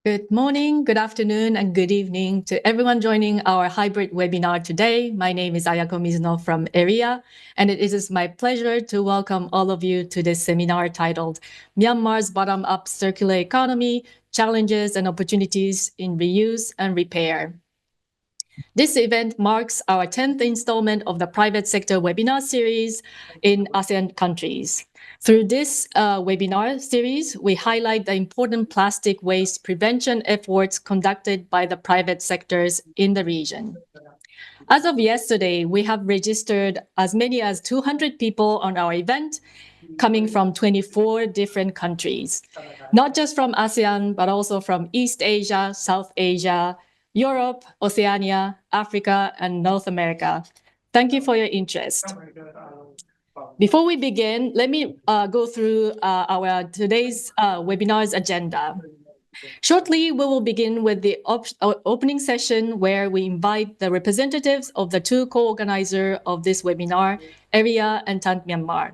Good morning, good afternoon, and good evening to everyone joining our hybrid webinar today. My name is Ayako Mizuno from ERIA, and it is my pleasure to welcome all of you to this seminar titled Myanmar's Bottom-Up Circular Economy, Challenges and Opportunities in Reuse and Repair. This event marks our 10th installment of the private sector webinar series in ASEAN countries. Through this webinar series, we highlight the important plastic waste prevention efforts conducted by the private sectors in the region. As of yesterday, we have registered as many as 200 people on our event, coming from 24 different countries, not just from ASEAN, but also from East Asia, South Asia, Europe, Oceania, Africa, and North America. Thank you for your interest. Before we begin, let me go through our today's webinar's agenda. Shortly, we will begin with the opening session where we invite the representatives of the two co-organizers of this webinar, ERIA and Thant Myanmar.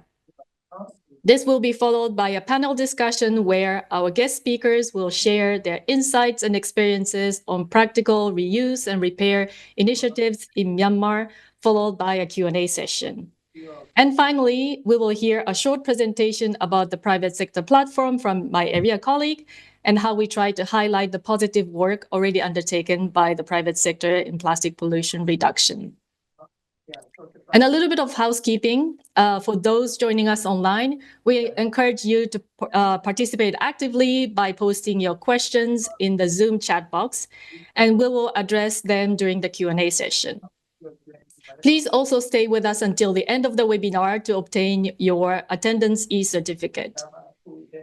This will be followed by a panel discussion where our guest speakers will share their insights and experiences on practical reuse and repair initiatives in Myanmar, followed by a Q&A session. And finally, we will hear a short presentation about the private sector platform from my ERIA colleague and how we try to highlight the positive work already undertaken by the private sector in plastic pollution reduction. And a little bit of housekeeping. For those joining us online, we encourage you to participate actively by posting your questions in the Zoom chat box, and we will address them during the Q&A session. Please also stay with us until the end of the webinar to obtain your attendance e-certificate.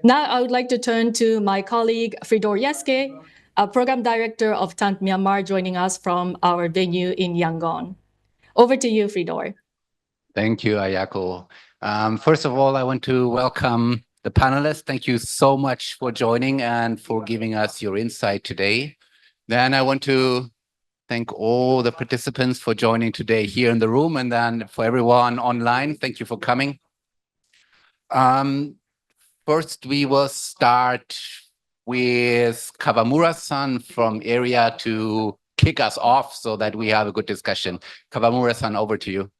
Now I would like to turn to my colleague Fridor Jeske, a program director of Thant Myanmar, joining us from our venue in Yangon. Over to you, Fridor. Thank you, Ayako. First of all, I want to welcome the panelists. Thank you so much for joining and for giving us your insight today. Then I want to thank all the participants for joining today here in the room, and then for everyone online, thank you for coming. First, we will start with Kawamura-san from ERIA to kick us off so that we have a good discussion. Kawamura-san, over to you.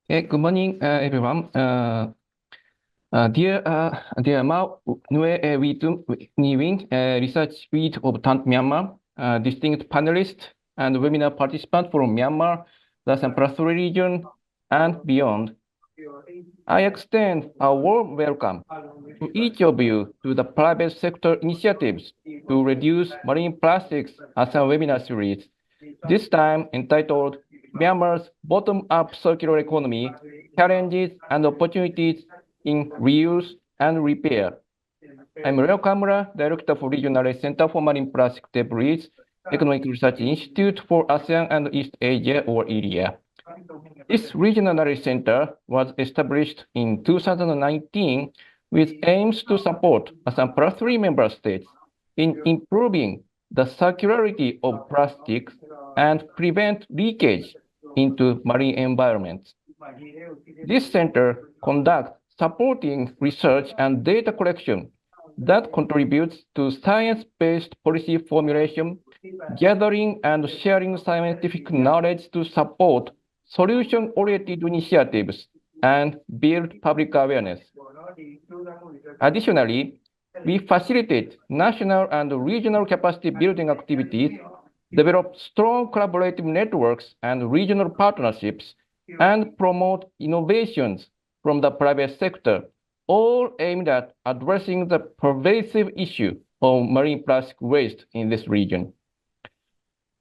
Good morning, everyone. Dear Mao Nguyen, research lead of Thant Myanmar, distinguished panelists and webinar participants from Myanmar, the ASEAN Plus region, and beyond. I extend a warm welcome to each of you to the private sector initiatives to reduce marine plastics ASEAN webinar series, this time entitled Myanmar's Bottom-Up Circular Economy, Challenges and Opportunities in Reuse and Repair. I'm Reo Kamura, Director for Regional Center for Marine Plastic Debris, Economic Research Institute for ASEAN and East Asia, or ERIA. This regional center was established in 2019 with aims to support ASEAN Plus 3 member states in improving the circularity of plastics and prevent leakage into marine environments. This center conducts supporting research and data collection that contributes to science-based policy formulation, gathering and sharing scientific knowledge to support solution-oriented initiatives and build public awareness. Additionally, we facilitate national and regional capacity building activities, develop strong collaborative networks and regional partnerships, and promote innovations from the private sector, all aimed at addressing the pervasive issue of marine plastic waste in this region.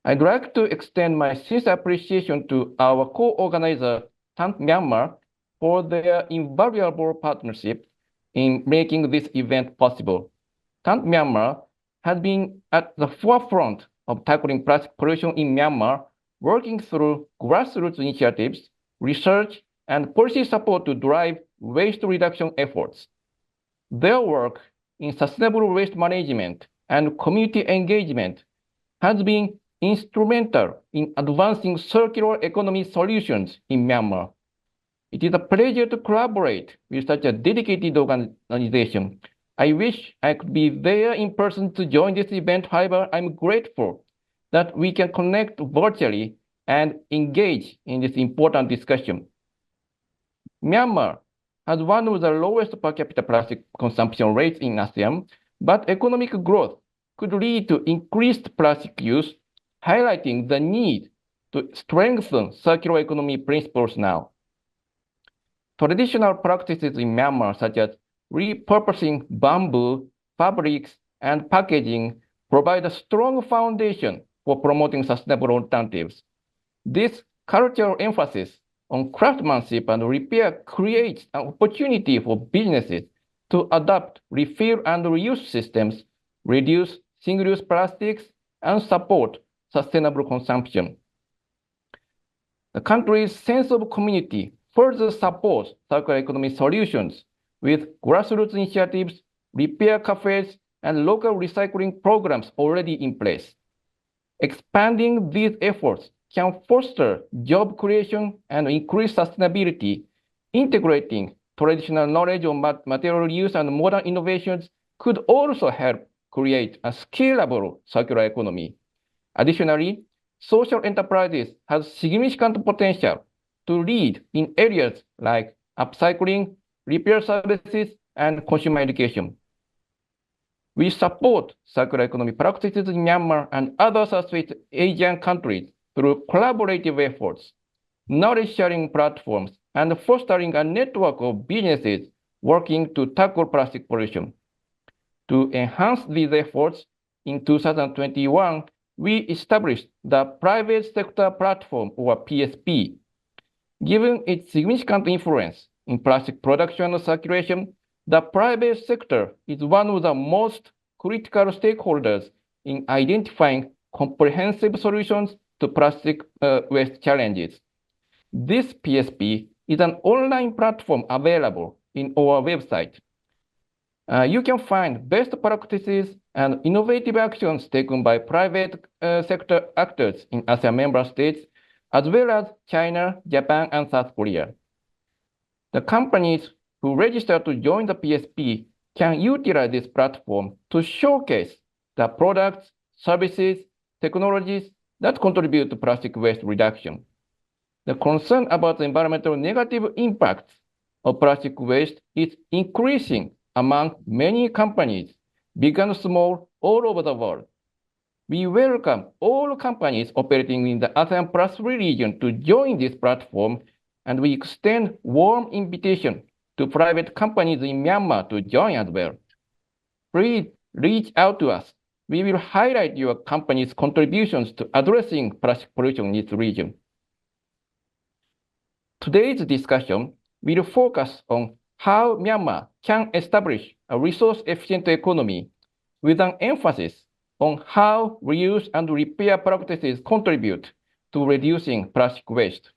I'd like to extend my sincere appreciation to our co-organizer, Thant Myanmar, for their invaluable partnership in making this event possible. Thant Myanmar has been at the forefront of tackling plastic pollution in Myanmar, working through grassroots initiatives, research, and policy support to drive waste reduction efforts. Their work in sustainable waste management and community engagement has been instrumental in advancing circular economy solutions in Myanmar. It is a pleasure to collaborate with such a dedicated organization I wish I could be there in person to join this event. However, I'm grateful that we can connect virtually and engage in this important discussion. Myanmar has one of the lowest per capita plastic consumption rates in ASEAN, but economic growth could lead to increased plastic use, highlighting the need to strengthen circular economy principles now. Traditional practices in Myanmar, such as repurposing bamboo, fabrics, and packaging, provide a strong foundation for promoting sustainable alternatives. This cultural emphasis on craftsmanship and repair creates an opportunity for businesses to adopt refill and reuse systems, reduce single-use plastics, and support sustainable consumption. The country's sense of community further supports circular economy solutions with grassroots initiatives, repair cafes, and local recycling programs already in place. Expanding these efforts can foster job creation and increase sustainability. Integrating traditional knowledge on material use and modern innovations could also help create a scalable circular economy. Additionally, social enterprises have significant potential to lead in areas like upcycling, repair services, and consumer education. We support circular economy practices in Myanmar and other Southeast Asian countries through collaborative efforts, knowledge-sharing platforms, and fostering a network of businesses working to tackle plastic pollution. To enhance these efforts, in 2021, we established the Private Sector Platform, or PSP. Given its significant influence in plastic production and circulation, the private sector is one of the most critical stakeholders in identifying comprehensive solutions to plastic waste challenges. This PSP is an online platform available in our website. You can find best practices and innovative actions taken by private sector actors in ASEAN member states, as well as China, Japan, and South Korea. The companies who register to join the PSP can utilize this platform to showcase the products, services, technologies that contribute to plastic waste reduction. The concern about the environmental negative impacts of plastic waste is increasing among many companies, big and small, all over the world. We welcome all companies operating in the ASEAN Plus3 region to join this platform, and we extend warm invitation to private companies in Myanmar to join as well. Please reach out to us. We will highlight your company's contributions to addressing plastic pollution in this region. Today's discussion will focus on how Myanmar can establish a resource-efficient economy with an emphasis on how reuse and repair practices contribute to reducing plastic waste.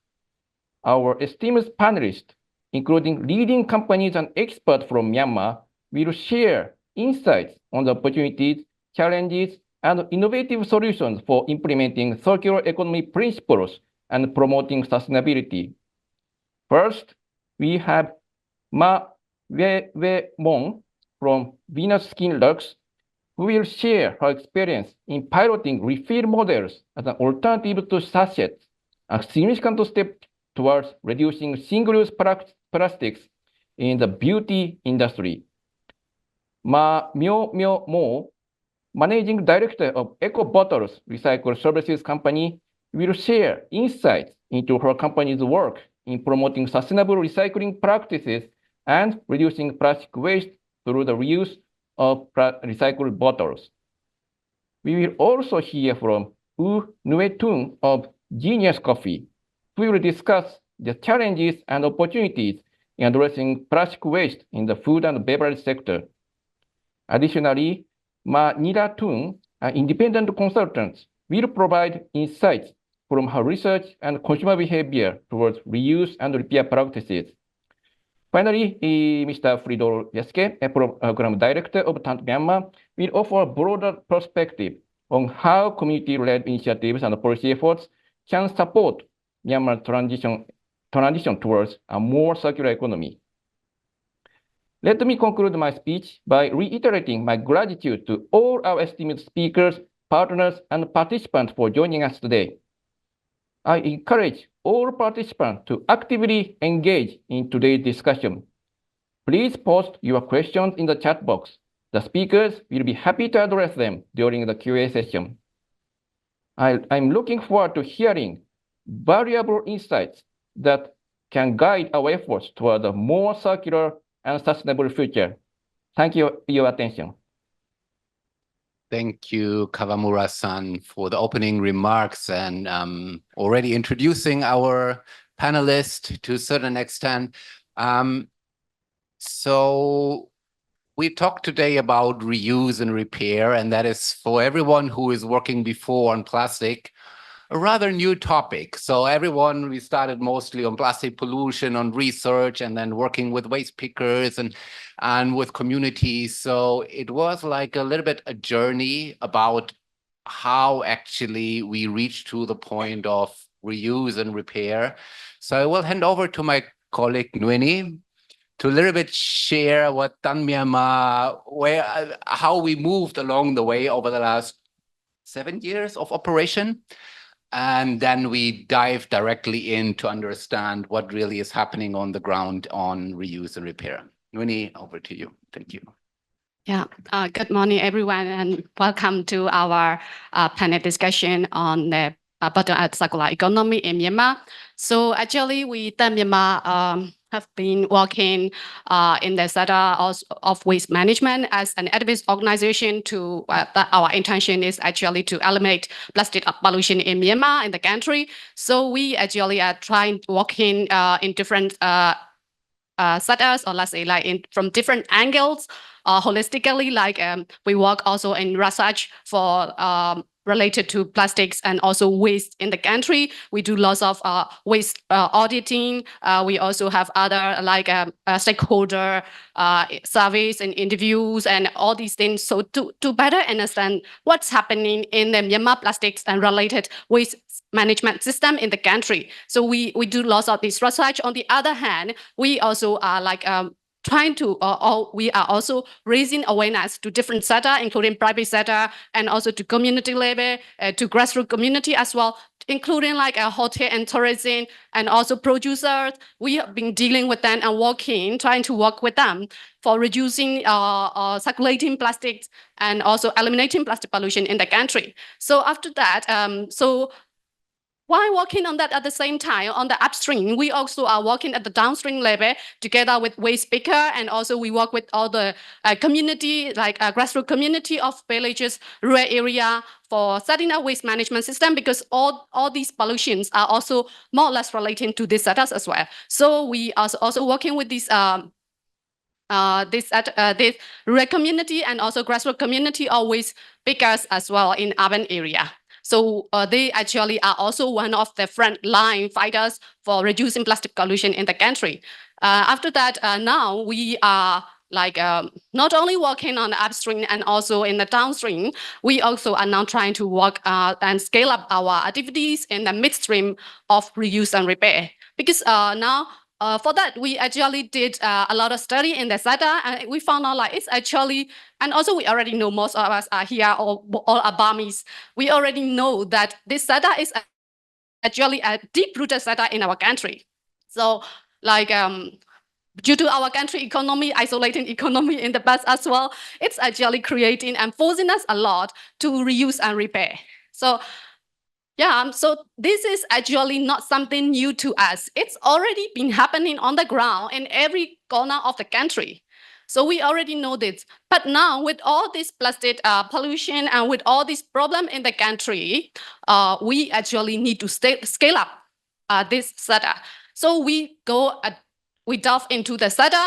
Our esteemed panelists, including leading companies and experts from Myanmar, will share insights on the opportunities, challenges, and innovative solutions for implementing circular economy principles and promoting sustainability. First, we have Ma Wei-Wei-Mong from Venus Skin Lux, who will share her experience in piloting refill models as an alternative to sachets, a significant step towards reducing single-use plastics in the beauty industry. Ma Myo-Myo-Mo, Managing Director of Eco Bottles Recycle Services Company, will share insights into her company's work in promoting sustainable recycling practices and reducing plastic waste through the reuse of recycled bottles. We will also hear from U Nue-Tung of Genius Coffee, who will discuss the challenges and opportunities in addressing plastic waste in the food and beverage sector. Additionally, Ma Nira-Tung, an independent consultant, will provide insights from her research and consumer behavior towards reuse and repair practices. Finally, Mr. Fridol Yasuke, a program director of Thant Myanmar, will offer a broader perspective on how community-led initiatives and policy efforts can support Myanmar's transition towards a more circular economy. Let me conclude my speech by reiterating my gratitude to all our esteemed speakers, partners, and participants for joining us today. I encourage all participants to actively engage in today's discussion. Please post your questions in the chat box. The speakers will be happy to address them during the Q&A session. I'm looking forward to hearing valuable insights that can guide our efforts toward a more circular and sustainable future. Thank you for your attention. Thank you, Kawamura-san, for the opening remarks and already introducing our panelists to a certain extent. So we talked today about reuse and repair, and that is for everyone who is working before on plastic, a rather new topic. So everyone, we started mostly on plastic pollution, on research, and then working with waste pickers and with communities. So it was like a little bit a journey about how actually we reach to the point of reuse and repair. So I will hand over to my colleague Nguyen to a little bit share what Thant Myanmar, how we moved along the way over the last 7 years of operation. And then we dive directly in to understand what really is happening on the ground on reuse and repair. Nguyen, over to you. Thank you. Yeah, good morning, everyone, and welcome to our panel discussion on the bottom-up circular economy in Myanmar. So actually, we, Thant Myanmar, have been working in the sector of waste management as an activist organization to, our intention is actually to eliminate plastic pollution in Myanmar, in the country. So we actually are working in different sectors, or let's say like from different angles, holistically, like we work also in research for related to plastics and also waste in the country. We do lots of waste auditing. We also have other like stakeholder surveys and interviews and all these things. So to better understand what's happening in the Myanmar plastics and related waste management system in the country. So we do lots of this research. On the other hand, we also are like trying to, we are also raising awareness to different sector, including private sector, and also to community level, to grassroots community as well, including like a hotel and tourism, and also producers. We have been dealing with them and trying to work with them for reducing circulating plastics and also eliminating plastic pollution in the country. So after that, while working on that at the same time, on the upstream, we also are working at the downstream level together with waste picker, and also we work with all the community, like grassroots community of villages, rural area, for setting up waste management system, because all these pollutions are also more or less relating to these setups as well. So we are also working with these this rural community and also grassroots community of waste pickers as well in urban area. So they actually are also one of the frontline fighters for reducing plastic pollution in the country. After that, now we are like not only working on the upstream and also in the downstream, we also are now trying to work and scale up our activities in the midstream of reuse and repair. Because now, for that, we actually did a lot of study in the sector, and we found out like it's actually, and also we already know most of us are here, all are Burmese. We already know that this sector is actually a deep-rooted sector in our country. So like due to our country economy, isolating economy in the past as well, it's actually creating and forcing us a lot to reuse and repair. So yeah, so this is actually not something new to us. It's already been happening on the ground in every corner of the country. So we already know this. But now with all this plastic pollution and with all this problem in the country, we actually need to scale up this sector. So we delve into the sector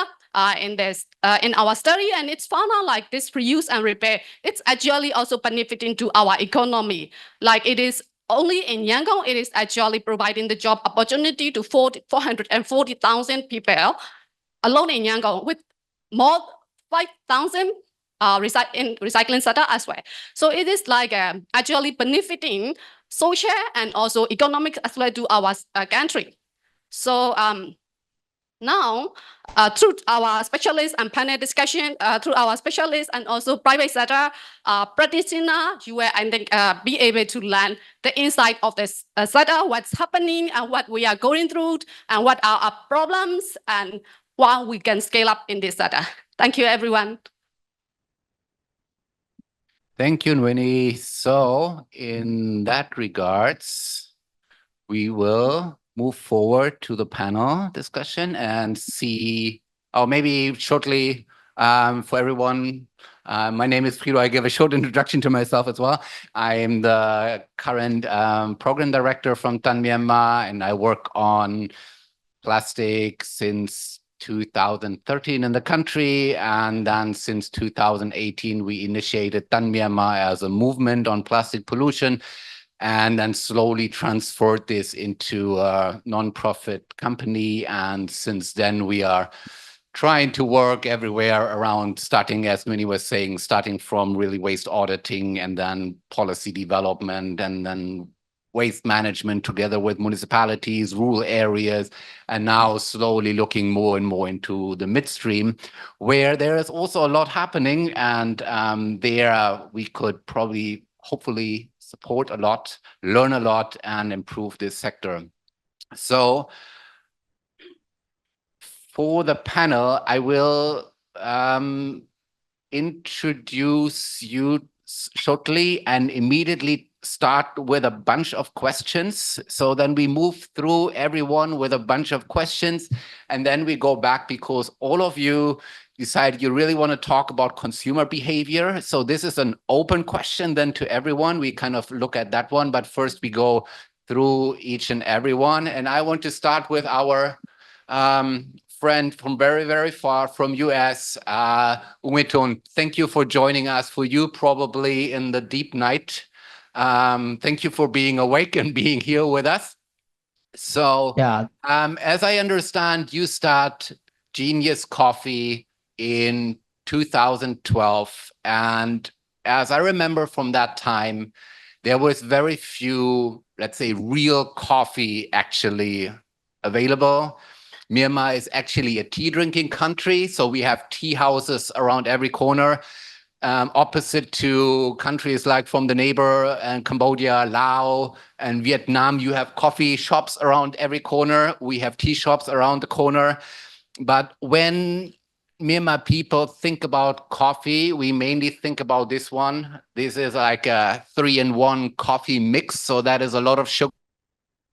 in our study, and it's found out like this reuse and repair, it's actually also benefiting to our economy. Like it is only in Yangon, it is actually providing the job opportunity to 440,000 people alone in Yangon, with more 5,000 in recycling sector as well. So it is like actually benefiting social and also economic as well to our country. So Now, through our specialists and panel discussion, through our specialists and also private sector practitioner, you will, I think, be able to learn the insight of this sector, what's happening and what we are going through, and what are our problems, and how we can scale up in this sector. Thank you, everyone. Thank you, Winnie. So in that regards, we will move forward to the panel discussion and see, or maybe shortly for everyone, my name is Frido. I give a short introduction to myself as well. I am the current program director from Thant Myanmar, and I work on plastic since 2013 in the country, and then since 2018 we initiated Thant Myanmar as a movement on plastic pollution, and then slowly transferred this into a non-profit company. And since then we are trying to work everywhere around, starting, as Minnie was saying, starting from really waste auditing, and then policy development, and then waste management together with municipalities, rural areas, and now slowly looking more and more into the midstream, where there is also a lot happening, and there we could probably, hopefully, support a lot, learn a lot, and improve this sector. So for the panel, I will introduce you shortly and immediately start with a bunch of questions. So then we move through everyone with a bunch of questions, and then we go back because all of you decide you really want to talk about consumer behavior. So this is an open question then to everyone. We kind of look at that one, but first we go through each and every one. And I want to start with our friend from very, very far from US, Umitun. Thank you for joining us. For you, probably in the deep night. Thank you for being awake and being here with us. So Yeah, as I understand, you start Genius Coffee in 2012. And as I remember from that time, there was very few, let's say, real coffee actually available. Myanmar is actually a tea drinking country, so we have tea houses around every corner. Opposite to countries like from the neighbor and Cambodia, Laos, and Vietnam, you have coffee shops around every corner. We have tea shops around the corner. But when Myanmar people think about coffee, we mainly think about this one. This is like a 3-in-1 coffee mix. So that is a lot of sugar,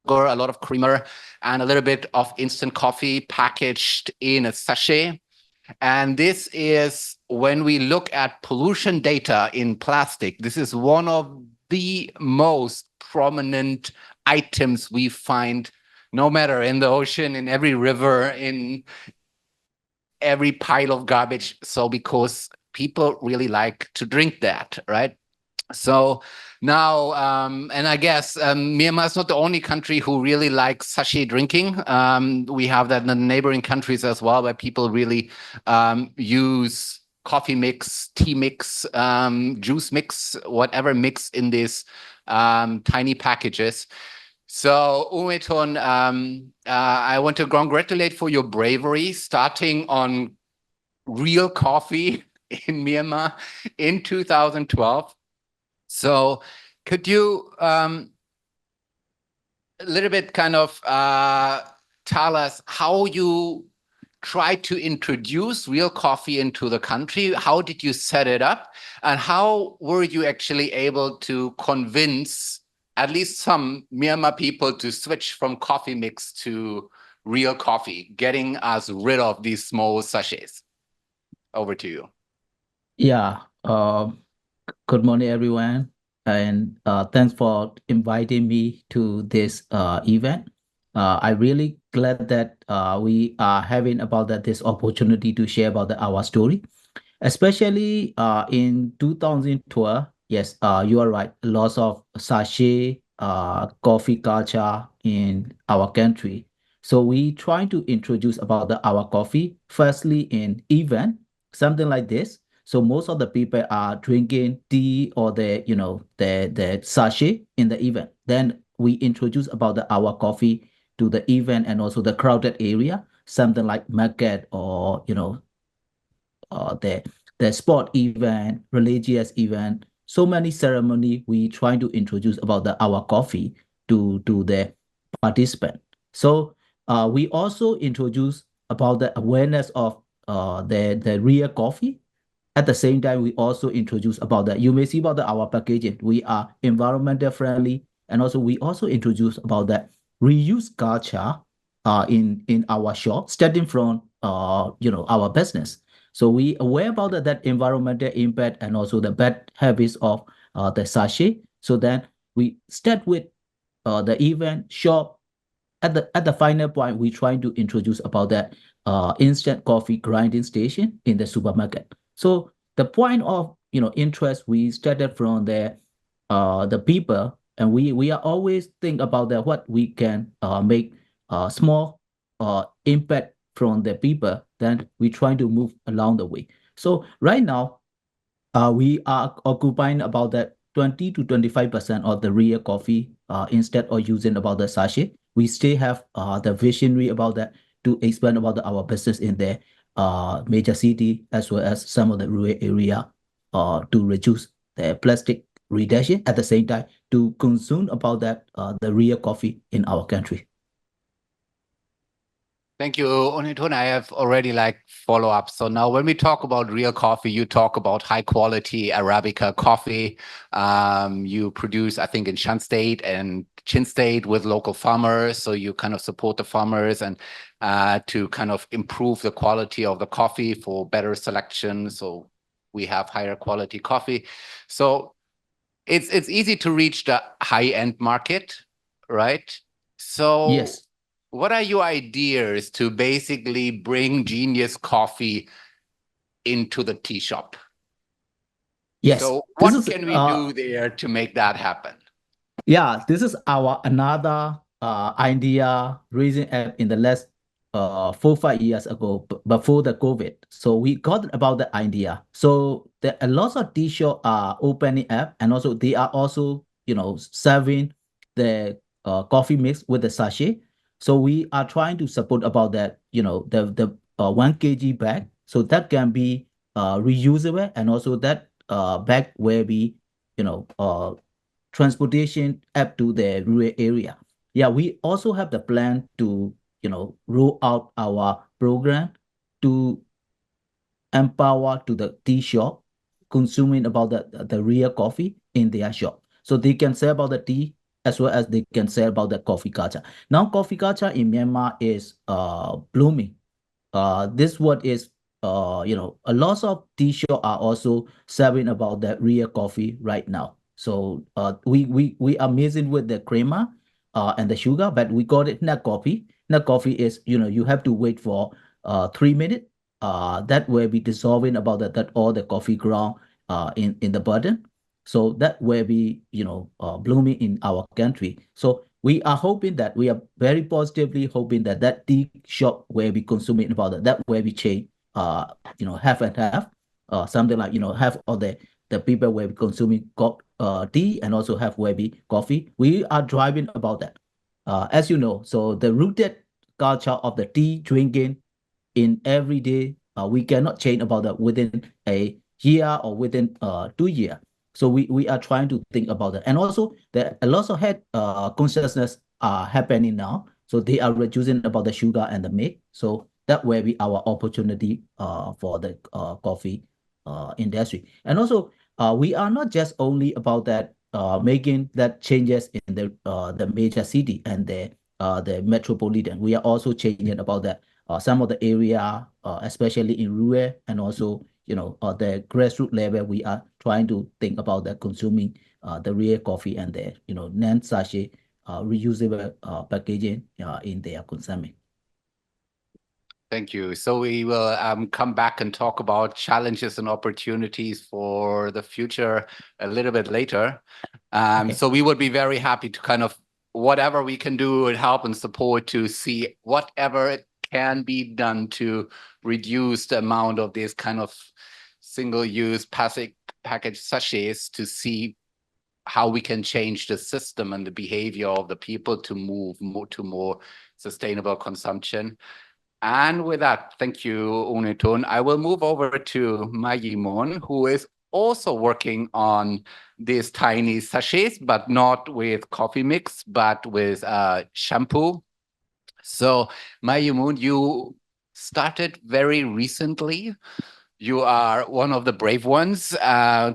a lot of creamer, and a little bit of instant coffee packaged in a sachet. And this is, when we look at pollution data in plastic, this is one of the most prominent items we find, no matter in the ocean, in every river, in every pile of garbage. So because people really like to drink that, right? So now, and I guess Myanmar is not the only country who really likes sachet drinking. We have that in the neighboring countries as well, where people really use coffee mix, tea mix, juice mix, whatever mix in these tiny packages. So Umitun, I want to congratulate for your bravery, starting on real coffee in Myanmar in 2012. So could you a little bit kind of tell us how you tried to introduce real coffee into the country? How did you set it up? And how were you actually able to convince at least some Myanmar people to switch from coffee mix to real coffee, getting us rid of these small sachets? Over to you. yeah. Good morning, everyone, and thanks for inviting me to this event. I'm really glad that we are having this opportunity to share about our story, especially in 2012. Yes, you are right. Lots of sachet coffee culture in our country. So we try to introduce about our coffee firstly in event, something like this. So most of the people are drinking tea or the sachet in the event. Then we introduce about our coffee to the event and also the crowded area. something like market or the sport event, religious event, so many ceremony we try to introduce about our coffee to the participant. So we also introduce about the awareness of the real coffee. At the same time, we also introduce about that. You may see about our packaging. We are environmental friendly, and also we also introduce about that reuse culture in our shop, starting from our business. So we aware about that environmental impact and also the bad habits of the sachet. So then we start with the event shop. At the final point, we try to introduce about that instant coffee grinding station in the supermarket. So the point of interest, we started from the people, and we are always think about that what we can make small impact from the people. Then we try to move along the way. So right now, we are occupying about that 20 to 25% of the real coffee instead of using about the sachet. We still have the visionary about that to expand about our business in the major city as well as some of the rural area to reduce the plastic reduction at the same time to consume about that the real coffee in our country. Thank you, Onitun. I have already follow-up. So now when we talk about real coffee, you talk about high quality Arabica coffee. You produce, I think, in Shan State and Chin State with local farmers. So you kind of support the farmers and to kind of improve the quality of the coffee for better selection. So we have higher quality coffee. So it's easy to reach the high-end market, right? So Yes. What are your ideas to basically bring genius coffee into the tea shop? Yes. So what can we do there to make that happen? Yeah, this is our another idea raising up in the last 4-5 years ago before the COVID. So we got about the idea. So there are lots of tea shops are opening up, and also they are also serving the coffee mix with the sachet. So we are trying to support about that the 1 kg bag, so that can be reusable, and also that bag where we transportation up to the rural area. Yeah, we also have the plan to roll out our program to empower to the tea shop consuming about the real coffee in their shop, so they can sell about the tea as well as they can sell about the coffee culture. Now coffee culture in Myanmar is blooming. This what is a lot of tea shop are also serving about that real coffee right now. So we are amazing with the crema and the sugar, but we call it nut coffee. Nut coffee is you have to wait for 3 minutes. That will be dissolving about that all the coffee ground in the bottom. So that will be blooming in our country. So we are hoping that we are very positively hoping that that tea shop will be consuming about that will be change half and half, something like half of the people will be consuming tea and also half will be coffee. We are driving about that, as you know. So the rooted culture of the tea drinking in every day, we cannot change about that within a year or within 2 years. So we are trying to think about that. And also there are lots of head consciousness are happening now. So they are reducing about the sugar and the milk. So that will be our opportunity for the coffee industry. And also we are not just only about that making that changes in the major city and the metropolitan. We are also changing about that some of the area, especially in rural, and also the grassroots level. We are trying to think about that consuming the real coffee and the non-sachet reusable packaging in their consuming. Thank you. So we will come back and talk about challenges and opportunities for the future a little bit later. Okay. So we would be very happy to kind of whatever we can do and help and support to see whatever it can be done to reduce the amount of these kind of single-use plastic package sachets, to see how we can change the system and the behavior of the people to move more to more sustainable consumption. And with that, thank you, Unitun. I will move over to Mayimon, who is also working on these tiny sachets, but not with coffee mix, but with shampoo. So Mayimon, you started very recently. You are one of the brave ones,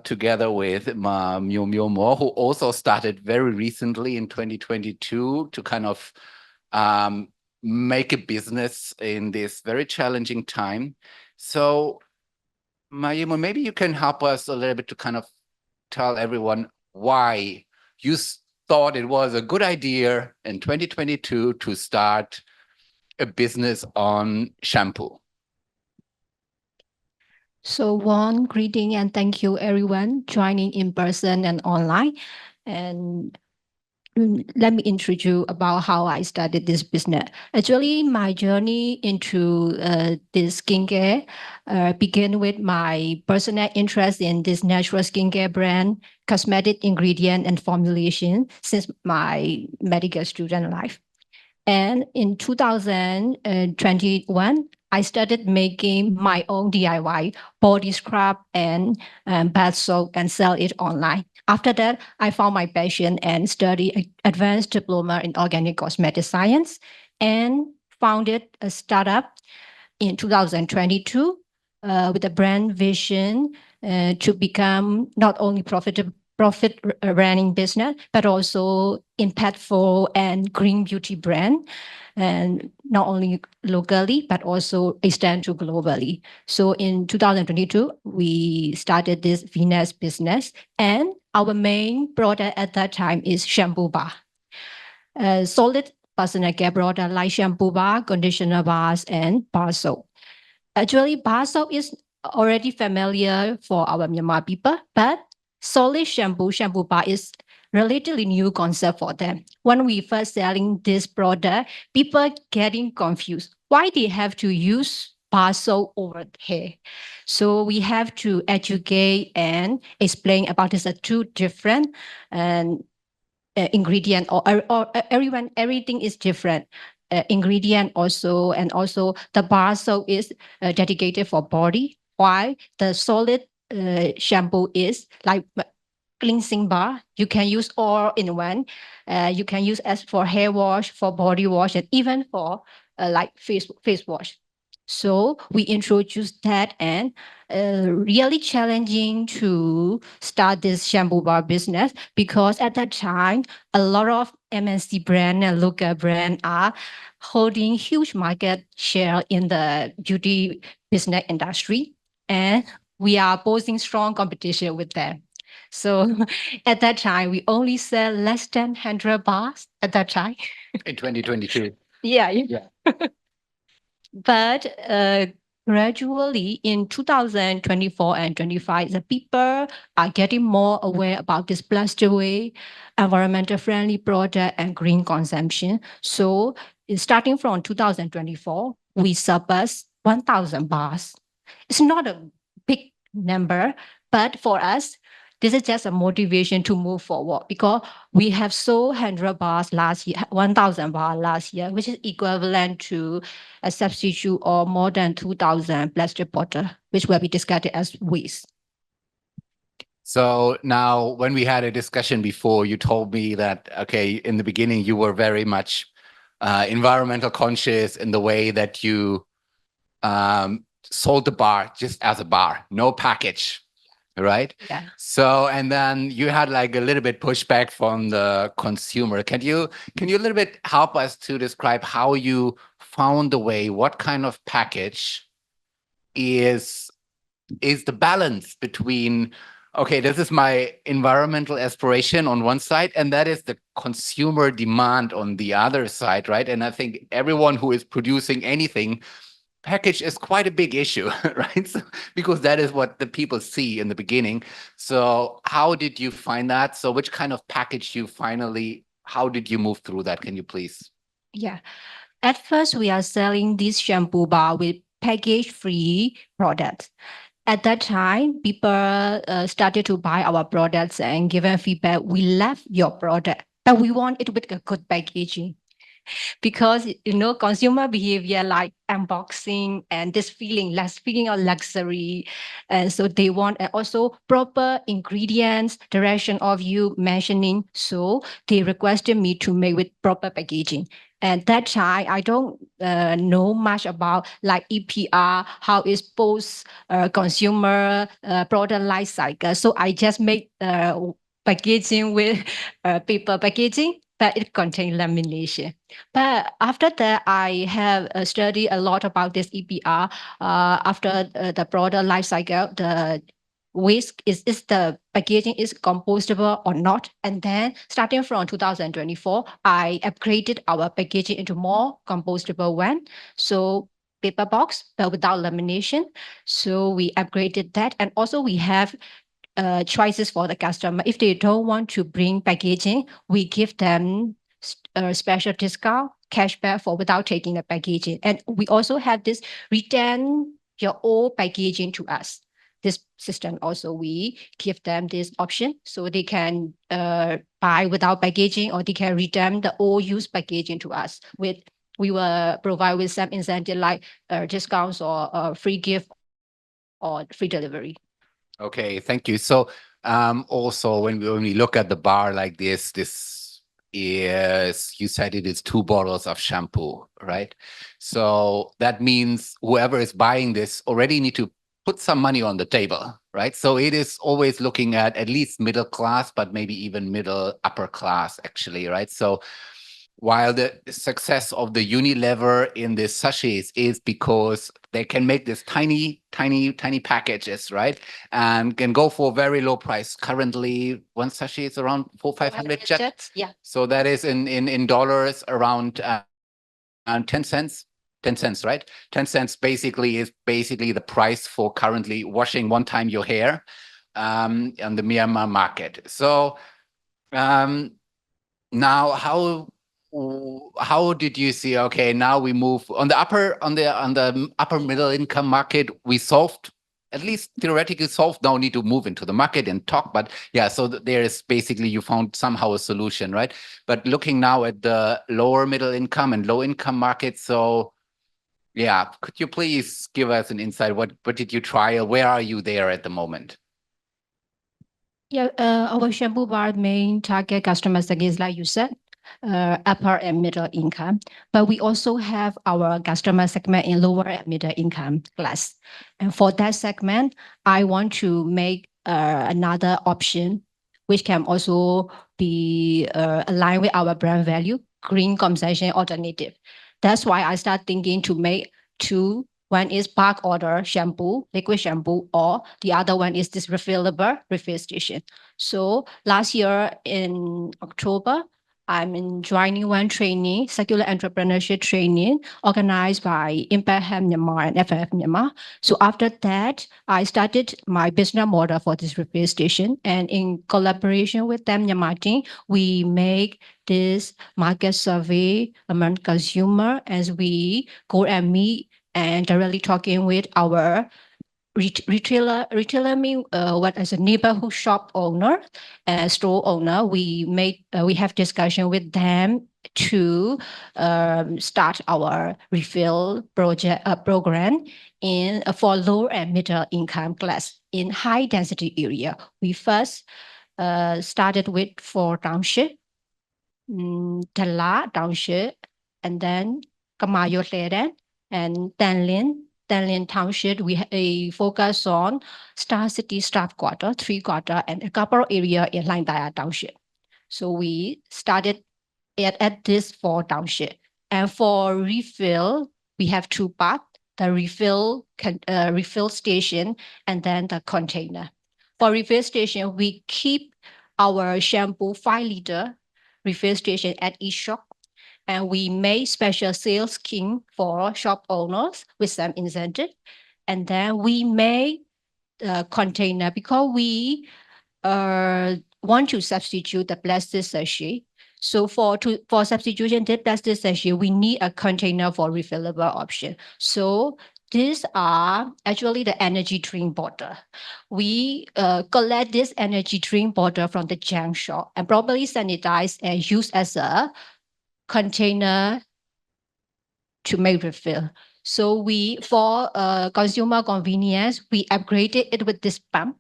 together with Myo Myo Mo, who also started very recently in 2022 to kind of make a business in this very challenging time. So, Mayimo, maybe you can help us a little bit to kind of tell everyone why you thought it was a good idea in 2022 to start a business on shampoo. So warm greeting and thank you everyone joining in person and online. And let me introduce you about how I started this business. Actually, my journey into this skincare began with my personal interest in this natural skincare brand, cosmetic ingredient and formulation since my medical student life. And in 2021, I started making my own DIY body scrub and bath soap and sell it online. After that, I found my passion and studied advanced diploma in organic cosmetic science and founded a startup in 2022 with a brand vision to become not only profit running business, but also impactful and green beauty brand, and not only locally, but also extend to globally. So in 2022, we started this Venus business, and our main product at that time is shampoo bar. Solid personal care product like shampoo bar, conditioner bars, and bar soap. Actually, bar soap is already familiar for our Myanmar people, but solid shampoo bar is relatively new concept for them. When we first selling this product, people getting confused. Why they have to use bar soap over hair? So we have to educate and explain about this are two different and ingredient or everything is different. Ingredient also, and also the bar soap is dedicated for body, while the solid shampoo is like cleansing bar. You can use all in one. You can use as for hair wash, for body wash, and even for like face wash. So we introduced that, and really challenging to start this shampoo bar business because at that time, a lot of MNC brand and local brand are holding huge market share in the beauty business industry. And we are posing strong competition with them. So at that time, we only sell less than 100 bars at that time. In 2022. Yeah. But gradually in 2024 and 25, the people are getting more aware about this plastic way, environmental friendly product and green consumption. So starting from 2024, we surpass 1,000 bars. It's not a big number, but for us, this is just a motivation to move forward because we have sold 100 bars last year, 1,000 bars last year, which is equivalent to a substitute or more than 2,000 plastic bottle, which will be discarded as waste. So now when we had a discussion before, you told me that, okay, in the beginning, you were very much environmental conscious in the way that you sold the bar just as a bar, no package. Right? Yeah. So, and then you had like a little bit pushback from the consumer. Can you a little bit help us to describe how you found the way, what kind of package is the balance between, okay, this is my environmental aspiration on one side, and that is the consumer demand on the other side, right? And I think everyone who is producing anything, package is quite a big issue, right? So, because that is what the people see in the beginning. So how did you find that? So which kind of package how did you move through that? Can you please? Yeah. At first, we are selling this shampoo bar with package-free products. At that time, people started to buy our products and given feedback, we love your product, but we want it with a good packaging. because consumer behavior like unboxing and this less feeling of luxury, and so they want also proper ingredients, direction of you mentioning, so they requested me to make with proper packaging. And that time I don't know much about like EPR, how is post consumer product life cycle, so I just make packaging with paper packaging, but it contains lamination. But after that, I have studied a lot about this EPR. After the product life cycle, the waste is the packaging is compostable or not. And then starting from 2024, I upgraded our packaging into more compostable one. So paper box, but without lamination. So we upgraded that. And also we have choices for the customer. If they don't want to bring packaging, we give them a special discount, cashback for without taking the packaging. And we also have this return your old packaging to us. This system also, we give them this option so they can buy without packaging, or they can return the old used packaging to us. We will provide with some incentive like discounts or free gift or free delivery. Okay, thank you. So also when we look at the bar like this is, you said it is 2 bottles of shampoo, right? So that means whoever is buying this already need to put some money on the table, right? So it is always looking at least middle class, but maybe even middle upper class actually, right? So while the success of the Unilever in the sachets is because they can make this tiny packages, right? And can go for very low price. Currently, one sachet is around 400-500 jets. Yeah. So that is in dollars around 10 cents. 10 cents, right? 10 cents basically is the price for currently washing one time your hair on the Myanmar market. So now how did you see, okay, now we move on the upper middle income market, we solved, at least theoretically solved, now need to move into the market and talk, but yeah, so there is basically, you found somehow a solution, right? But looking now at the lower middle income and low income market, so yeah, could you please give us an insight? What did you try? Where are you there at the moment? Yeah, our shampoo bar main target customer segment is like you said, upper and middle income. But we also have our customer segment in lower and middle income class. And for that segment, I want to make another option, which can also be aligned with our brand value, green consumption alternative. That's why I start thinking to make 2. One is bulk order shampoo, liquid shampoo, or the other one is this refillable refill station. So last year in October, I'm joining one training, circular entrepreneurship training organized by Impact Health Myanmar and FF Myanmar. So after that, I started my business model for this refill station. And in collaboration with them, Myanmar team, we make this market survey among consumer as we go and meet and directly talking with our retailer mean what as a neighborhood shop owner and store owner. We have discussion with them to start our refill project program in for low and middle income class in high density area. We first started with 4 township, Tala township, and then Kamayo Teren and Tanlin Township. We focus on Star City staff quarter, 3 quarter, and a couple of area in Langdaya Township. So we started at this 4 township. And for refill, we have 2 parts, the refill station and then the container. For refill station, we keep our shampoo 5 liter refill station at each shop. And we made special sales scheme for shop owners with some incentive. And then we made a container because we want to substitute the plastic sachet. So for substitution the plastic sachet, we need a container for refillable option. So these are actually the energy drink bottle. We collect this energy drink bottle from the junk shop and properly sanitize and use as a container to make refill. So we, for consumer convenience, we upgraded it with this pump.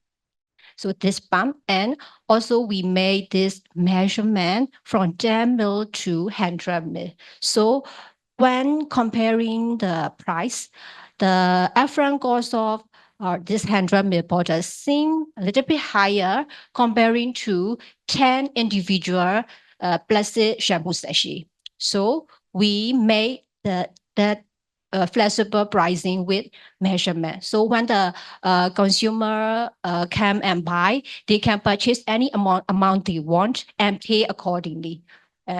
So this pump, and also we made this measurement from 10 mil to 100 mil. So when comparing the price, the upfront cost of this 100 ml bottle seem a little bit higher comparing to 10 individual plastic shampoo sachet. So we made that flexible pricing with measurement. So when the consumer come and buy, they can purchase any amount they want and pay accordingly,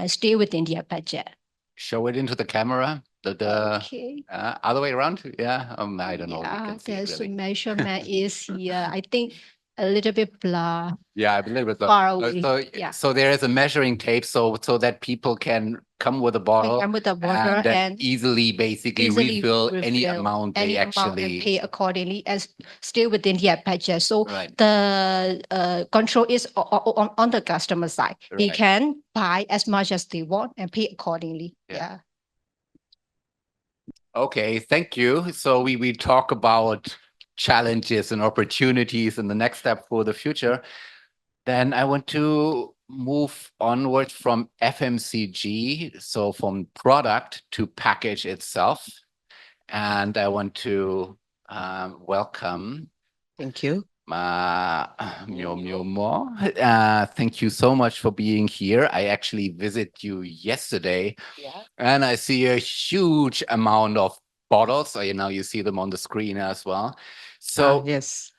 stay within their budget. Show it into the camera. Okay. Other way around? Yeah. I don't know. You Yeah, can see it the really. measurement is here. I think a little bit blur. Yeah, a little bit. Far away. So there is a measuring tape, so that people can come with a bottle Come with the water and then and easily refill any amount they and actually. pay accordingly as still within their budget. So Right. the control is on the customer side. They Right. can buy as much as they want and pay accordingly. Yeah. Okay, thank you. So we talk about challenges and opportunities and the next step for the future. Then I want to move onward from FMCG, so from product to package itself. And I want to welcome. Thank you. Myo. Thank you so much for being here. I actually visited you yesterday, and I see a huge amount of bottles. So now you see them on the screen as well. So yes.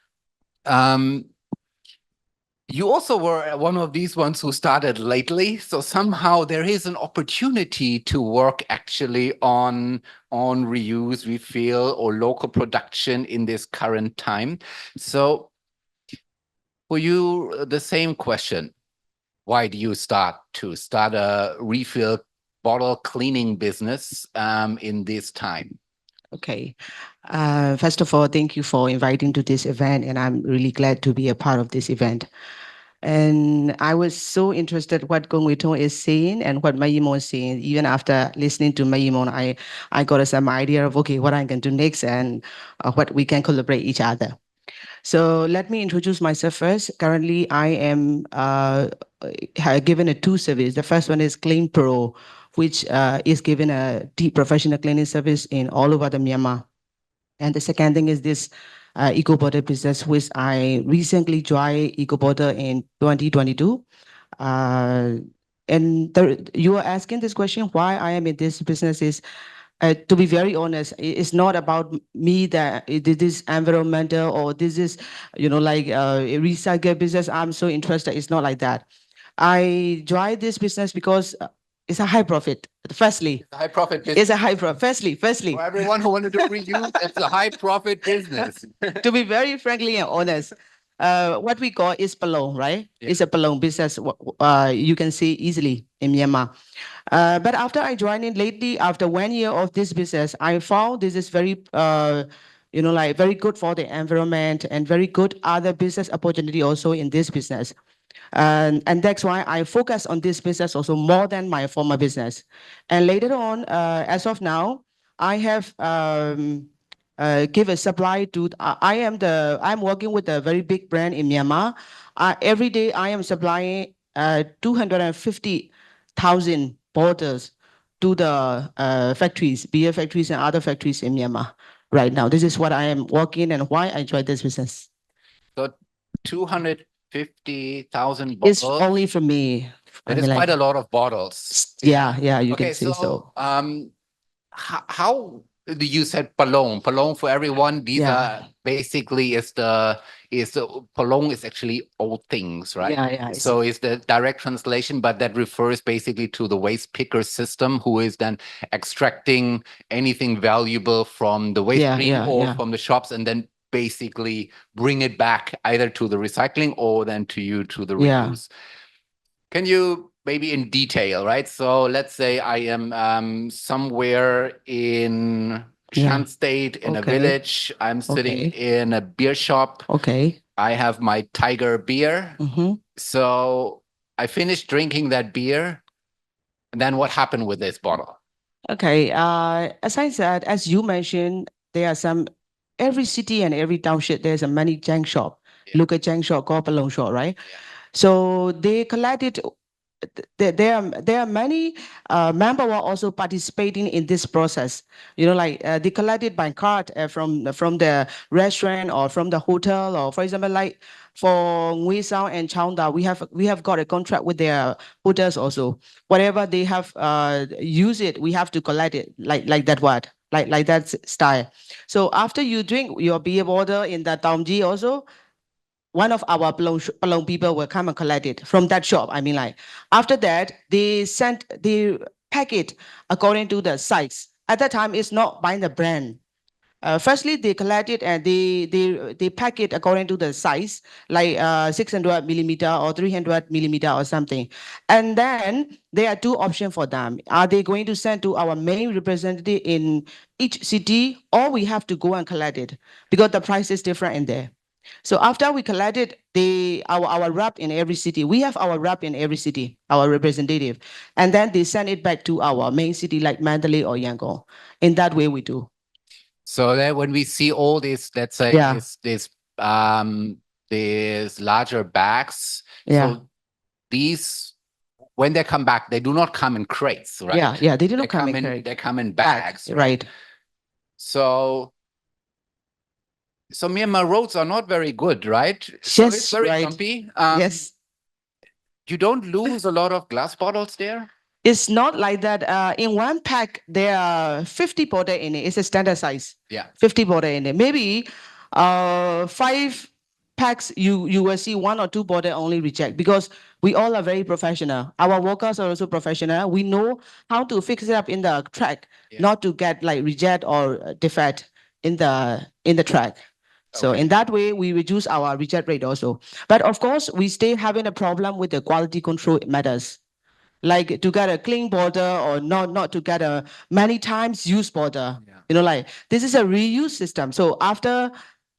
You also were one of these ones who started lately. So somehow there is an opportunity to work actually on reuse, refill, or local production in this current time. So for you, the same question. Why do you start a refill bottle cleaning business in this time? Okay. First of all, thank you for inviting to this event, and I'm really glad to be a part of this event. And I was so interested what Gong Wei Tong is saying and what Mayimon is saying. Even after listening to Mayimon, I got some idea of, okay, what I can do next and what we can collaborate each other. So let me introduce myself first. Currently, I am given a two service. The first one is Clean Pro, which is given a deep professional cleaning service in all over the Myanmar. And the second thing is this eco-border business, which I recently joined eco-border in 2022. And you are asking this question, why I am in this business is, to be very honest, it's not about me that this is environmental or this is, like a recycle business. I'm so interested. It's not like that. I joined this business because it's a high profit. Firstly, it's a high profit business. It's a high profit. Firstly, for everyone who wants to do reuse, it's a high profit business. To be very frankly and honest, what we call is palong, right? Yeah. It's a palong business. You can see easily in Myanmar. But after I joined in lately, after 1 year of this business, I found this is very, very good for the environment and very good other business opportunity also in this business. And that's why I focus on this business also more than my former business. And later on, as of now, I have give a supply to. I'm working with a very big brand in Myanmar. Every day I am supplying 250,000 bottles to the factories, beer factories and other factories in Myanmar right now. This is what I am working and why I joined this business. So 250,000 bottles. It's only for me. That is quite a lot of bottles. Yeah, you can say so. How you said palong for everyone? These are basically palong is actually old things, right? Yeah. So it's the direct translation, but that refers basically to the waste picker system, who is then extracting anything valuable from the waste stream or from the shops, and then basically bring it back either to the recycling or then to the reuse. Can you maybe in detail, right? So let's say I am somewhere in Shan State in a village. I'm sitting in a beer shop. Okay. I have my Tiger beer. So I finished drinking that beer. And then what happened with this bottle? Okay, as I said, as you mentioned, there are some, every city and every township, there's a many junk shop, Yeah. local junk shop, called Palong shop, right? Yeah. So they collected, there are many members who are also participating in this process. You know, like they collected by cart from the restaurant or from the hotel, or for example, like for Ngui Sao and Chaunda, we have got a contract with their hotels also. Whatever they have use it, we have to collect it like that what like that style. So after you drink your beer bottle in the Taomji also, one of our Palong people will come and collect it from that shop. I mean, like after that, they pack it according to the size. At that time, it's not by the brand. Firstly, they collect it and they pack it according to the size, like 600 millimeter or 300 millimeter or something. And then there are two options for them. Are they going to send to our main representative in each city, or we have to go and collect it because the price is different in there. So after we collected our rep in every city, we have our rep in every city, our representative, and then they send it back to our main city like Mandalay or Yangon. In that way, we do. So that when we see all these, let's say, Yeah. these larger bags, Yeah. so these, when they come back, they do not come in crates, right? Yeah, they do not come in in, crate. they come in bags, Right. So Myanmar roads are not very good, right? So Yes, it's very right. bumpy. Yes. You don't lose a lot of glass bottles there? It's not like that. In one pack, there are 50 bottle in it. It's a standard size. Yeah. 50 bottle in it. Maybe 5 packs, you will see 1 or 2 bottle only reject, because we all are very professional. Our workers are also professional. We know how to fix it up in the track, Yeah. not to get like reject or defect in the track. So Okay. in that way, we reduce our reject rate also. But of course, we still having a problem with the quality control matters. Like to get a clean border or not to get a many times used border. Yeah. You know, like this is a reuse system. So after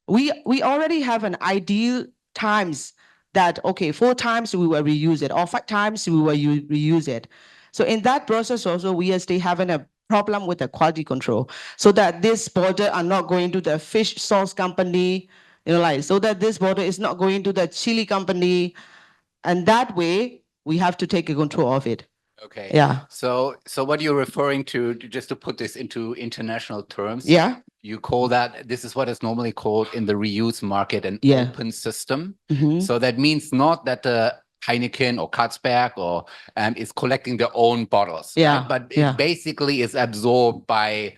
we already have an ideal times that, okay, 4 times we will reuse it, or 5 times we will reuse it. So in that process also, we are still having a problem with the quality control, so that this border are not going to the fish sauce company, you know, like, so that this border is not going to the chili company, and that way we have to take a control of it. Okay. Yeah. So what you're referring to, just to put this into international terms, Yeah. you call that, this is what is normally called in the reuse market an Yeah. open system. Mhm. So that means not that the Heineken or Carlsberg or is collecting their own bottles, Yeah, right? But yeah. it basically is absorbed by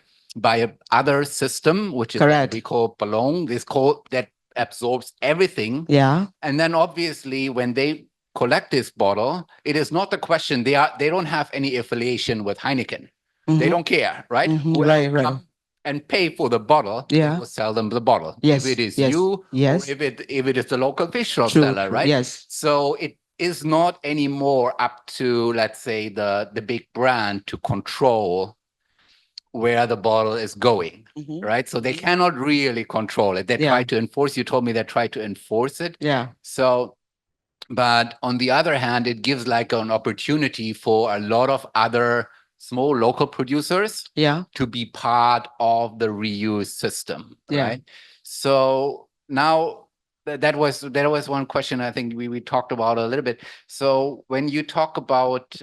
other system, which is Correct. what we call Palong. This called that absorbs everything. Yeah. And then obviously when they collect this bottle, it is not the question. They don't have any affiliation with Heineken. They Mhm. don't care, right? Mhm. Whoever Right. come and pay for the bottle, Yeah. they will sell them the bottle. Yes, If it is yes, you, yes. or if it is the local fish shop True, seller, true, right? yes. So it is not anymore up to, let's say, the big brand to control where the bottle is going, Mhm. right? So they cannot really control it. They Yeah. try to enforce. You told me they try to enforce it. Yeah. So, but on the other hand, it gives like an opportunity for a lot of other small local producers Yeah. to be part of the reuse system, Yeah. right? So now that was one question I think we talked about a little bit. So when you talk about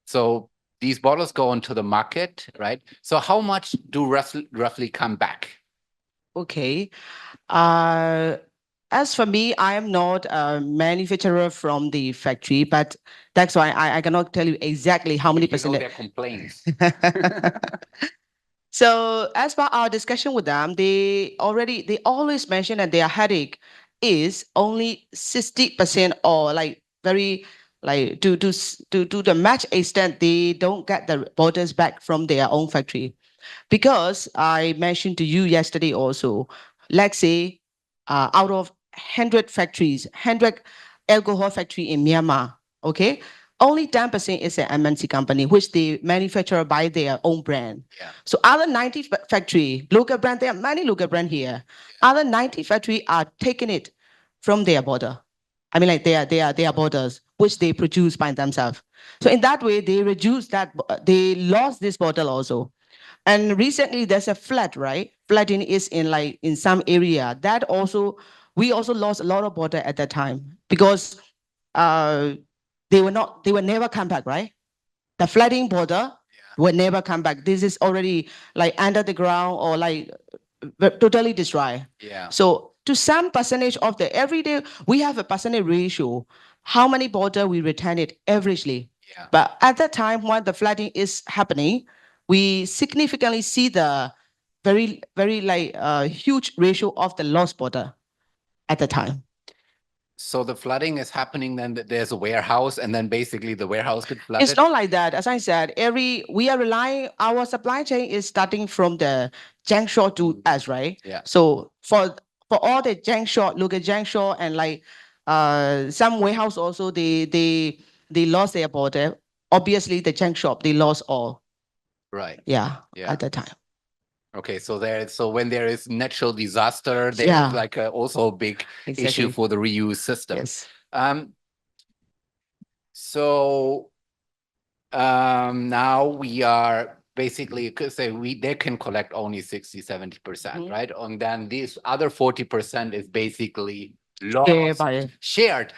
so these bottles go into the market, right? So how much do roughly come back? Okay. As for me, I am not a manufacturer from the factory, but that's why I cannot tell you exactly how many You know percent. their complaints. So as per our discussion with them, they always mention that their headache is only 60%, or like very like to the match extent they don't get the bottles back from their own factory. Because I mentioned to you yesterday also, let's say out of 100 factories, 100 alcohol factory in Myanmar, okay, only 10% is an MNC company, which they manufacture by their own brand. Yeah. So other 90 factory, local brand, there are many local brand here. Other 90 factory are taking it from their border. I mean, like they are bottles which they produce by themselves. So in that way, they reduce that, they lost this bottle also. And recently there's a flood, right? Flooding is in some area. That also, we also lost a lot of water at that time because they will never come back, right? The flooding border will never come back. This is already like under the ground or like totally destroyed. Yeah. So to some percentage of the everyday, we have a percentage ratio, how many bottle we return it averagely. Yeah. But at that time when the flooding is happening, we significantly see the very, very huge ratio of the lost bottle at the time. So the flooding is happening, then there's a warehouse, and then basically the warehouse could flood It's it? not like that. As I said, we are relying, our supply chain is starting from the junk shop to us, right? Yeah. So for all the junk shop, look at junk shop and some warehouse also, they lost their border. Obviously the junk shop, they lost all. Right. Yeah. Yeah. At the time. Okay, so when there is natural disaster, there's Yeah. also a big issue Exactly. for the reuse system. Yes. So now we are basically, because they can collect only 60-70%, Mhm. right? And then this other 40% is basically Yeah, lost, shared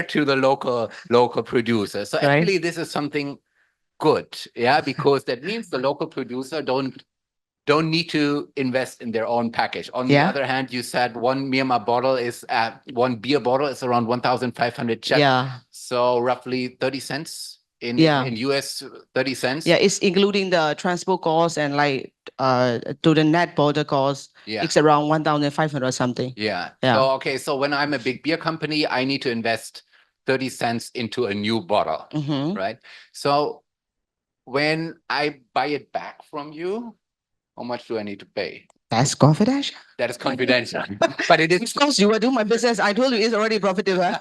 to the local producers. So Right. actually, this is something good, yeah, because that means the local producer don't need to invest in their own package. On the Yeah. other hand, you said one Myanmar bottle is one beer bottle is around 1,500 kyat. Yeah. So roughly 30 cents in US 30 cents. Yeah, it's including the transport cost and to the net border cost. Yeah. It's around 1,500 something. Yeah. Yeah. So okay, so when I'm a big beer company, I need to invest 30 cents into a new bottle, Mhm. right? So when I buy it back from you, how much do I need to pay? That's confidential. That is confidential, but it is Of course, you will do my business. I told you it's already profitable.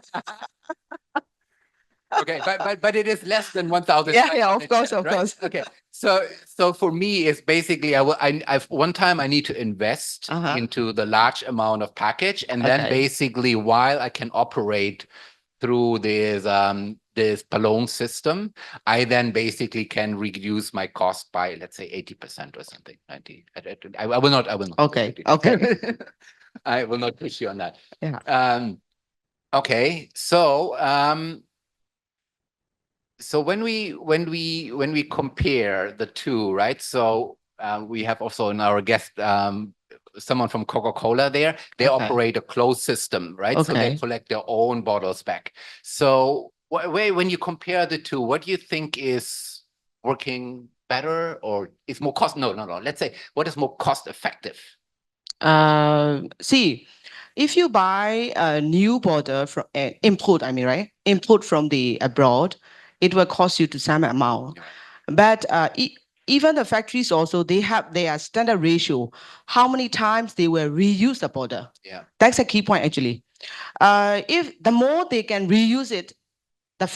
okay, but it is less than 1,000. Yeah, of course, of right? course. Okay, so for me, it's basically I've one time I need to invest Uh-huh. into the large amount of package, and then Okay. basically while I can operate through this Palong system, I then basically can reduce my cost by, let's say, 80% or something. 90. I will not. Okay, okay. I will not push you on that. Yeah. Okay, so when we compare the two, right? So we have also in our guest someone from Coca-Cola there. They Okay. operate a closed system, right? So they Okay. collect their own bottles back. So when you compare the two, what do you think is working better, or is more cost? No. Let's say, what is more cost effective? See, if you buy a new bottle from import, I mean, right? Import from the abroad, it will cost you to some amount. But even the factories also, they have their standard ratio, how many times they will reuse the bottle. Yeah. That's a key point actually. If the more they can reuse it, the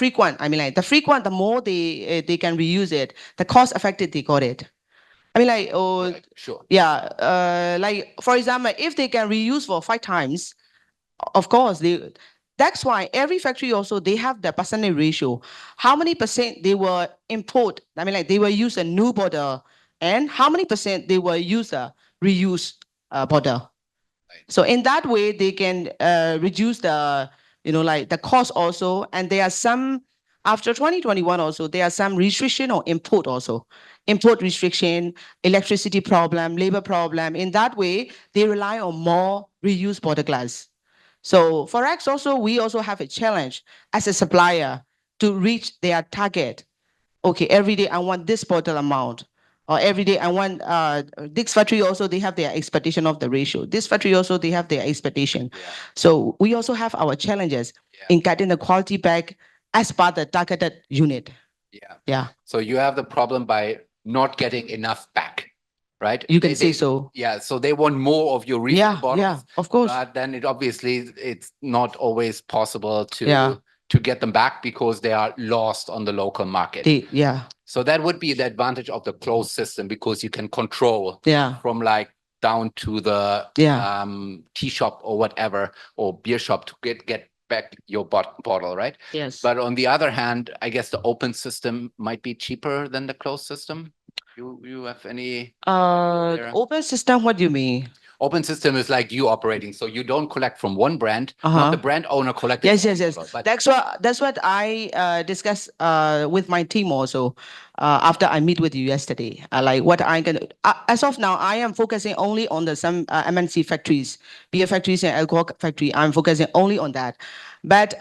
more they can reuse it, the cost effective they got it. I mean, Right, sure. yeah, for example, if they can reuse for 5 times, of course, that's why every factory also, they have the percentage ratio. How many percent they will import, I mean, they will use a new bottle, and how many percent they will use a reuse bottle. Right. So in that way, they can reduce the, the cost also. And there are some, after 2021 also, there are some restriction on import also. Import restriction, electricity problem, labor problem. In that way, they rely on more reused bottle glass. So for us also, we also have a challenge as a supplier to reach their target. Okay, every day I want this bottle amount. Or every day I want, this factory also, they have their expectation of the ratio. This factory also, they have their expectation. Yeah. So we also have our challenges in getting the quality back as per the targeted unit. Yeah. Yeah. So you have the problem by not getting enough back, right? You can say so. Yeah. So they want more of your refill Yeah, bottles. yeah, of course. But then it's not always possible to Yeah. get them back because they are lost on the local market. Yeah, So that would be the advantage of the closed system, because you can control yeah, from down to the Yeah. tea shop or whatever, or beer shop, to get back your bottle, right? Yes. But on the other hand, I guess the open system might be cheaper than the closed system. You have any? there? Open system, what do you mean? Open system is like you operating, so you don't collect from one brand, not the brand owner collecting. Yes, from yes, the yes. bottle, but That's what I discussed with my team also after I meet with you yesterday. Like what I can as of now, I am focusing only on the some MNC factories, beer factories and alcohol factory. I'm focusing only on that, but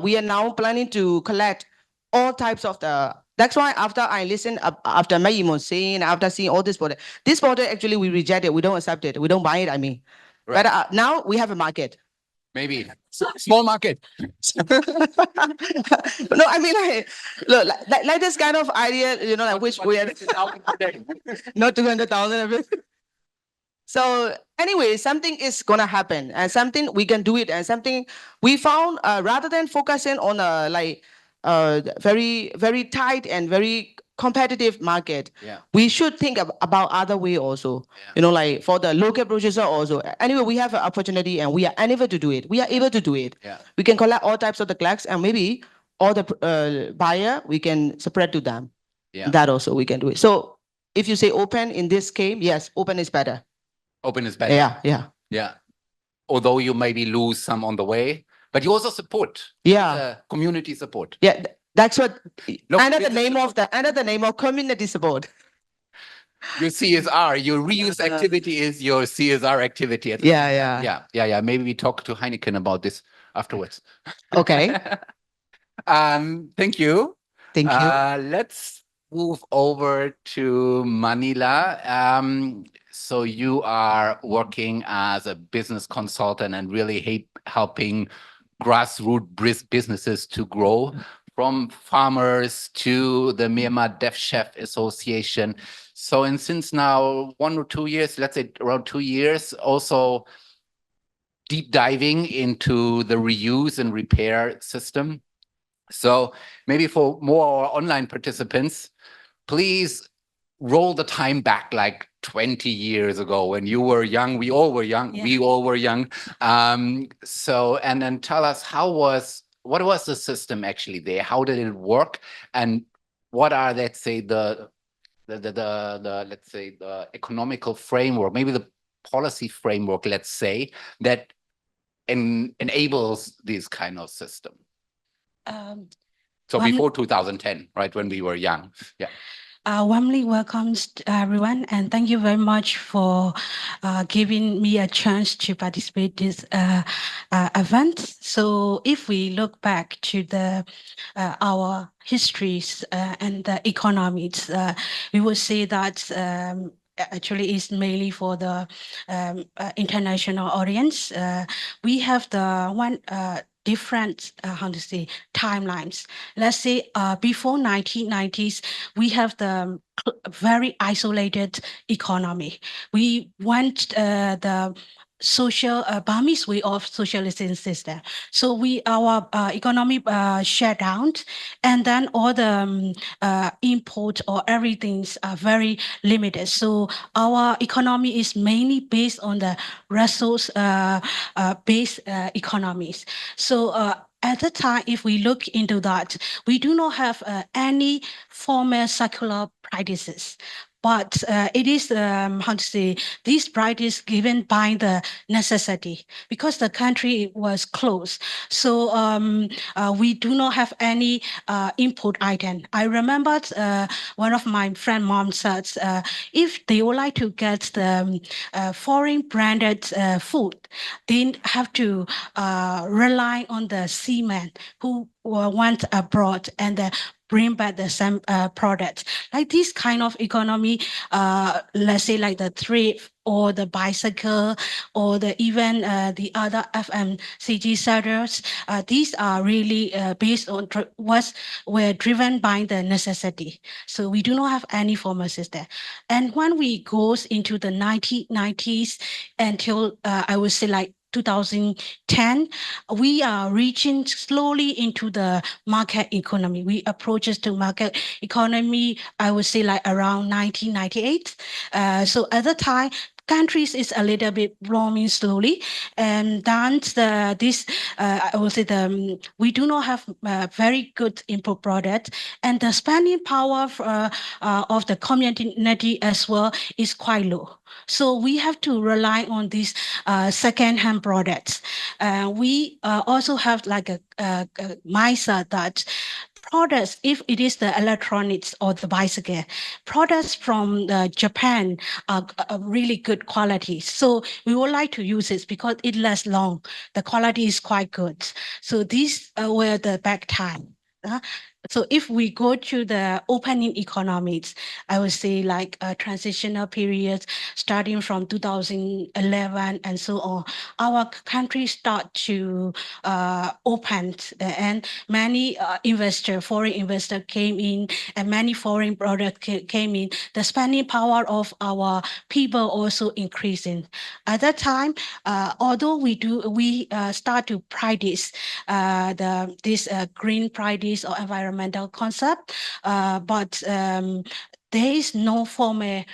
we are now planning to collect all types of the. That's why after I listen, after Mayimo saying, after seeing all this product actually we reject it. We don't accept it. We don't buy it. I mean, Right. but now we have a market. maybe small market. No, I mean, look, like this kind of idea, you know, like which we are not 200,000 of it. So anyway, something is gonna happen, and something we can do it, and something we found rather than focusing on a very very tight and very competitive market, we should think about other way also. You know, like for the local producer also. Anyway, we have an opportunity, and we are able to do it. We are able to do it. We can collect all types of the collects, and maybe all the buyer we can spread to them. That also we can do it. So if you say open in this case, yes, open is better. Open is better. Yeah. Although you maybe lose some on the way, but you also support. Community support. Yeah, that's what. Look, under the name of community support. Your CSR, your reuse activity is your CSR activity. Yeah. Maybe we talk to Heineken about this afterwards. Okay. Thank you. Thank you. Let's move over to Manila. So you are working as a business consultant and really helping grassroots businesses to grow, from farmers to the Myanmar Deaf Chef Association. So, and since now 1 or 2 years, let's say around 2 years, also deep diving into the reuse and repair system. So maybe for more online participants, please roll the time back like 20 years ago when you were young. We all were young. We all were young. So, and then tell us what was the system actually there? How did it work? And what are, let's say, the economical framework, maybe the policy framework, let's say, that enables this kind of system? So before 2010, right, when we were young. Warmly welcomes everyone, and thank you very much for giving me a chance to participate in this event. So if we look back to our histories and the economies, we would say that actually is mainly for the international audience. We have the one different timelines. Let's say before 1990s, we have the very isolated economy. We went the social Burmese way of socializing system. So our economy shut down, and then all the import or everything's are very limited. So our economy is mainly based on the resource based economies. So at the time, if we look into that, we do not have any formal circular practices. But it is, these practice given by the necessity, because the country was closed. So we do not have any input item. I remember one of my friend mom said, if they would like to get the foreign branded food, they have to rely on the seamen who went abroad and bring back the same product. Like this kind of economy, let's say like the trade or the bicycle or even the other FMCG sectors, these are really based on were driven by the necessity. So we do not have any formal system. And when we goes into the 1990s until I would say like 2010, we are reaching slowly into the market economy. We approaches to market economy, I would say like around 1998. So at the time, countries is a little bit blooming slowly, and then I will say we do not have very good import product, and the spending power of the community as well is quite low. So we have to rely on these second-hand products. We also have like a mindset that products, if it is the electronics or the bicycle, products from Japan are really good quality. So we would like to use it because it lasts long. The quality is quite good. So these were the back time. So if we go to the opening economies, I would say like a transitional period starting from 2011 and so on, our country start to open, and many foreign investor came in, and many foreign products came in. The spending power of our people also increasing. At that time, although we start to practice this green practice or environmental concept, but there is no formal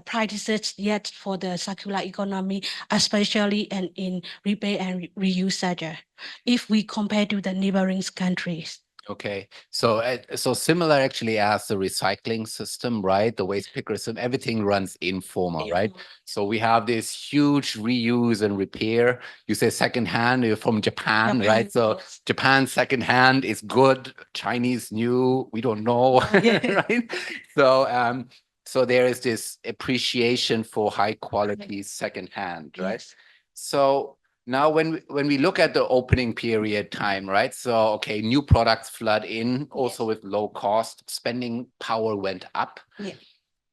practices yet for the circular economy, especially in repair and reuse sector, if we compare to the neighboring countries. Okay, so similar actually as the recycling system, right? The waste picker system, everything runs informal, right? So we have this huge reuse and repair. You say secondhand, you're from Japan, right? So yes. Japan secondhand is good, Chinese new, we don't know, right? So there is this appreciation for high quality secondhand, right? Yes. So now, when we look at the opening period time, right? So, okay, new products flood in, also with low cost, spending power went up. Yeah.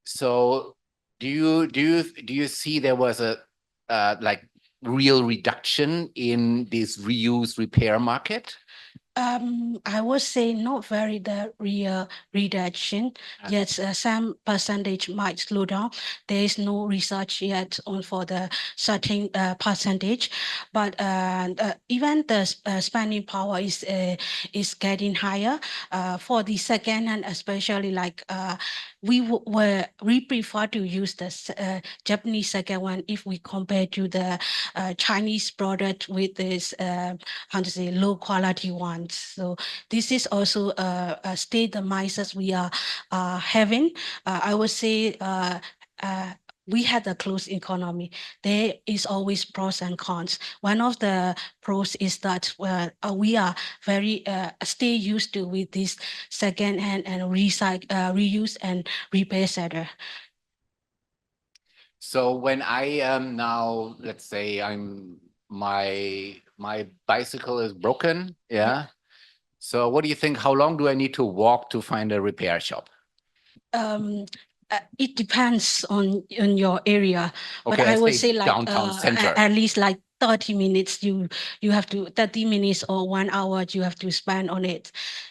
So, do you see there was a like real reduction in this reuse repair market? I would say not very the real reduction. Yes, some percentage might slow down. There is no research yet on for the certain percentage, but even the spending power is getting higher for the second hand, especially like we prefer to use the Japanese second one if we compare to the Chinese product with this how to say low quality ones. So this is also a state of mindset we are having. I would say we had a closed economy. There is always pros and cons. One of the pros is that we are very stay used to with this second hand and reuse and repair sector. So when I am now, let's say my bicycle is broken, yeah. So what do you think? How long do I need to walk to find a repair shop? It depends on your area, but Okay, I would say say like downtown center. at least like 30 minutes. You have to 30 minutes or 1 hour you have to spend on it,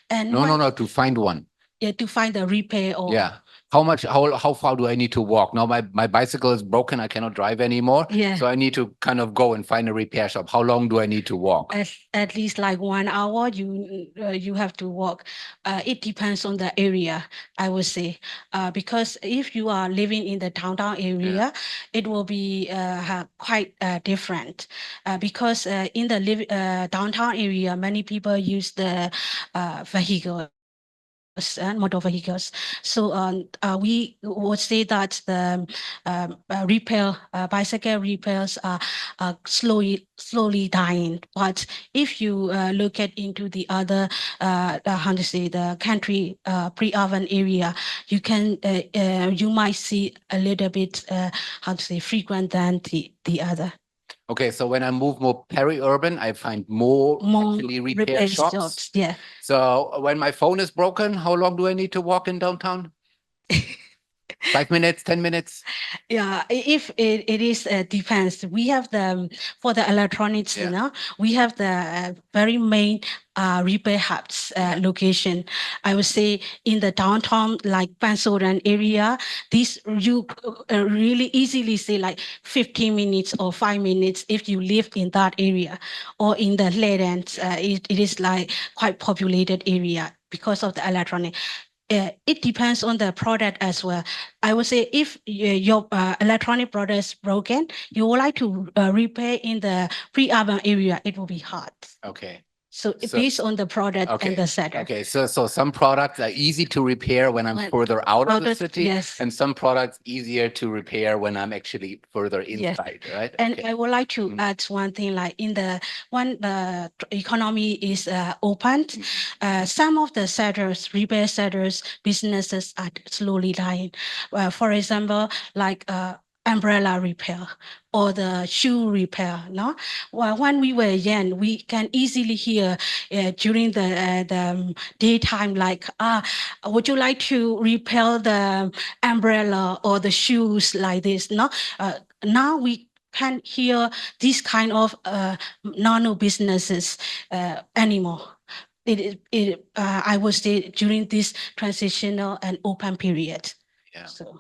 and No, to find one. Yeah, to find the repair or Yeah. How far do I need to walk? Now my bicycle is broken. I cannot drive anymore. Yeah. So I need to kind of go and find a repair shop. How long do I need to walk? At least like 1 hour you have to walk. It depends on the area, I would say, because if you are living in the downtown area, it will be quite different, because in the downtown area, many people use the vehicle and motor vehicles. So we would say that the bicycle repairs are slowly dying. But if you look at into the other, how to say, the country pre-urban area, you might see a little bit, how to say, frequent than the other. Okay, so when I move more peri-urban, I find more actually repair shops. Yeah. So when my phone is broken, how long do I need to walk in downtown? 5 minutes, 10 minutes? Yeah, if it is depends. We have for the electronics, we have the very main repair hubs location. I would say in the downtown, like Pennsylvania area, this you really easily say like 15 minutes or 5 minutes if you live in that area, or in the Leyland, it is like quite populated area because of the electronic. it depends on the product as well. I would say if your electronic product is broken, you would like to repair in the pre-urban area, it will be hard. Okay. So So- based on the product Okay. and the seller. Okay. So some products are easy to repair when I'm When- further out of the city, Yes. and some products easier to repair when I'm actually further Yes. inside, right? And Okay. I would like to Mm. add one thing, like in the when the economy is opened, some of the sellers, repair sellers, businesses are slowly dying. For example, like umbrella repair or the shoe repair. No, well, when we were young, we can easily hear during the daytime, like, would you like to repair the umbrella or the shoes like this? No, now we can't hear these kind of nano businesses anymore. I would say during this transitional and open period. Yeah. So.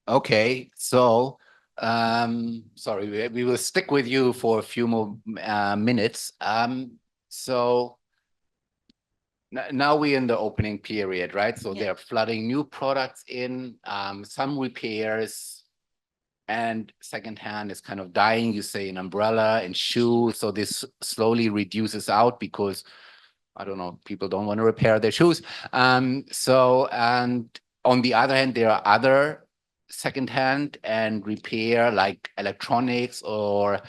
Okay. So, sorry, we will stick with you for a few more minutes. So now we're in the opening period, right? So Yeah. they're flooding new products in, some repairs, and secondhand is kind of dying. You say an umbrella and shoes. So this slowly reduces out because, I don't know, people don't want to repair their shoes. So, and on the other hand, there are other secondhand and repair like electronics or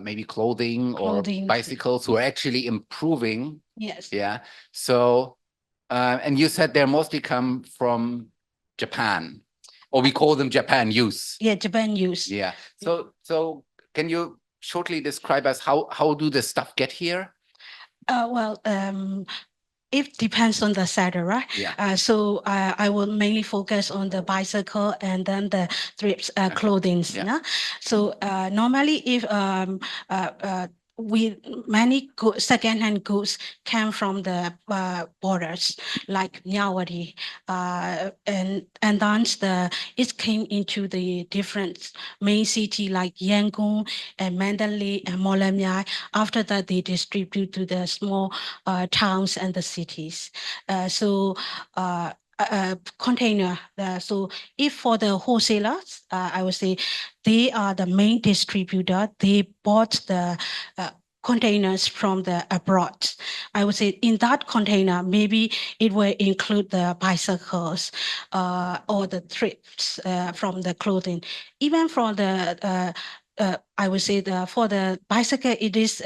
maybe clothing or Clothing. bicycles who are actually improving. Yes. Yeah. So, and you said they mostly come from Japan, or we call them Japan use. Yeah, Japan use. Yeah. So can you shortly describe us how do the stuff get here? Well, it depends on the seller, right? Yeah. So I will mainly focus on the bicycle and then the thrift clothing. Yeah. Yeah? So normally, if many second-hand goods came from the borders, like Myanmar, and then it came into the different main city like Yangon and Mandalay and Molamyai. After that, they distribute to the small towns and the cities. Container. So if for the wholesalers, I would say they are the main distributor. They bought the containers from the abroad. I would say in that container, maybe it will include the bicycles or the thrifts from the clothing. Even from the I would say for the bicycle, it is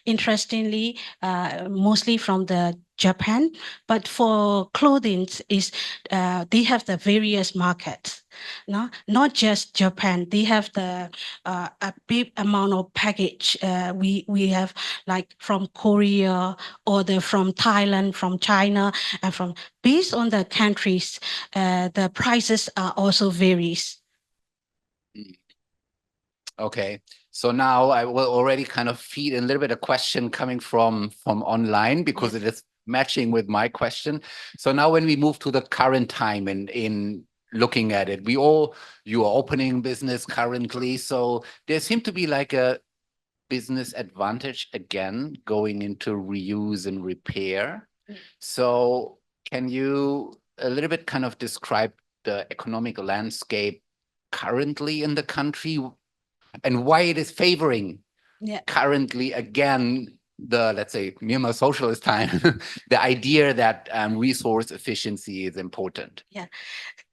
interestingly mostly from the Japan, but for clothing is they have the various markets. No, not just Japan. They have the a big amount of package. We have like from Korea or from Thailand, from China, and from based on the countries, the prices are also varies. Okay. So now I will already kind of feed a little bit of question coming from online because it is matching with my question. So now when we move to the current time in looking at it, you are opening business currently. So there seemed to be like a business advantage again going into reuse and repair. So can you a little bit kind of describe the economic landscape currently in the country and why it is favoring currently again the, let's say, Myanmar socialist time, the idea that resource efficiency is important? Yeah.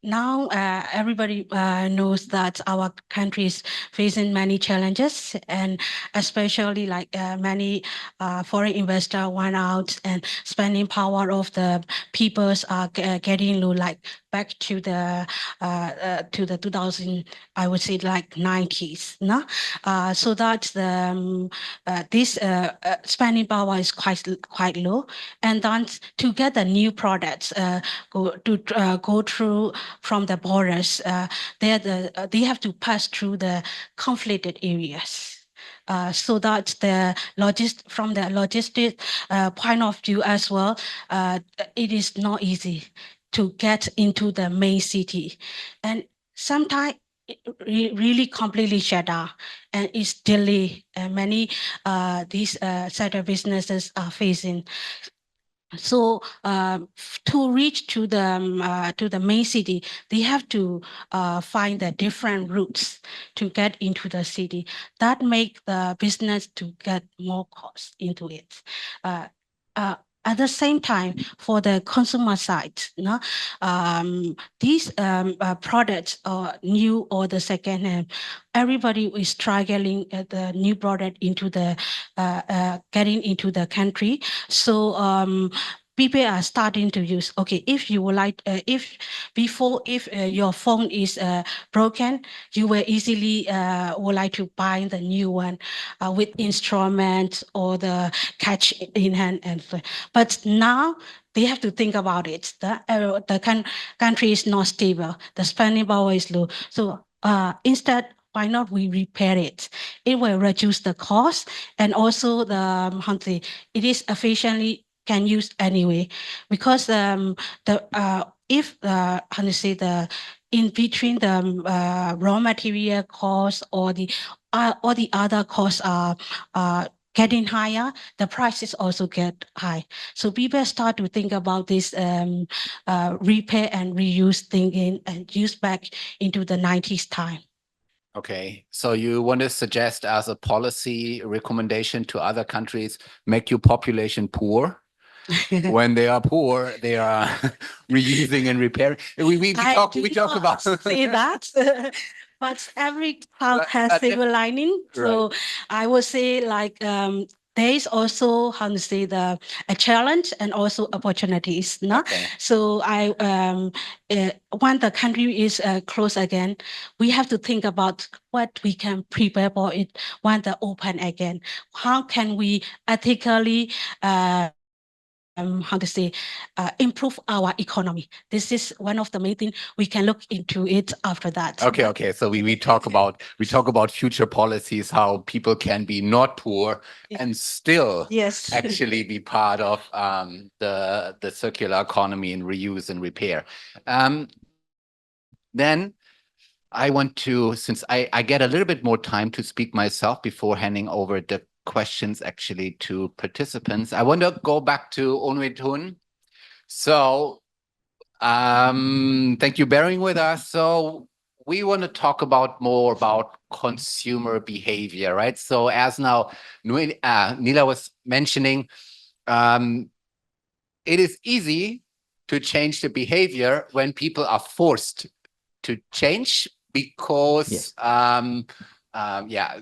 Now everybody knows that our country is facing many challenges, and especially like many foreign investors went out and spending power of the peoples are getting low, like back to the 2000, I would say like 90s. No, so that this spending power is quite low, and then to get the new products go through from the borders, they have to pass through the conflicted areas. So that from the logistic point of view as well, it is not easy to get into the main city, and sometimes it really completely shut down and it's delayed. And many these sector businesses are facing. So to reach to the main city, they have to find the different routes to get into the city. That make the business to get more cost into it. At the same time, for the consumer side, these products are new or the second hand. Everybody is struggling at the new product into the getting into the country. So people are starting to use, okay, if you would like, if your phone is broken, you will easily would like to buy the new one with instruments or the catch in hand. But now they have to think about it. The country is not stable. The spending power is low. So instead, why not we repair it? It will reduce the cost, and also the it is efficiently can use anyway, because if in between the raw material costs or the other costs are getting higher, the prices also get high. So people start to think about this repair and reuse thinking and use back into the 90s time. Okay, so you want to suggest as a policy recommendation to other countries, make your population poor? When they are poor, they are reusing and repairing. We talk about say that, but every cloud has silver lining. So I would say like there is also a challenge and also opportunities. No? Okay. So when the country is closed again, we have to think about what we can prepare for it when they open again. How can we ethically improve our economy? This is one of the main things we can look into it after that. Okay. So we talk about future policies, how people can be not poor and still Yes. actually be part of the circular economy and reuse and repair. Then I want to, since I get a little bit more time to speak myself before handing over the questions actually to participants, I want to go back to Onwetun. So thank you bearing with us. So we want to talk more about consumer behavior, right? So as now Nila was mentioning, it is easy to change the behavior when people are forced to change because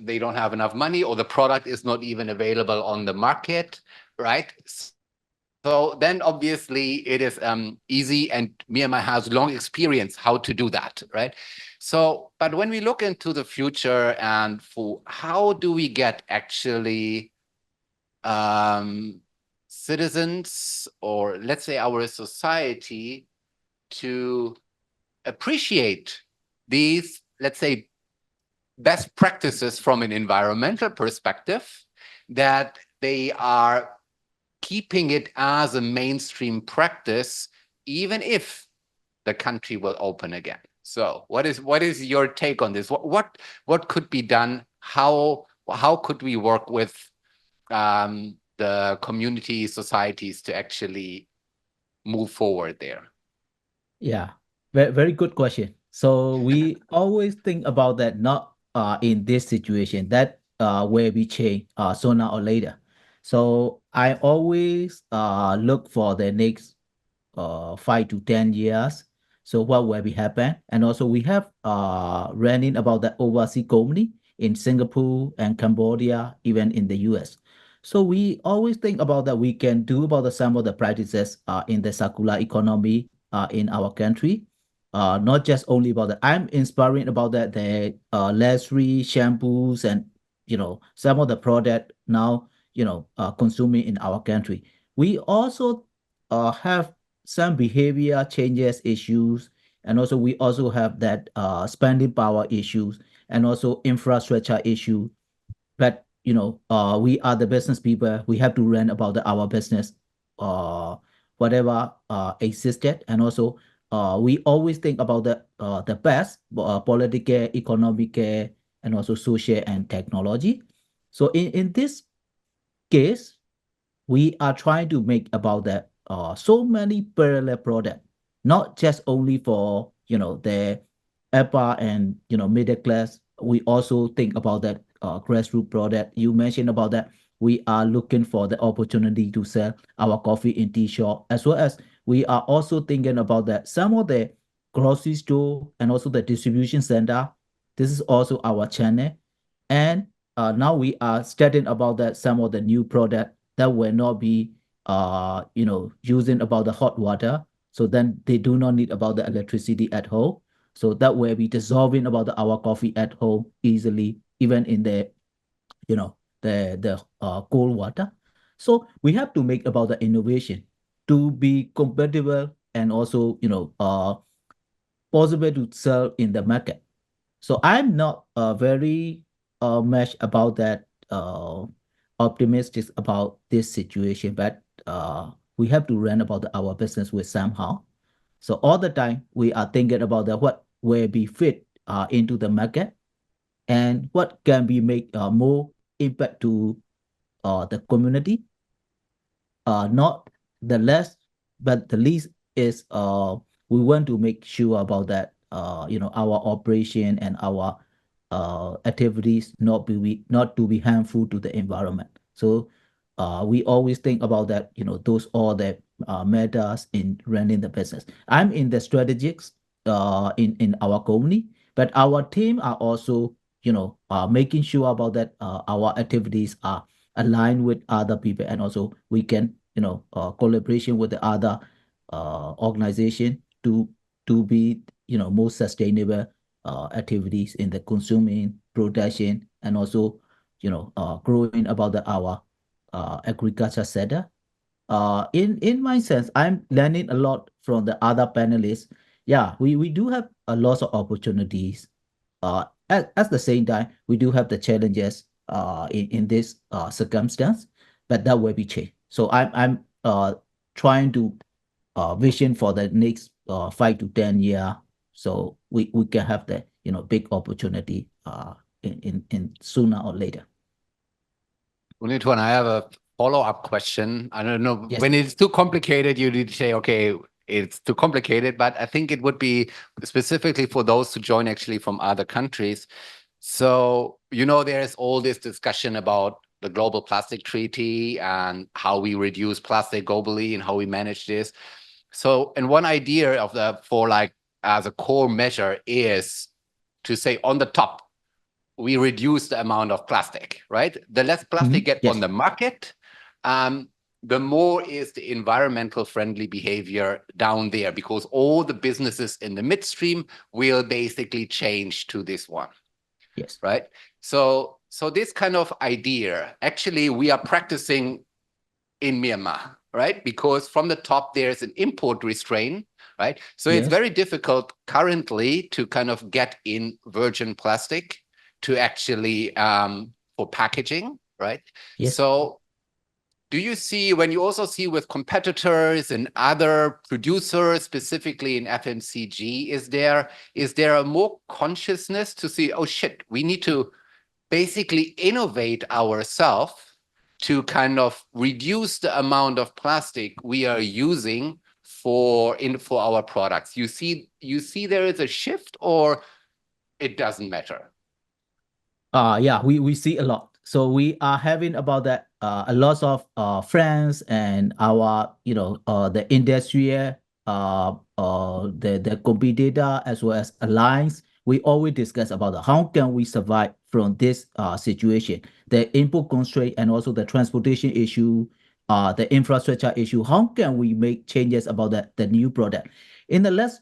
they don't have enough money or the product is not even available on the market, right? So then obviously it is easy, and Myanmar has long experience how to do that, right? So, but when we look into the future and for how do we get actually citizens, or let's say our society, to appreciate these, let's say, best practices from an environmental perspective, that they are keeping it as a mainstream practice, even if the country will open again. So what is your take on this? What could be done? How could we work with the community societies to actually move forward there? Yeah, very good question. So we always think about that, not in this situation, that where we change sooner or later. So I always look for the next 5 to 10 years. So what will be happen? And also we have running about the overseas company in Singapore and Cambodia, even in the US. So we always think about that we can do about some of the practices in the circular economy in our country. Not just only about that. I'm inspiring about that the luxury shampoos and some of the product now consuming in our country. We also have some behavior changes issues, and also we also have that spending power issues and also infrastructure issue. But we are the business people. We have to run about our business, whatever existed, and also we always think about the best political, economic, and also social and technology. So in this case, we are trying to make about the so many parallel products, not just only for the upper and middle class. We also think about that grassroots product. You mentioned about that. We are looking for the opportunity to sell our coffee in tea shop, as well as we are also thinking about that some of the grocery store and also the distribution center. This is also our channel. And now we are studying about that some of the new product that will not be using about the hot water. So then they do not need about the electricity at home. So that will be dissolving about our coffee at home easily, even in the cold water. So we have to make about the innovation to be compatible and also possible to sell in the market. So I'm not very much about that optimistic about this situation, but we have to run about our business with somehow. So all the time we are thinking about what will be fit into the market and what can be make more impact to the community. Not the less, but the least is we want to make sure about that our operation and our activities not to be harmful to the environment. So we always think about that, those all the matters in running the business. I'm in the strategics in our company, but our team are also making sure about that our activities are aligned with other people, and also we can collaboration with the other organization to be more sustainable activities in the consuming, production, and also growing about our agriculture sector. In my sense, I'm learning a lot from the other panelists. Yeah, we do have a lot of opportunities. At the same time, we do have the challenges in this circumstance, but that will be changed. So I'm trying to vision for the next 5 to 10 years, so we can have the big opportunity in sooner or later. Unituan, I have a follow-up question. I don't know, Yes. when it's too complicated, you need to say, okay, it's too complicated, but I think it would be specifically for those who join actually from other countries. So, there's all this discussion about the Global Plastic Treaty and how we reduce plastic globally and how we manage this. So, and one idea of as a core measure is to say on the top, we reduce the amount of plastic, right? The less plastic get Yes. on the market, the more is the environmental friendly behavior down there, because all the businesses in the midstream will basically change to this one. Yes. Right. So this kind of idea, actually, we are practicing in Myanmar, right? Because from the top, there's an import restraint, right? So it's Yes. very difficult currently to kind of get in virgin plastic to actually for packaging, right? Yes. So do you see, when you also see with competitors and other producers, specifically in FMCG, is there a more consciousness to see, oh shit, we need to basically innovate ourselves to kind of reduce the amount of plastic we are using for our products? You see there is a shift, or it doesn't matter? Yeah, we see a lot. So we are having about that a lot of friends and our the industry, the competitor as well as alliance. We always discuss about how can we survive from this situation, the input constraint and also the transportation issue, the infrastructure issue. How can we make changes about the new product? In the last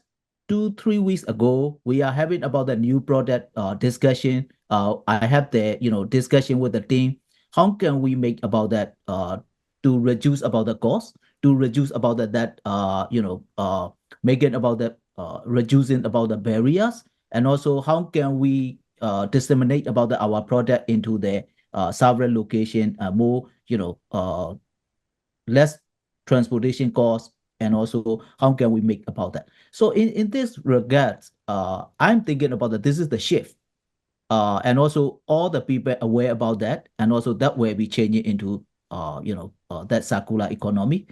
2-3 weeks ago, we are having about the new product discussion. I have the discussion with the team. How can we make about that to reduce about the cost, to reduce about that making about the reducing about the barriers, and also how can we disseminate about our product into the several location, more less transportation costs, and also how can we make about that. So in this regards, I'm thinking about that this is the shift. And also all the people aware about that, and also that way we change it into that circular economy.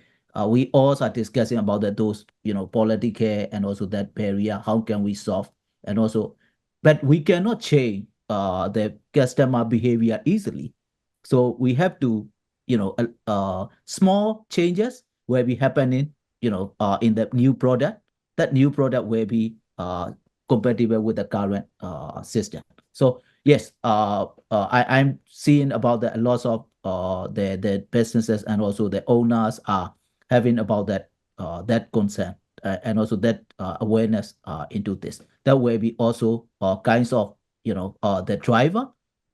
we also are discussing about those, political and also that barrier, how can we solve, and also, but we cannot change the customer behavior easily. So we have to, small changes will be happening, in the new product. That new product will be compatible with the current system. So yes, I'm seeing about the lots of the businesses and also the owners are having about that concern and also that awareness into this. That will be also kinds of the driver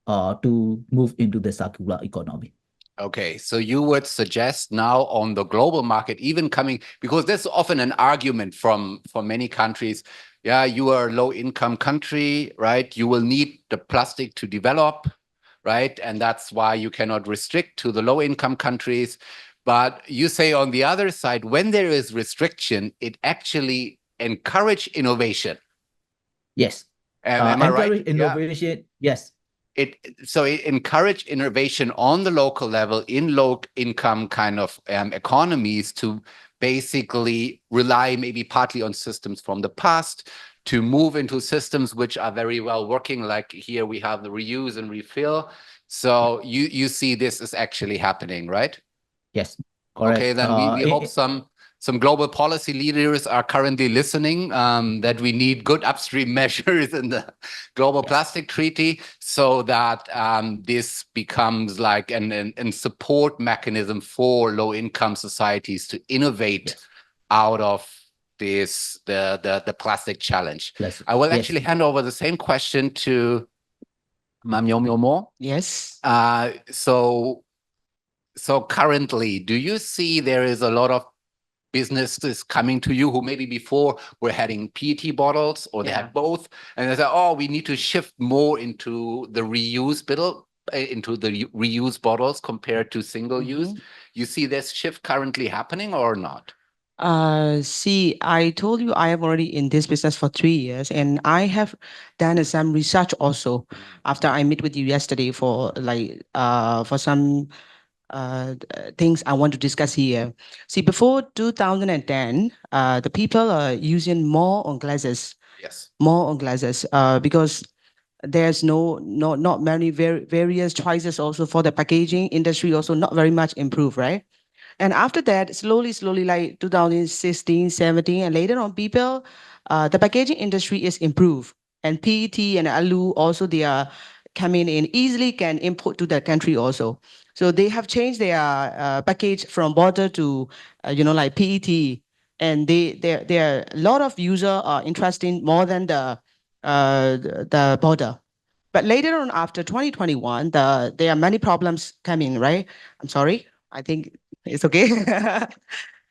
to move into the circular economy. Okay, so you would suggest now on the global market, even coming, because there's often an argument from many countries. Yeah, you are a low income country, right? You will need the plastic to develop, right? And that's why you cannot restrict to the low income countries. But you say on the other side, when there is restriction, it actually encourage innovation. Yes. Am I right? Encourage innovation, yes. So it encourage innovation on the local level in low income kind of economies to basically rely maybe partly on systems from the past to move into systems which are very well working. Like here we have the reuse and refill. So you see this is actually happening, right? Yes, correct. Okay, then we hope some global policy leaders are currently listening, that we need good upstream measures in the global plastic treaty so that this becomes like an support mechanism for low income societies to innovate out of this the plastic challenge. Yes. I will actually hand over the same question to Mam Yomo. Yes. So currently, do you see there is a lot of businesses coming to you who maybe before were having PET bottles or they had both, and they say, oh, we need to shift more into the reuse bottles compared to single use. You see this shift currently happening or not? See, I told you I am already in this business for 3 years, and I have done some research also after I met with you yesterday for some things I want to discuss here. See, before 2010, the people are using more on glasses. Yes. More on glasses because there's not many various choices also for the packaging industry, also not very much improved, right? And after that, slowly, like 2016, 17, and later on, people, the packaging industry is improved. And PET and alu also, they are coming in easily, can import to that country also. So they have changed their package from bottle to, like PET. And there are a lot of users are interested more than the bottle. But later on, after 2021, there are many problems coming, right? I'm sorry. I think it's okay.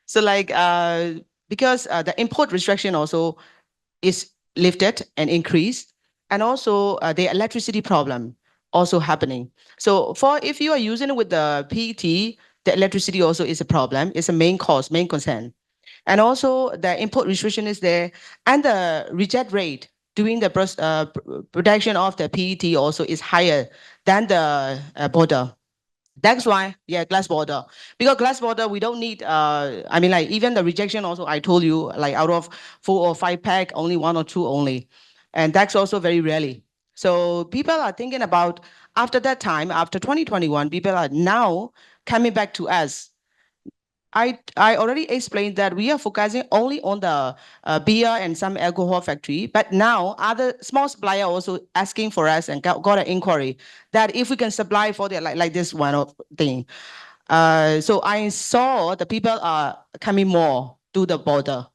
So because the import restriction also is lifted and increased, and also the electricity problem also happening. So if you are using it with the PET, the electricity also is a problem. It's a main cause, main concern. And also the import restriction is there, and the reject rate during the production of the PET also is higher than the border. That's why, glass border. Because glass border, we don't need, even the rejection also, I told you, like out of 4 or 5 pack, only 1 or 2 only. And that's also very rarely. So people are thinking about, after that time, after 2021, people are now coming back to us. I already explained that we are focusing only on the beer and some alcohol factory, but now other small supplier also asking for us and got an inquiry that if we can supply for the like this one of thing. So I saw the people are coming more to the border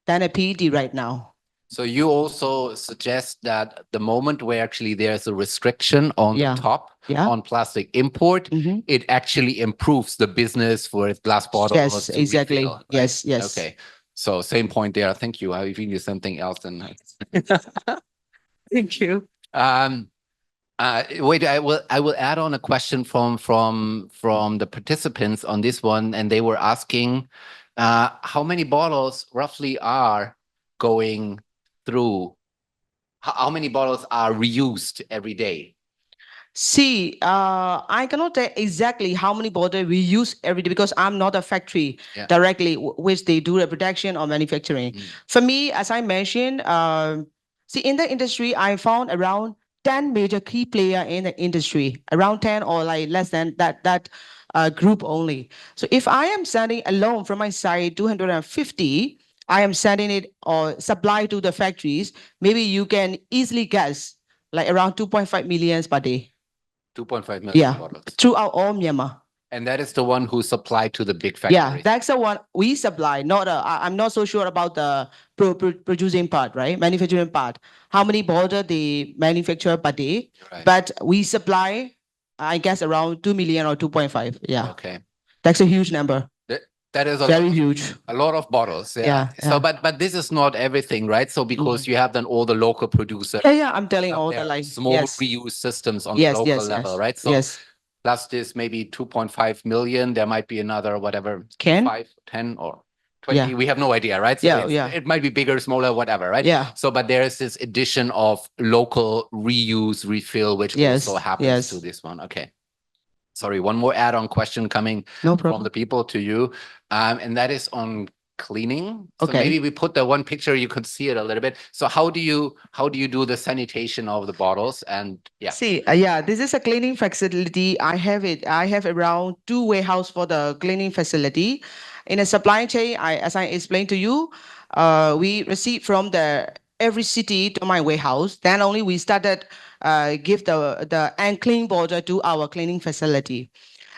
than a PET right now. So you also suggest that the moment where actually there's a restriction on the top on plastic import, it actually improves the business for glass bottles. Yes, exactly. Refill, right? Yes. Okay. So same point there. Thank you. If you need something else, then thank you. Wait, I will add on a question from the participants on this one, and they were asking how many bottles roughly are going through, how many bottles are reused every day? See, I cannot tell exactly how many bottle we use every day because I'm not a factory Yeah. directly which they do the production or manufacturing. For me, as I mentioned, see in the industry, I found around 10 major key player in the industry, around 10 or like less than that group only. So if I am sending alone from my side 250, I am sending it or supply to the factories. Maybe you can easily guess like around 2.5 millions per day. 2.5 million Yeah, bottles. throughout all Myanmar. And that is the one who supplied to the big Yeah, factories. that's the one we supply. Not I'm not so sure about the producing part, right? Manufacturing part. How many bottles they manufacture per day? Right. But we supply, I guess, around 2 million or 2.5. Yeah, Okay. that's a huge number. That is Very huge. a lot of bottles. Yeah. Yeah, So, yeah. but this is not everything, right? So because you have then all the local producers, Yeah, I'm telling have all the their like small yes, reuse systems on yes, the local yes, level, yes, right? So yes. plus this maybe 2.5 million, there might be another whatever, Can 5, 10 or 20. Yeah. We have no idea, right? So Yeah, yeah. it might be bigger, smaller, whatever, right? Yeah. So, but there is this addition of local reuse, refill, which Yes, also happens yes. to this one. Okay. Sorry, one more add-on question coming No from problem. the people to you, and that is on cleaning. So Okay. maybe we put the one picture, you could see it a little bit. So how do you do the sanitation of the bottles? And yeah, See, yeah, this is a cleaning facility. I have around 2 warehouse for the cleaning facility. In a supply chain, as I explained to you, we receive from every city to my warehouse. Then only we started give the and clean border to our cleaning facility.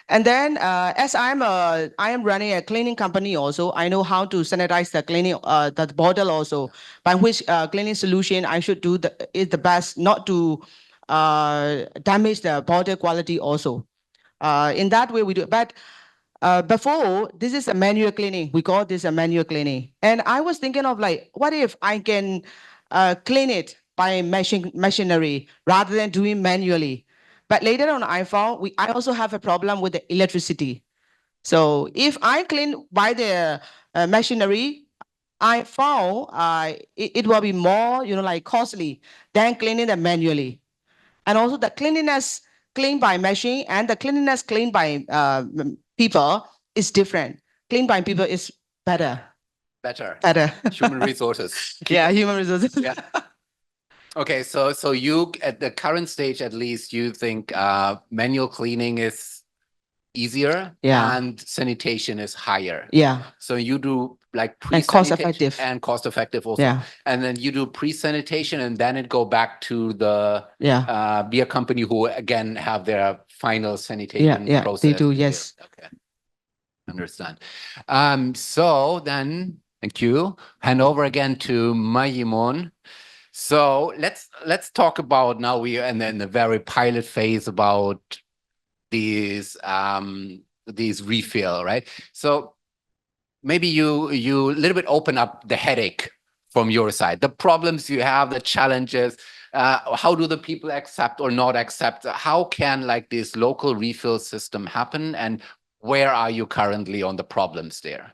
And then, as I am running a cleaning company also, I know how to sanitize the cleaning, the bottle also, by which cleaning solution I should do is the best not to damage the bottle quality also. In that way we do it. But before, this is a manual cleaning. We call this a manual cleaning. And I was thinking of like, what if I can clean it by machinery rather than doing manually? But later on, I found I also have a problem with the electricity. So if I clean by the machinery, I found it will be more, like costly than cleaning them manually. And also the cleanliness cleaned by machine and the cleanliness cleaned by people is different. Cleaned by people is better. better Better. human resources. Yeah, human resources. Yeah. Okay, so you at the current stage, at least, you think manual cleaning is easier, Yeah. and sanitation is higher. Yeah. So you do like And cost pre-sanitation effective. and cost effective also. Yeah. And then you do pre-sanitation, and then it go back to the Yeah. beer company who again have their final sanitation Yeah, process. they do, yes. Okay. Understand. So then, thank you. Hand over again to Mayimon. So let's talk about now we are in the very pilot phase about these refill, right? So maybe you a little bit open up the headache from your side, the problems you have, the challenges. How do the people accept or not accept? How can like this local refill system happen? And where are you currently on the problems there?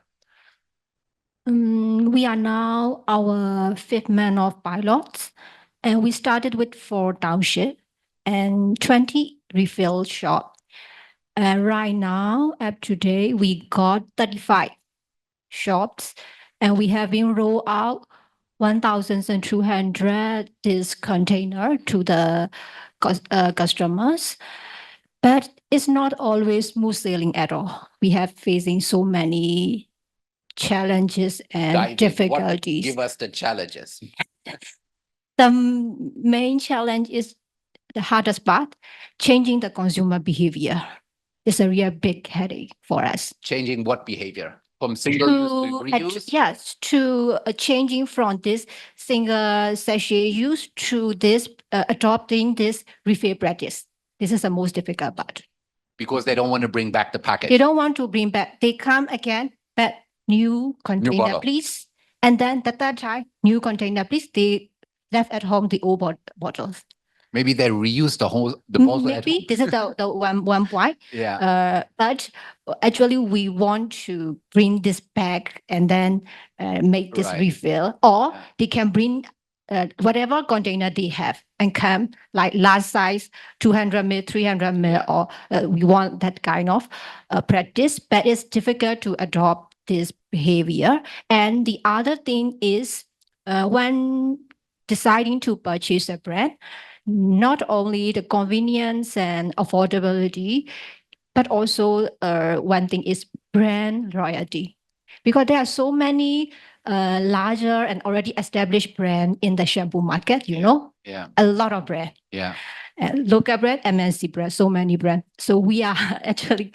We are now our 5th month of pilots, and we started with 4 townships and 20 refill shops. And right now, up to date, we got 35 shops, and we have been rolled out 1,200 this container to the customers. But it's not always smooth sailing at all. We have facing so many challenges and Dive in. difficulties. Give us the challenges. The main challenge is the hardest part, changing the consumer behavior. It's a real big headache for us. Changing what behavior? From single use to reuse? Yes, to changing from this single sachet use to this adopting this refill practice. This is the most difficult part. Because they don't want to bring back the package. They don't want to bring back. They come again, but new container, bottle. please. And then the third time, new container, please. They left at home the old bottles. Maybe they reuse the bottle. Maybe this is the one point. Yeah. But actually, we want to bring this back and then make this Right. refill, or Yeah. they can bring whatever container they have and come like large size, 200 ml, 300 ml, or we want that kind of practice, but it's difficult to adopt this behavior. And the other thing is when deciding to purchase a brand, not only the convenience and affordability, but also one thing is brand loyalty. Because there are so many larger and already established brand in the shampoo market, you know, a lot of brand. Yeah. Local brand, MNC brand, so many brands. So we are actually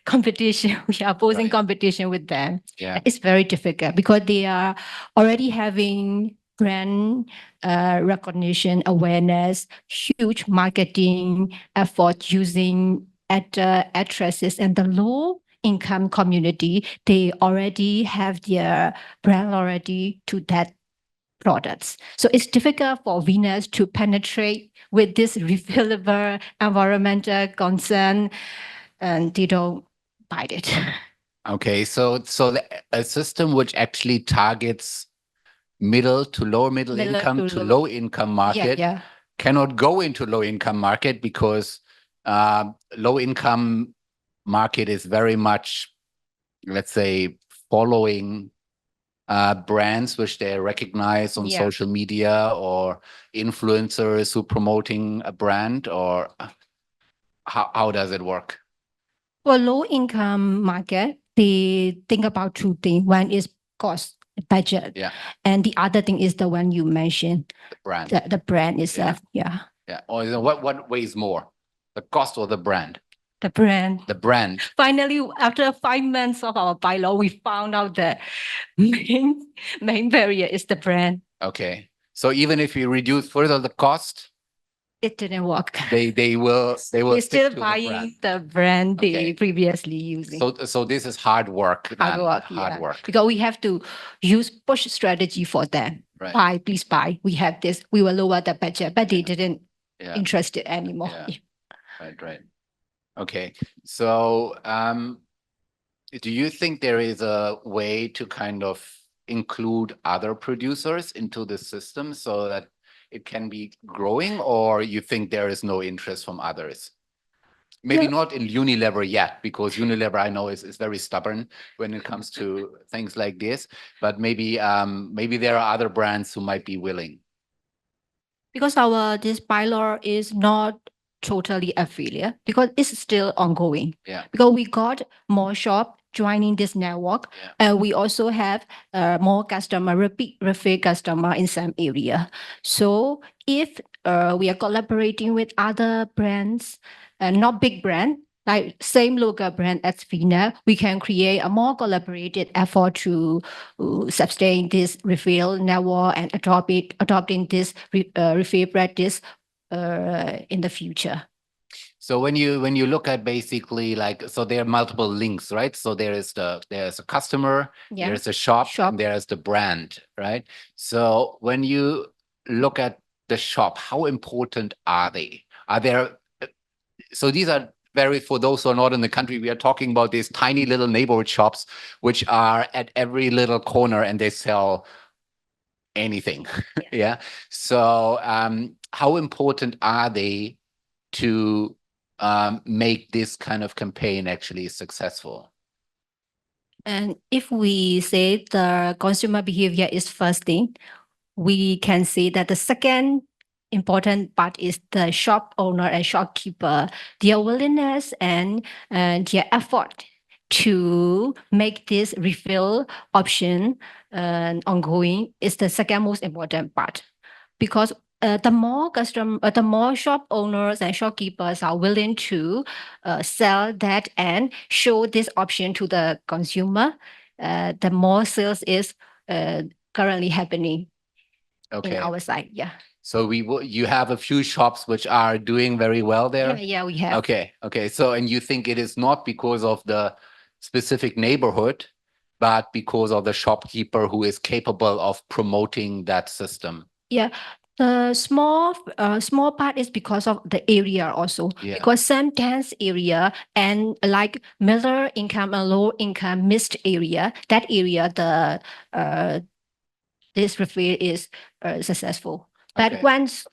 competition. We are posing competition with them. Yeah. It's very difficult because they are already having brand recognition, awareness, huge marketing effort using addresses, and the low income community, they already have their brand loyalty to that products. So it's difficult for Venus to penetrate with this refillable environmental concern, and they don't buy it. Okay, so a system which actually targets middle to lower middle income to low income market cannot go into low income market because low income market is very much, let's say, following brands which they recognize on social media or influencers who promoting a brand, or how does it work? For low income market, they think about two things. One is cost, budget, and the other thing is the one you mentioned, The brand. the brand itself. Yeah. Or what weighs more, the cost or the brand? The brand. The brand. Finally, after 5 months of our bylaw, we found out the main barrier is the brand. Okay. So even if you reduce further the cost, it didn't work. They will We're stick still to the buying brand. the brand they previously using. So this is hard work. Hard work. Because we have to use push strategy for them. Right. Buy, please buy. We have this. We will lower the budget, but they didn't interested anymore. Right. Okay. So do you think there is a way to kind of include other producers into the system so that it can be growing, or you think there is no interest from others? Maybe not in Unilever yet, because Unilever I know is very stubborn when it comes to things like this, but maybe there are other brands who might be willing. Because this bylaw is not totally affiliate, because it's still ongoing. Because we got more shop joining this network, and we also have more customer, repeat customer in some area. So if we are collaborating with other brands, not big brand, like same local brand as Vina, we can create a more collaborated effort to sustain this refill network and adopting this refill practice in the future. So when you look at basically so there are multiple links, right? So there's a customer, there's a shop, and there's the brand, right? So when you look at the shop, how important are they? So these are for those who are not in the country, we are talking about these tiny little neighborhood shops, which are at every little corner and they sell anything. So how important are they to make this kind of campaign actually successful? And if we say the consumer behavior is first thing, we can say that the second important part is the shop owner and shopkeeper, their willingness and their effort to make this refill option ongoing is the second most important part. Because the more shop owners and shopkeepers are willing to sell that and show this option to the consumer, the more sales is currently happening in our side. So you have a few shops which are doing very well there? Yeah, we have. Okay. So, and you think it is not because of the specific neighborhood, but because of the shopkeeper who is capable of promoting that system? Yeah. The small part is because of the area also. Because some dense area and like middle income and low income mixed area, that area the this refill is successful. But Okay. once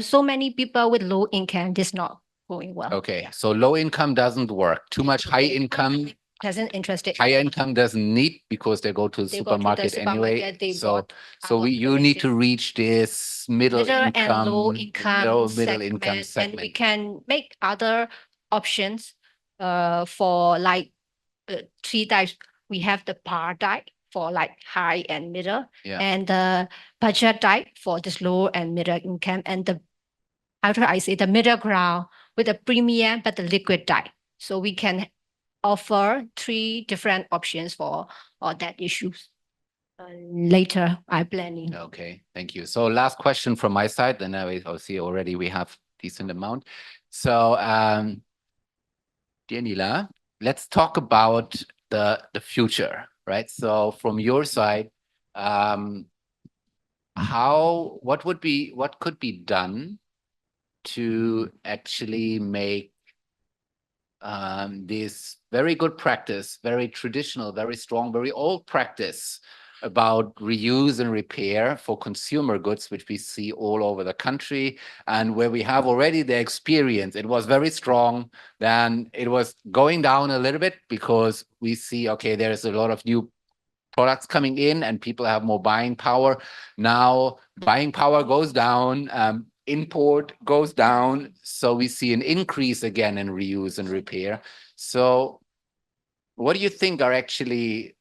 so many people with low income, this not going well. Okay, so low income doesn't work. Too much high income, Doesn't interested. high income doesn't need because they go to the They go to the supermarket anyway. supermarket, they So, bought so you need to reach this middle and income, low income low middle income segment, and we segment. can make other options for like 3 types. We have the par diet for like high and middle, Yeah. and the budget diet for this low and middle income, and the the middle ground with the premium but the liquid diet. So we can offer 3 different options for all that issues. Later, I'm planning. Okay, thank you. So last question from my side, then I'll see already we have decent amount. So, dear Nila, let's talk about the future, right? So from your side, what could be done to actually make this very good practice, very traditional, very strong, very old practice about reuse and repair for consumer goods, which we see all over the country, and where we have already the experience. It was very strong. Then it was going down a little bit because we see, okay, there's a lot of new products coming in and people have more buying power. Now buying power goes down, import goes down. So we see an increase again in reuse and repair. So what do you think are actually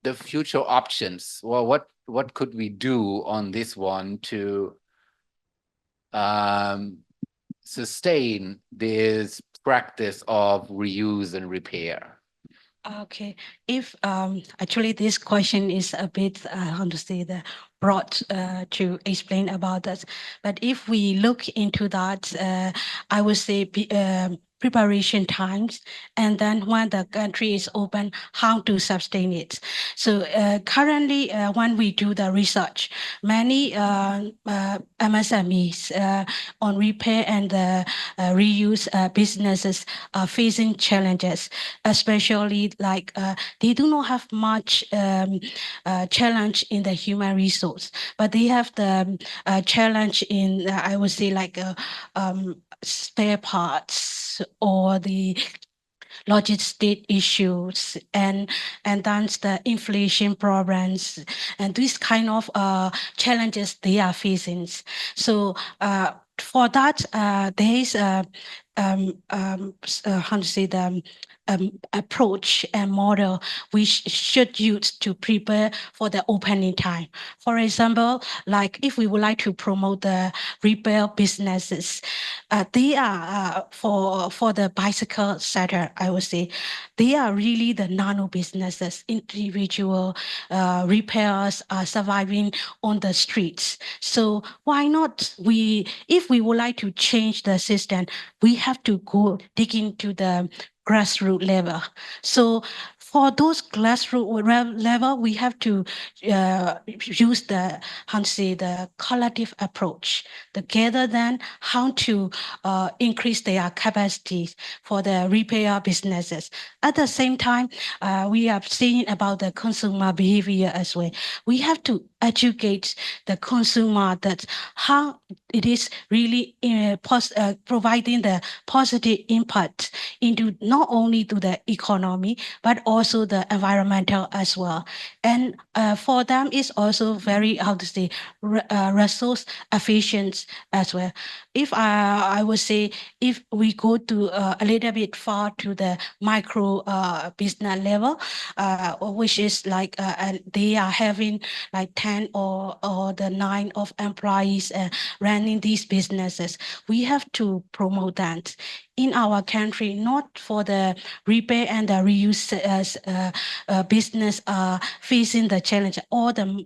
the future options? Well, what could we do on this one to sustain this practice of reuse and repair? Okay, if actually this question is a bit, how to say, the broad to explain about that. But if we look into that, I would say preparation times, and then when the country is open, how to sustain it. So currently, when we do the research, many MSMEs on repair and reuse businesses are facing challenges, especially like they do not have much challenge in the human resource, but they have the challenge in, I would say, like spare parts or the logistic issues, and that's the inflation problems, and these kind of challenges they are facing. So for that, there is how to say, the approach and model we should use to prepare for the opening time. For example, like if we would like to promote the repair businesses, they are for the bicycle sector, I would say, they are really the nano businesses. Individual repairers are surviving on the streets. So why not if we would like to change the system, we have to go dig into the grassroots level. So for those grassroots level, we have to use the, how to say, the collective approach together, then how to increase their capacities for the repair businesses. At the same time, we have seen about the consumer behavior as well. We have to educate the consumer that how it is really providing the positive impact into not only to the economy, but also the environmental as well. And for them, it's also very, how to say, resource efficient as well. If I would say, if we go to a little bit far to the micro business level, which is like they are having like 10 or the 9 of employees running these businesses, we have to promote that in our country, not for the repair and the reuse business facing the challenge. All the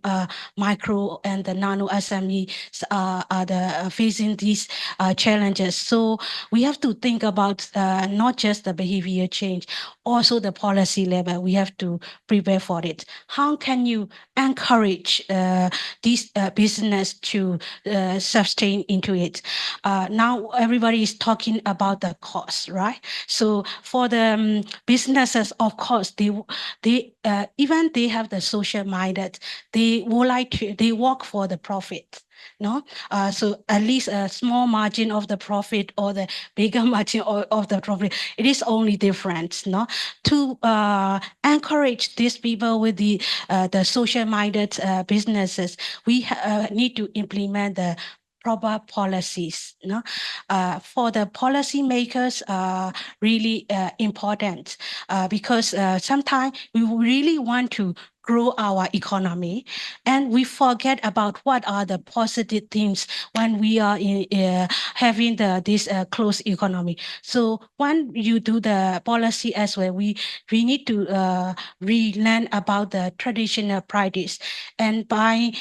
micro and the nano SMEs are facing these challenges. So we have to think about not just the behavior change, also the policy level. We have to prepare for it. How can you encourage this business to sustain into it? Now everybody is talking about the cost, right? So for the businesses, of course, they even they have the social minded, they would like to, they work for the profit. No, so at least a small margin of the profit or the bigger margin of the profit, it is only different. No, to encourage these people with the social-minded businesses, we need to implement the proper policies. No, for the policy makers, really important because sometimes we really want to grow our economy, and we forget about what are the positive things when we are having this closed economy. So when you do the policy as well, we need to relearn about the traditional practice, and by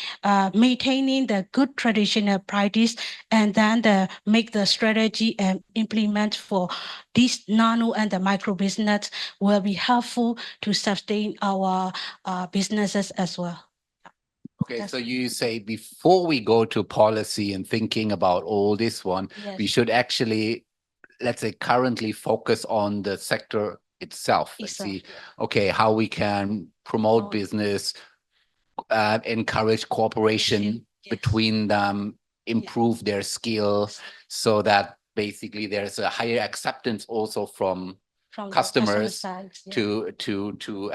maintaining the good traditional practice, and then make the strategy and implement for this nano and the micro business will be helpful to sustain our businesses as well. Okay, so you say before we go to policy and thinking about all this one, we Yes. should actually, let's say, currently focus on the sector itself and see, okay, how we can promote business, encourage cooperation Yes. between them, improve their skills, so that basically there's a higher acceptance also from From customers the customer side, to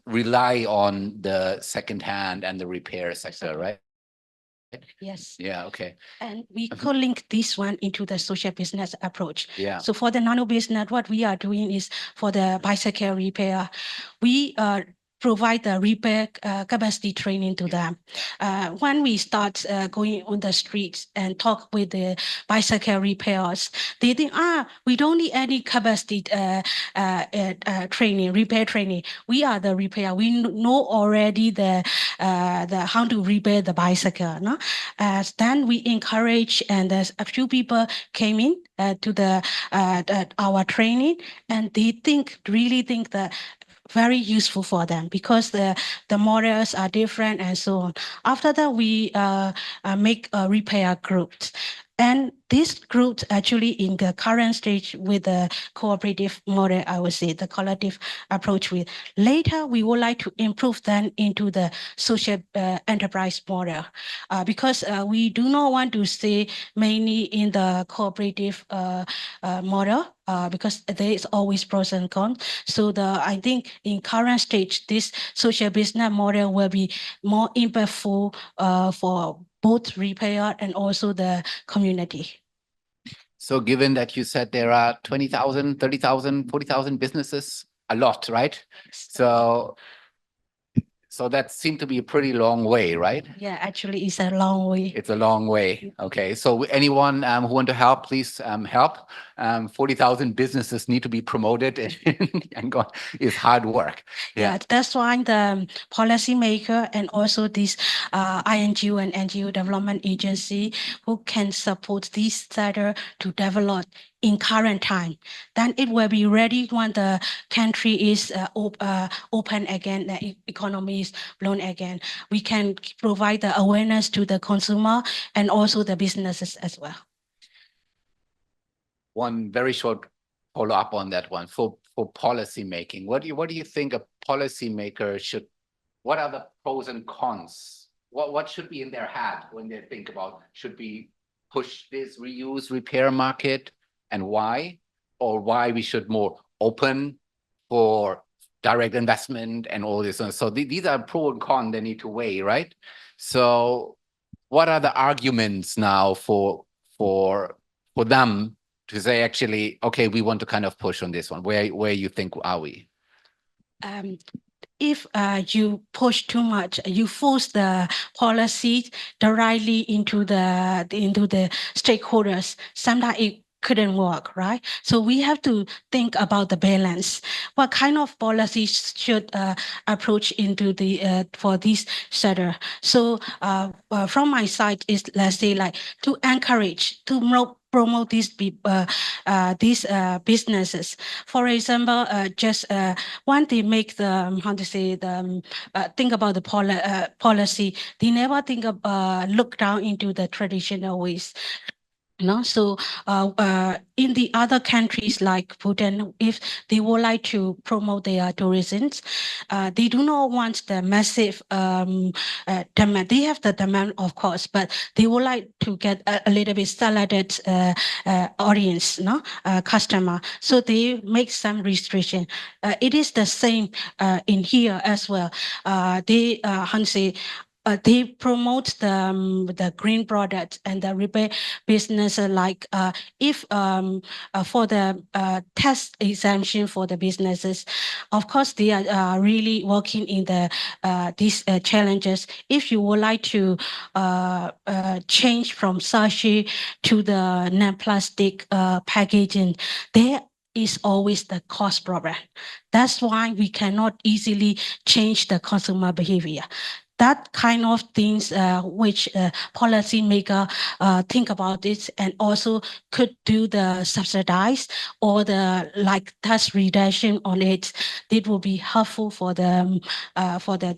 rely on the second-hand and the repair sector, right? Yes. Yeah, okay. And we could link this one into the social business approach. Yeah. So for the nano business, what we are doing is for the bicycle repair, we provide the repair capacity training to them. When we start going on the streets and talk with the bicycle repairers, they think, we don't need any capacity training, repair training. We are the repair. We know already the how to repair the bicycle. No? Then we encourage, and there's a few people came in to our training, and they really think that very useful for them because the models are different and so on. After that, we make a repair groups. And this group actually in the current stage with the cooperative model, I would say the collective approach with. Later, we would like to improve them into the social enterprise model because we do not want to stay mainly in the cooperative model because there is always pros and cons. So I think in current stage, this social business model will be more impactful for both repair and also the community. So given that you said there are 20,000, 30,000, 40,000 businesses, a lot, right? So that seemed to be a pretty long way, right? Yeah, actually, it's a long way. It's a long way. Okay. So anyone who want to help, please help. 40,000 businesses need to be promoted and God, it's hard work. Yeah, that's why the policymaker and also this INGO and NGO development agency who can support this sector to develop in current time. Then it will be ready when the country is open again, the economy is blown again. We can provide the awareness to the consumer and also the businesses as well. One very short follow-up on that one for policy making. What do you think a policymaker should? What are the pros and cons? What should be in their head when they think about should we push this reuse repair market and why, or why we should more open for direct investment and all this? So these are pro and con they need to weigh, right? So what are the arguments now for them to say actually, okay, we want to kind of push on this one? Where you think are we? If you push too much, you force the policy directly into the stakeholders, sometimes it couldn't work, right? So we have to think about the balance. What kind of policies should approach into the for this sector? So from my side is, let's say, like to encourage, to promote these businesses. For example, just when they make the how to say the think about the policy, they never think of look down into the traditional ways. So in the other countries like Bhutan, if they would like to promote their tourism, they do not want the massive demand. They have the demand, of course, but they would like to get a little bit selected audience, customer. So they make some restriction. It is the same in here as well. They promote the green product and the repair business, like if for the tax exemption for the businesses, of course they are really working in the these challenges. If you would like to change from sachet to the non-plastic packaging, there is always the cost problem. That's why we cannot easily change the consumer behavior. That kind of things which policymaker think about it, and also could do the subsidize or the like tax reduction on it. It will be helpful for the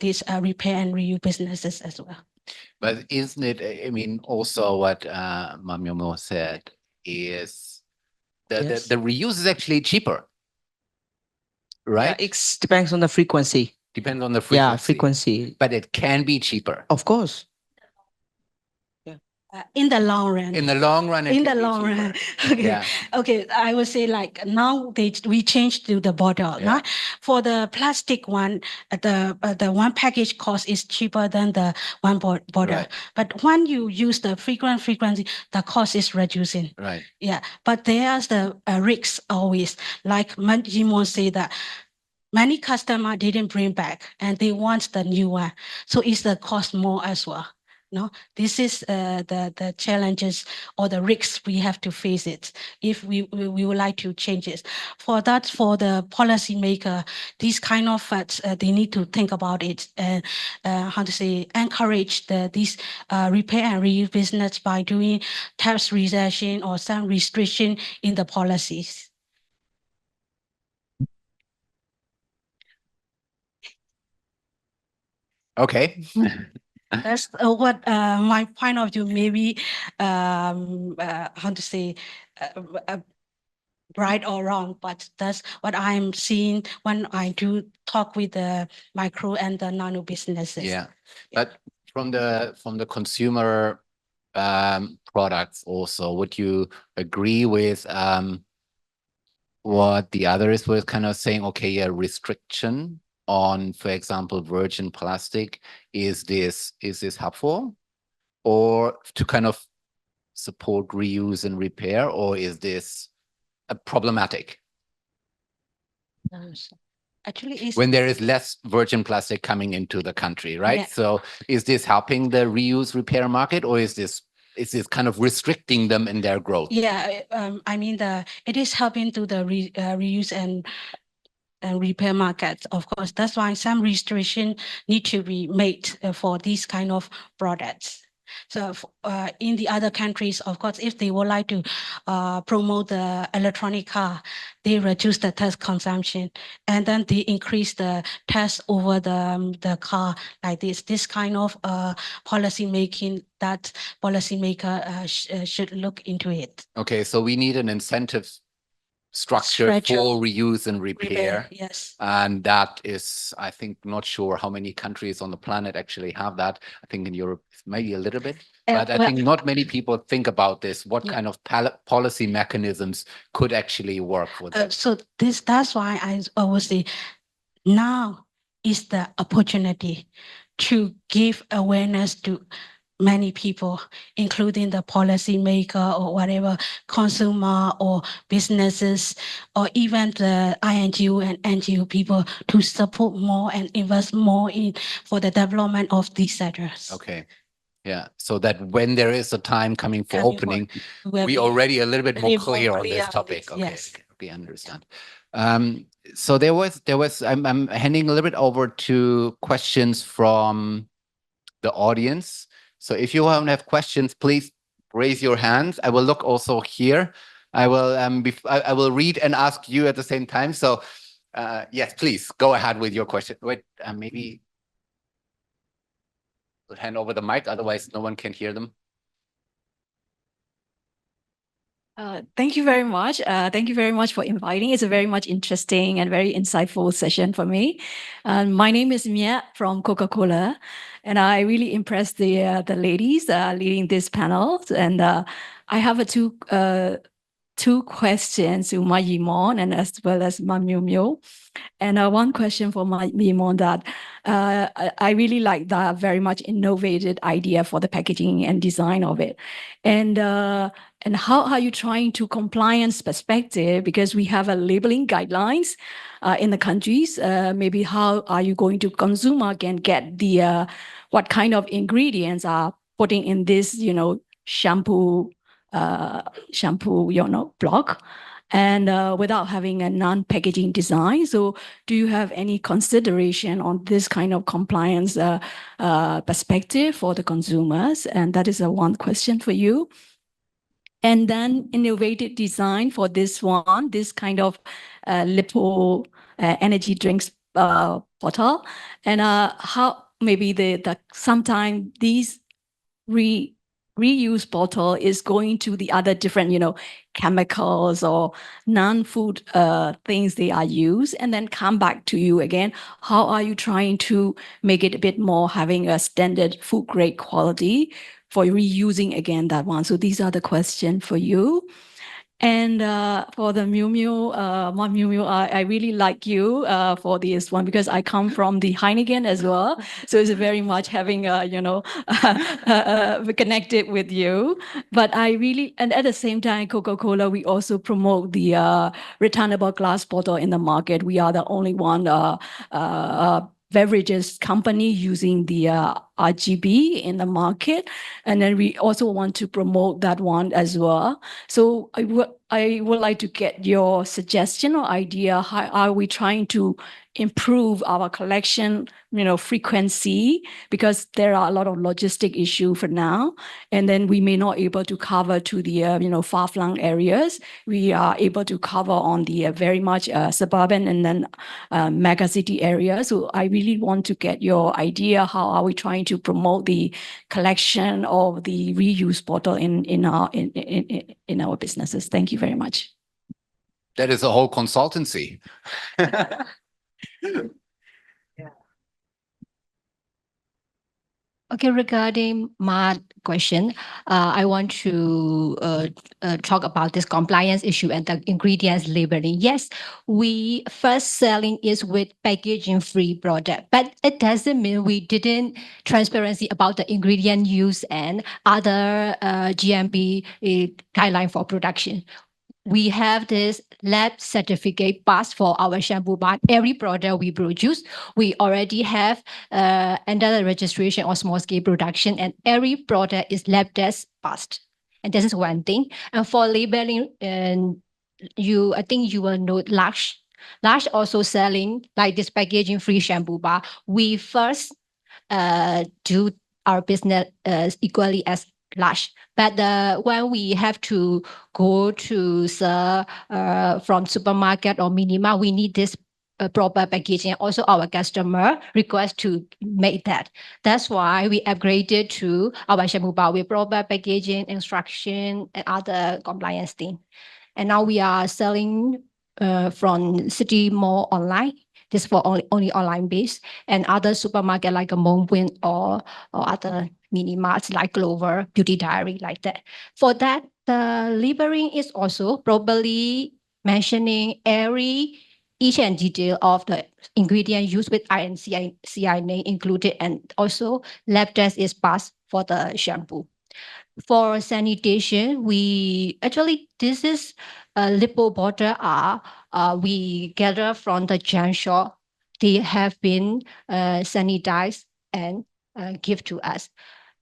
this repair and reuse businesses as well. But isn't it, I mean, also what Mam Yomo said is Yes. the reuse is actually cheaper, Yeah, right? it depends on the frequency. Depends on the Yeah, frequency. frequency. But it can be cheaper. Of course. In the long run. In the long run, it In the can be long cheaper. run. Okay. Yeah. Okay. I would say like now we changed to the bottle. Yeah. For the plastic one, the one package cost is cheaper than the one bottle. Right. But when you use the frequency, the cost is reducing. Right. Yeah. But there's the risks always. Like Jimon said that many customers didn't bring back and they want the new one. So it's the cost more as well. No, this is the challenges or the risks we have to face it if we would like to change it. For that, for the policymaker, these kind of facts, they need to think about it and encourage this repair and reuse business by doing tax reduction or some restriction in the policies. Okay. That's what my point of view. Maybe right or wrong, but that's what I'm seeing when I do talk with the micro and the nano businesses. Yeah. But from the consumer products also, would you agree with what the others were kind of saying? Okay, a restriction on, for example, virgin plastic, is this helpful, or to kind of support reuse and repair, or is this problematic? Actually, it's When there is less virgin plastic coming into the country, right? Yeah. So is this helping the reuse repair market, or is this kind of restricting them in their growth? Yeah, I mean it is helping to the reuse and repair markets. Of course, that's why some restriction need to be made for these kind of products. So in the other countries, of course, if they would like to promote the electronic car, they reduce the tax consumption, and then they increase the tax over the car like this. This kind of policy making, that policymaker should look into it. Okay, so we need an incentive structure for reuse and repair. Yes. And that is, I think, not sure how many countries on the planet actually have that. I think in Europe, maybe a little bit, but I think not many people think about this. What kind of policy mechanisms could actually work for that? So that's why I always say now is the opportunity to give awareness to many people, including the policymaker or whatever, consumer or businesses, or even the INGO and NGO people, to support more and invest more in for the development of these sectors. Okay. Yeah. So that when there is a time coming for opening, we already a little bit more clear on this topic. Okay. Yes. Okay, understand. So there was I'm handing a little bit over to questions from the audience. So if you have questions, please raise your hands. I will look also here. I will read and ask you at the same time. So yes, please go ahead with your question. Wait, maybe we'll hand over the mic, otherwise no one can hear them. Thank you very much. Thank you very much for inviting. It's a very much interesting and very insightful session for me. My name is Mia from Coca-Cola, and I really impressed the ladies leading this panel. And I have two questions to Ma Yimon and as well as Ma Miu Miu. And one question for Ma Yimon that I really like that very much innovative idea for the packaging and design of it. And how are you trying to compliance perspective, because we have a labeling guidelines in the countries, maybe how are you going to consumer can get the what kind of ingredients are putting in this, shampoo, block, and without having a non-packaging design. So do you have any consideration on this kind of compliance perspective for the consumers? And that is one question for you. And then innovative design for this one, this kind of lipo energy drinks bottle, and how maybe the sometimes these reuse bottle is going to the other different, chemicals or non-food things they are used, and then come back to you again. How are you trying to make it a bit more having a standard food grade quality for reusing again that one? So these are the questions for you. And for the Miu Miu, Ma Miu Miu, I really like you for this one because I come from the Heineken as well. So it's very much having, connected with you. But I really, and at the same time, Coca-Cola, we also promote the returnable glass bottle in the market. We are the only one beverages company using the RGB in the market. And then we also want to promote that one as well. So I would like to get your suggestion or idea. How are we trying to improve our collection, frequency, because there are a lot of logistic issue for now. And then we may not able to cover to the, far-flung areas. We are able to cover on the very much suburban and then mega city areas. So I really want to get your idea. How are we trying to promote the collection of the reuse bottle in our businesses? Thank you very much. That is a whole consultancy. Okay, regarding my question, I want to talk about this compliance issue and the ingredients labeling. Yes, we first selling is with packaging-free product, but it doesn't mean we didn't transparency about the ingredient use and other GMP guideline for production. We have this lab certificate pass for our shampoo bar. Every product we produce, we already have under the registration or small scale production, and every product is lab test passed. And this is one thing. And for labeling, and I think you will know Lush. Lush also selling like this packaging free shampoo bar. We first do our business equally as Lush, but when we have to go to the from supermarket or minima, we need this proper packaging. Also, our customer request to make that. That's why we upgraded to our shampoo bar with proper packaging, instruction, and other compliance thing. And now we are selling from City Mall online. This for only online based, and other supermarket like a Monwin or other mini marts like Clover, Beauty Diary, like that. For that, the labeling is also probably mentioning each and detail of the ingredient used with INCI name included, and also lab test is passed for the shampoo. For sanitation, this is a lipo bottle we gather from the junk shop. They have been sanitized and give to us.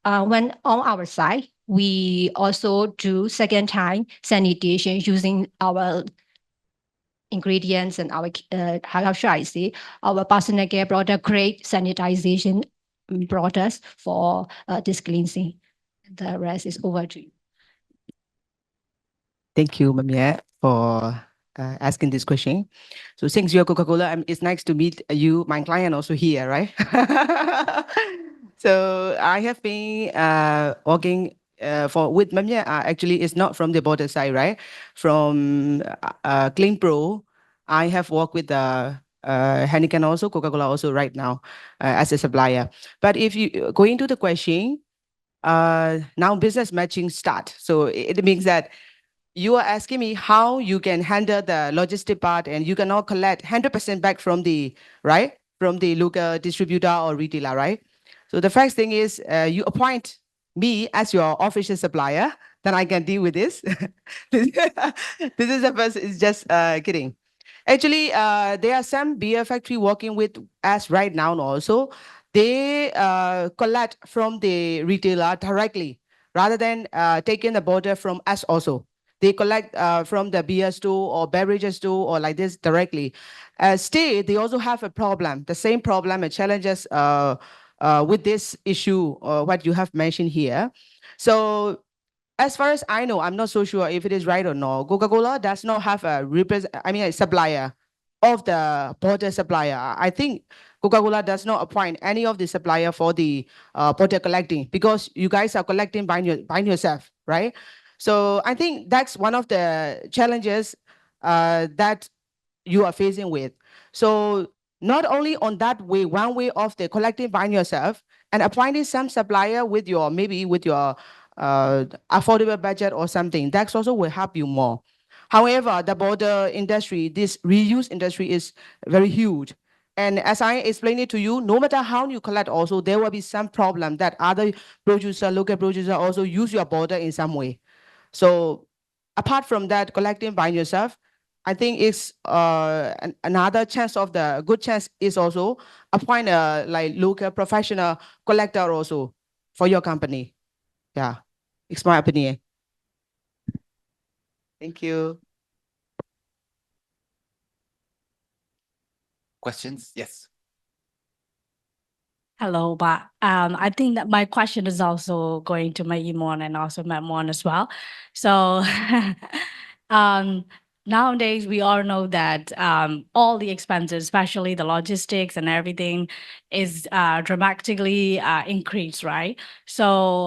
When on our side, we also do second time sanitation using our ingredients and our, how should I say, our personal care product grade sanitization products for this cleansing. The rest is over to you. Thank you, Mamia, for asking this question. So thanks, you Coca-Cola. It's nice to meet you. My client also here, right? So I have been working with Mamia actually is not from the border side, right? From Clean Pro, I have worked with Heineken also, Coca-Cola also right now as a supplier. But if you go into the question, now business matching start. So it means that you are asking me how you can handle the logistic part and you cannot collect 100% back from the, right? From the local distributor or retailer, right? So the first thing is you appoint me as your official supplier, then I can deal with this. This is the first, it's just kidding. Actually, there are some beer factory working with us right now also. They collect from the retailer directly rather than taking the border from us also. They collect from the beer store or beverage store or like this directly. Still, they also have a problem, the same problem and challenges with this issue, what you have mentioned here. So as far as I know, I'm not so sure if it is right or not. Coca-Cola does not have a supplier of the border supplier. I think Coca-Cola does not appoint any of the supplier for the border collecting because you guys are collecting by yourself, right? So I think that's one of the challenges that you are facing with. So not only on that way, one way of the collecting by yourself and appointing some supplier with your, maybe with your affordable budget or something, that also will help you more. However, the border industry, this reuse industry is very huge. And as I explained it to you, no matter how you collect also, there will be some problem that other producer, local producer also use your border in some way. So apart from that, collecting by yourself, I think it's another chance of the good chance is also appoint a like local professional collector also for your company. Yeah, it's my opinion. Thank you. Questions? Yes. Hello, but I think that my question is also going to Imon and also Mon as well. So nowadays we all know that all the expenses, especially the logistics and everything, is dramatically increased, right? So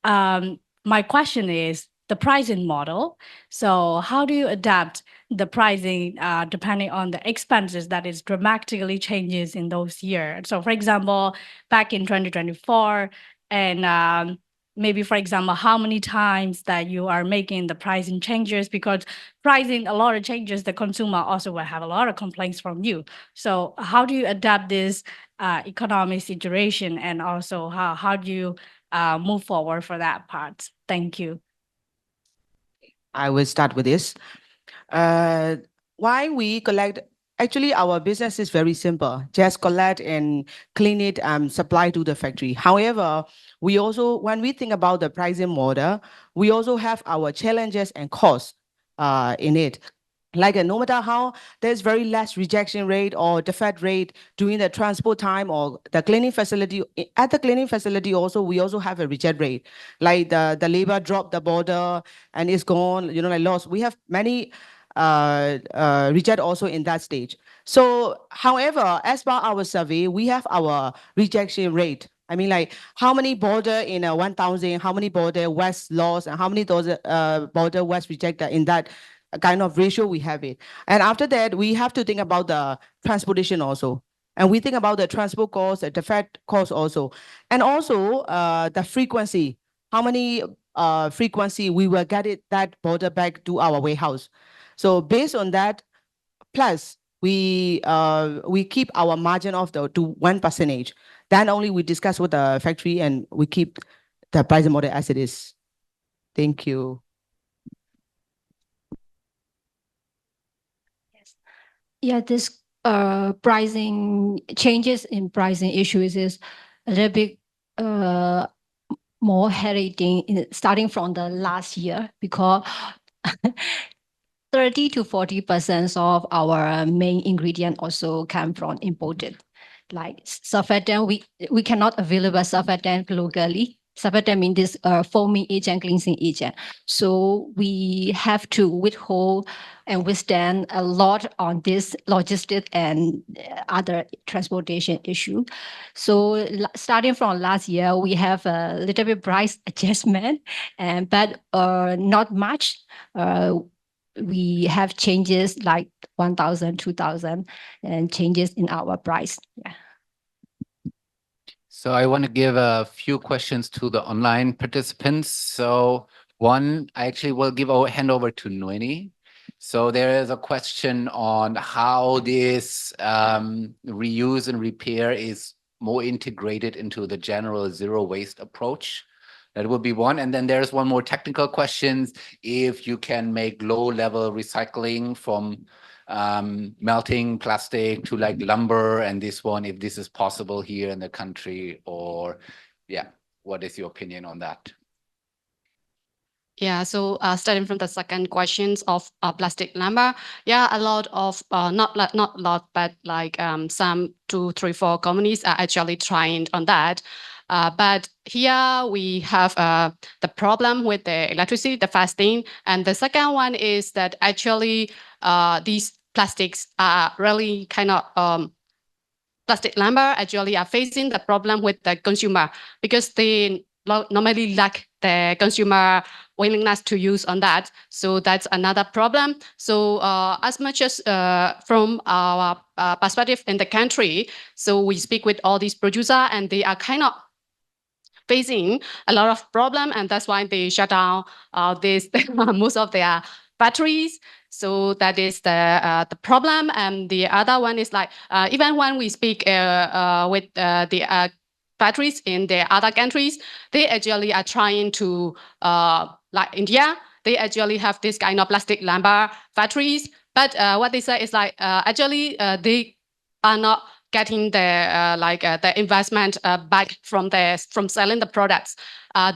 my question is the pricing model. So how do you adapt the pricing depending on the expenses that is dramatically changes in those years? So for example, back in 2024, and maybe for example, how many times that you are making the pricing changes, because pricing a lot of changes, the consumer also will have a lot of complaints from you. So how do you adapt this economic situation, and also how do you move forward for that part? Thank you. I will start with this. Why we collect? Actually, our business is very simple. Just collect and clean it and supply to the factory. However, we also, when we think about the pricing model, we also have our challenges and costs in it. Like no matter how, there's very less rejection rate or defect rate during the transport time or the cleaning facility. At the cleaning facility also, we also have a reject rate. Like the labor dropped the border and it's gone, like lost. We have many reject also in that stage. So, however, as per our survey, we have our rejection rate. I mean, like how many border in 1,000, how many border West lost, and how many border West rejected in that kind of ratio we have it. And after that, we have to think about the transportation also. And we think about the transport cost, the defect cost also. And also the frequency, how many frequency we will get it that border back to our warehouse. So based on that, plus we keep our margin of to 1%. Then only we discuss with the factory and we keep the pricing model as it is. Thank you. Yeah, this pricing changes in pricing issues is a little bit more headache starting from the last year, because 30 to 40% of our main ingredient also come from imported. Like surfactant, we cannot available surfactant locally. Surfactant means this foaming agent, cleansing agent. So we have to withhold and withstand a lot on this logistic and other transportation issue. So starting from last year, we have a little bit price adjustment, but not much. We have changes like 1,000, 2,000, and changes in our price. Yeah. So I want to give a few questions to the online participants. So one, I actually will hand over to Noemi. So there is a question on how this reuse and repair is more integrated into the general zero waste approach. That would be one. And then there's one more technical question, if you can make low-level recycling from melting plastic to like lumber, and this one, if this is possible here in the country, or yeah, what is your opinion on that? Yeah, so starting from the second questions of plastic lumber, yeah, a lot of not a lot, but like some 2, 3, 4 companies are actually trying on that. But here we have the problem with the electricity, the fasting, and the second one is that actually these plastics are really kind of plastic lumber actually are facing the problem with the consumer because they normally lack the consumer willingness to use on that. So that's another problem. So as much as from our perspective in the country, so we speak with all these producers and they are kind of facing a lot of problem, and that's why they shut down this most of their batteries. So that is the problem. And the other one is like even when we speak with the batteries in the other countries, they actually are trying to like India, they actually have this kind of plastic lumber batteries. But what they say is like actually they are not getting the investment back from selling the products.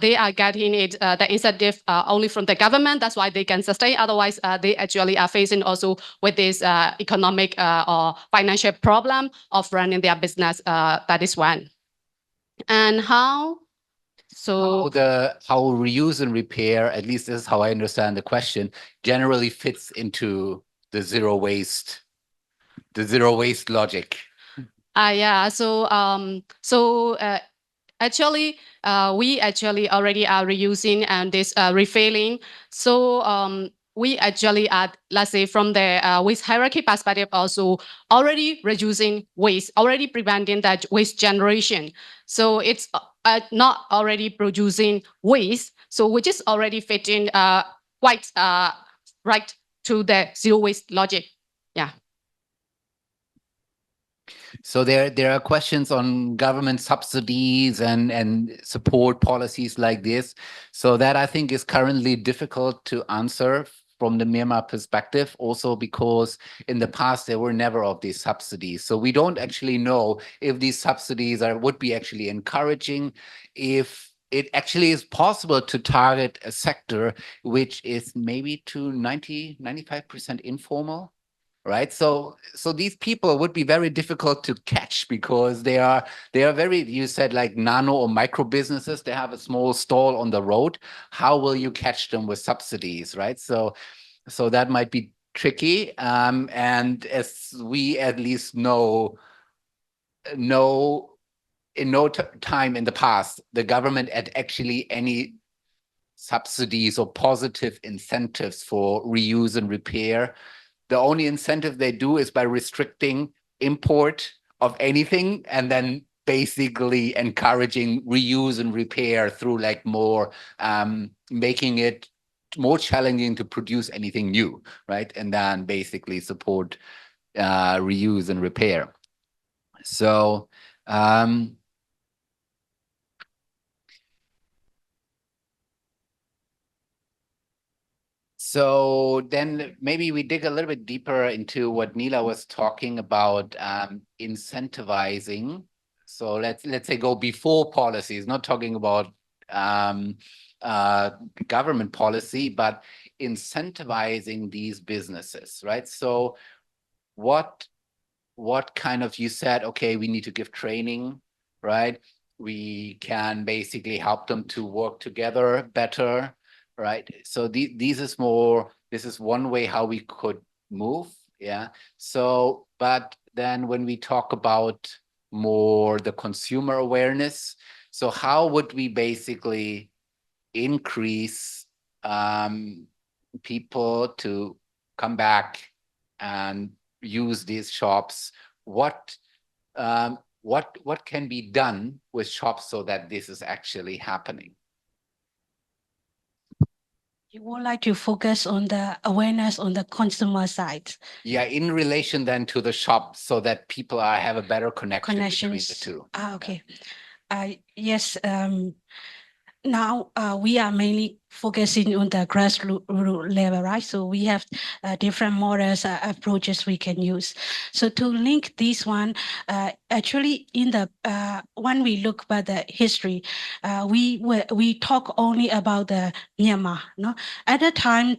They are getting it the incentive only from the government. That's why they can sustain. Otherwise, they actually are facing also with this economic or financial problem of running their business. That is one. And how? So How reuse and repair, at least this is how I understand the question, generally fits into the zero waste logic. Yeah. So actually, we actually already are reusing and this refilling. So we actually are, let's say, from the waste hierarchy perspective, also already reducing waste, already preventing that waste generation. So it's not already producing waste, so which is already fitting quite right to the zero waste logic. Yeah. So there are questions on government subsidies and support policies like this. So that I think is currently difficult to answer from the Myanmar perspective, also because in the past there were never of these subsidies. So we don't actually know if these subsidies would be actually encouraging, if it actually is possible to target a sector which is maybe to 95% informal. Right, so these people would be very difficult to catch because they are very, you said, like nano or micro businesses. They have a small stall on the road. How will you catch them with subsidies, right? So that might be tricky. And as we at least know in no time in the past, the government had actually any subsidies or positive incentives for reuse and repair. The only incentive they do is by restricting import of anything and then basically encouraging reuse and repair through like more making it more challenging to produce anything new, right? And then basically support reuse and repair. So so then maybe we dig a little bit deeper into what Neela was talking about, incentivizing. So let's say go before policies, not talking about government policy, but incentivizing these businesses, right? So what kind of, you said, okay, we need to give training, right? we can basically help them to work together better, right? So this is one way how we could move, yeah. So, but then when we talk about more the consumer awareness, so how would we basically increase people to come back and use these shops? What can be done with shops so that this is actually happening? You would like to focus on the awareness on the consumer side. Yeah, in relation then to the shop, so that people have a better connection between the Connections. two. Okay. Yes. Now we are mainly focusing on the grassroots level, right? So we have different models, approaches we can use. So to link this one, actually in the when we look at the history, we talk only about the Myanmar. No, at the time,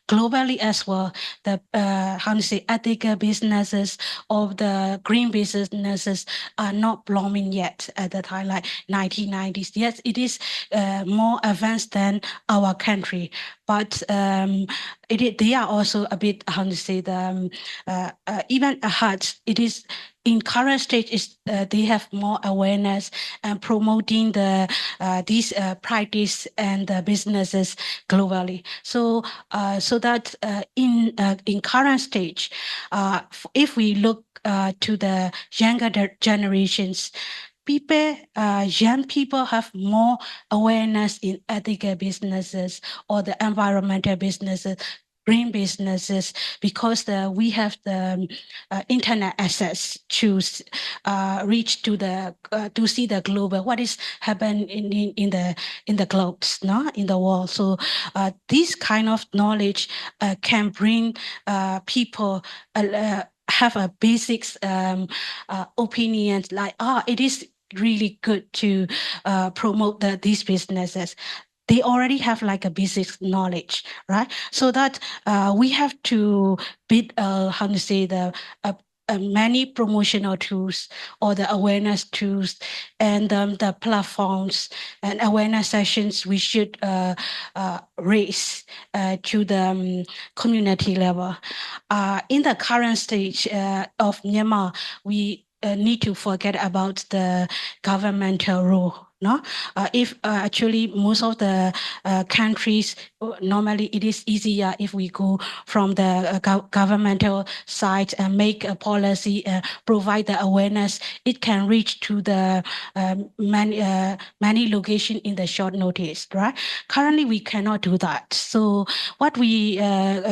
globally as well, the how to say ethical businesses of the green businesses are not blooming yet at the time, like 1990s. Yes, it is more advanced than our country, but they are also a bit, how to say, even ahead. It is in current stage is they have more awareness and promoting these practice and the businesses globally. So so that in current stage, if we look to the younger generations, young people have more awareness in ethical businesses or the environmental businesses, green businesses, because we have the internet access to reach to the to see the global what is happening in the globes, no, in the world. So this kind of knowledge can bring people. Have a basics opinion like it is really good to promote these businesses. They already have like a basic knowledge, right? So that we have to build how to say many promotional tools or the awareness tools and the platforms and awareness sessions we should raise to the community level. In the current stage of Myanmar, we need to forget about the governmental role. No, if actually most of the countries, normally it is easier if we go from the governmental side and make a policy, provide the awareness. It can reach to the many location in the short notice, right? Currently, we cannot do that. So what we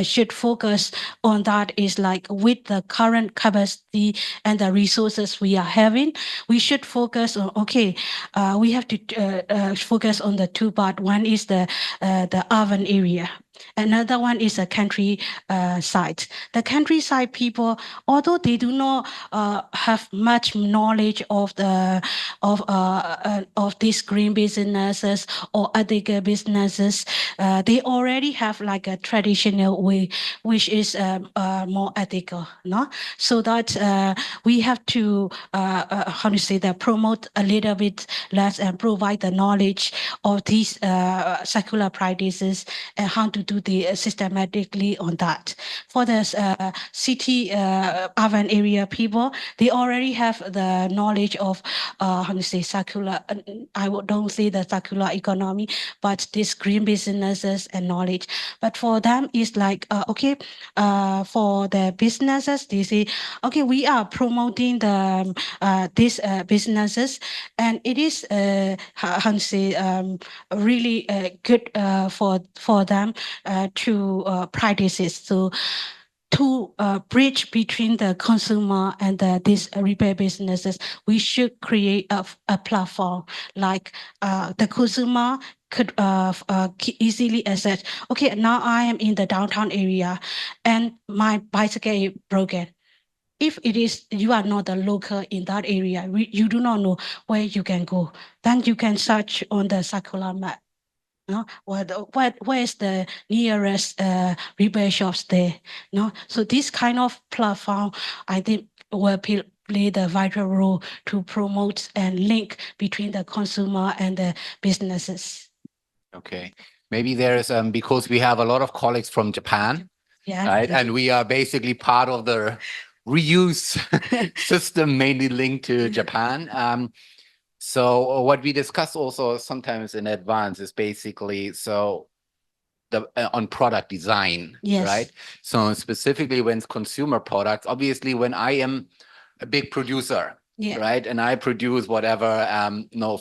should focus on that is like with the current capacity and the resources we are having, we should focus on, okay, we have to focus on the two parts. One is the urban area. Another one is a country side. The countryside people, although they do not have much knowledge of these green businesses or ethical businesses, they already have like a traditional way, which is more ethical, no? So that we have to how to say that, promote a little bit less and provide the knowledge of these circular practices and how to do the systematically on that. For the city urban area people, they already have the knowledge of how to say circular. I don't say the circular economy, but these green businesses and knowledge. But for them, it's like okay, for the businesses, they say, okay, we are promoting the these businesses, and it is how to say really good for them to practice it. So to bridge between the consumer and these repair businesses, we should create a platform like the consumer could easily access. Okay, now I am in the downtown area and my bicycle is broken. If it is you are not a local in that area, you do not know where you can go, then you can search on the circular map. No, where is the nearest repair shops there? No, so this kind of platform, I think, will play the vital role to promote and link between the consumer and the businesses. Okay. Maybe there's because we have a lot of colleagues from Japan, Yeah. right? And we are basically part of the reuse system, mainly linked to Japan. So what we discuss also sometimes in advance is basically on product design, Yes. right? So specifically when it's consumer products, obviously when I am a big producer, Yeah. right? And I produce whatever,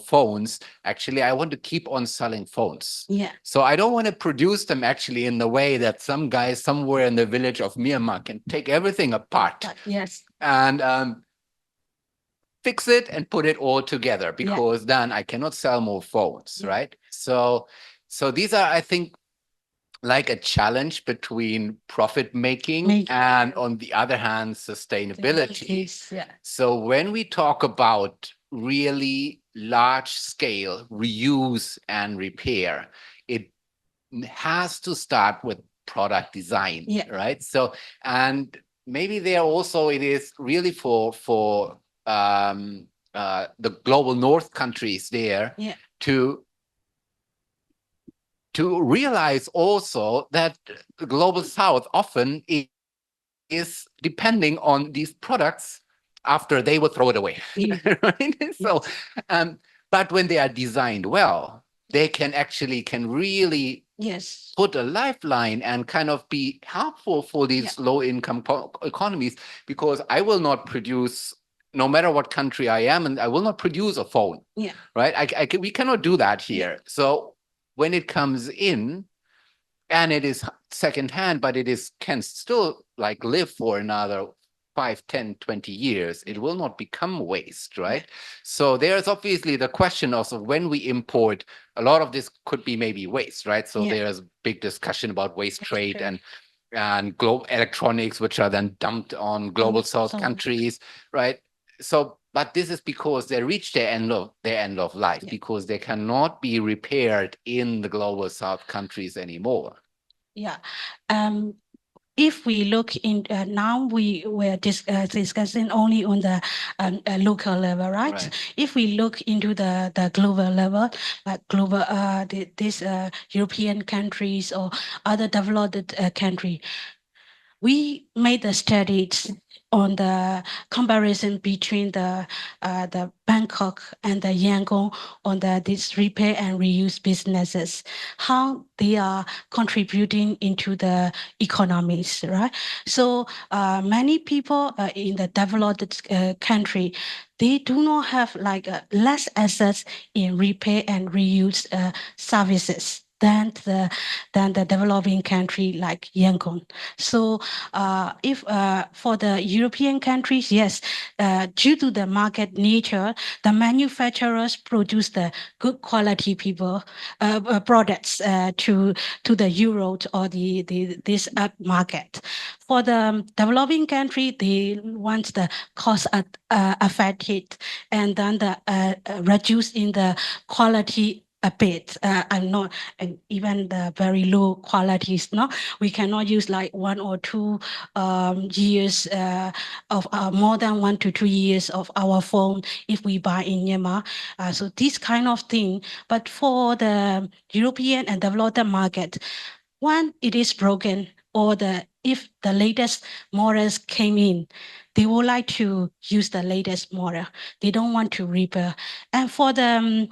phones, actually, I want to keep on selling phones. Yeah. So I don't want to produce them actually in the way that some guys somewhere in the village of Myanmar can take everything apart Yes. and fix it and put it all together, because then I cannot sell more phones, right? So these are, I think, like a challenge between profit making and, on the other hand, sustainability. Yeah. So when we talk about really large scale reuse and repair, it has to start with product design, right? So, and maybe there also it is really for the global north countries there to realize also that the global south often is depending on these products after they would throw it away. Right? So, but when they are designed well, they can really put a lifeline and kind of be helpful for these low income economies, because I will not produce, no matter what country I am, and I will not produce a phone, right? We cannot do that here. So when it comes in and it is secondhand, but can still like live for another 5, 10, 20 years, it will not become waste, right? So there's obviously the question also, when we import, a lot of this could be maybe waste, right? So there's big discussion about waste trade and global electronics, which are then dumped on global south countries, right? So, but this is because they reach their end of life, because they cannot be repaired in the global south countries anymore. Yeah. If we look in now, we were discussing only on the local level, right? If we look into the global level, like these European countries or other developed country, we made the studies on the comparison between the Bangkok and the Yangon on these repair and reuse businesses, how they are contributing into the economies, right? So many people in the developed country, they do not have like less assets in repair and reuse services than the developing country like Yangon. So if for the European countries, yes, due to the market nature, the manufacturers produce the good quality products to the Euro or this market. For the developing country, they want the cost affected and then the reduce in the quality a bit, and even the very low qualities. No, we cannot use like 1 or 2 years of more than 1 to 2 years of our phone if we buy in Myanmar. So this kind of thing. But for the European and developed market, when it is broken or if the latest models came in, they would like to use the latest model. They don't want to repair. And for the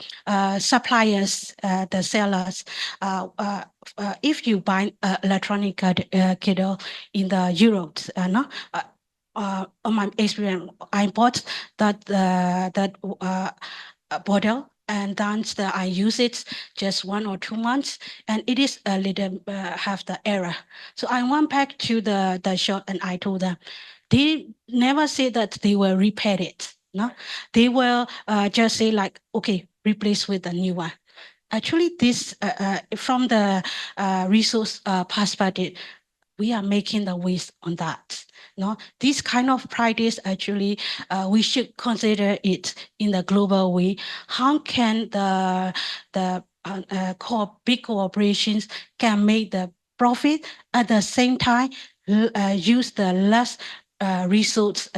suppliers, the sellers, if you buy electronic kit in the Europe, on my experience, I bought that bottle, and then I use it just 1 or 2 months, and it is a little have the error. So I went back to the shop and I told them, they never say that they will repair it. No, they will just say like, okay, replace with a new one. Actually, this from the resource perspective, we are making the waste on that. No, this kind of practice actually we should consider it in the global way. How can the big corporations can make the profit at the same time use the less resource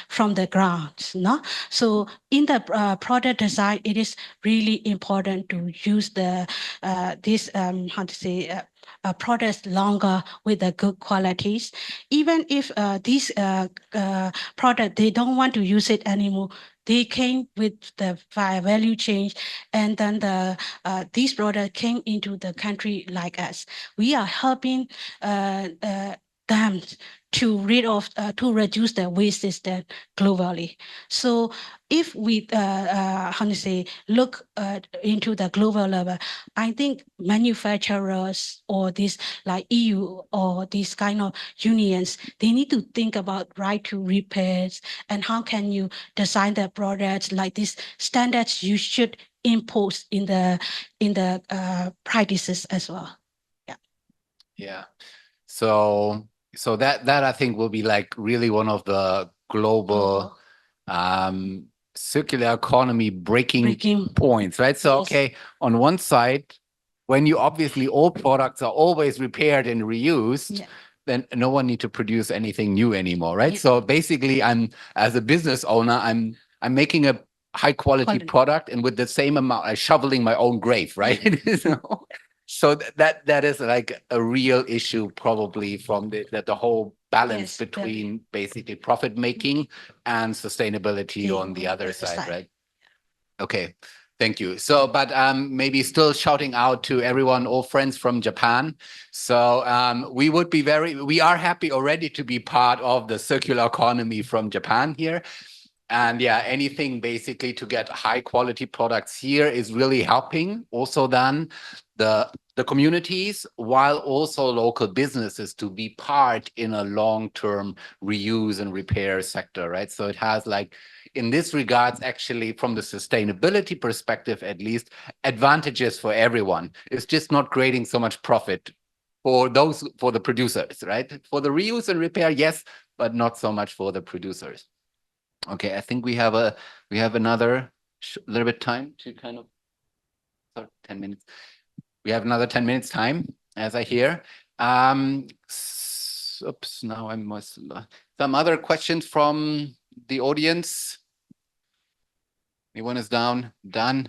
from the ground. No? So in the product design, it is really important to use the this how to say products longer with the good qualities. Even if these product they don't want to use it anymore, they came with the value change, and then the these products came into the country like us. We are helping them to reduce the waste system globally. So if we how to say look into the global level, I think manufacturers or this like EU or these kind of unions, they need to think about right to repairs and how can you design the products like these standards you should impose in the practices as well. Yeah. So that I think will be like really one of the global circular economy breaking points, right? So, Yes. okay, on one side, when you obviously all products are always repaired and reused, then no one need to produce anything new anymore, right? Yeah. So basically, as a business owner, I'm making a high quality product, and with the same amount, I'm shoveling my own grave, right? So that is like a real issue, probably from the whole balance Yes, between basically profit making and sustainability on the other side, right? Okay, thank you. So, but maybe still shouting out to everyone, all friends from Japan. So we are happy already to be part of the circular economy from Japan here. And yeah, anything basically to get high quality products here is really helping also then the communities, while also local businesses to be part in a long-term reuse and repair sector, right? So it has like, in this regards, actually, from the sustainability perspective, at least, advantages for everyone. It's just not creating so much profit for the producers, right? For the reuse and repair, yes, but not so much for the producers. Okay, I think we have another little bit time to kind of, sorry, 10 minutes. We have another 10 minutes time, as I hear. Oops, now I must. Some other questions from the audience? Anyone is down? Done?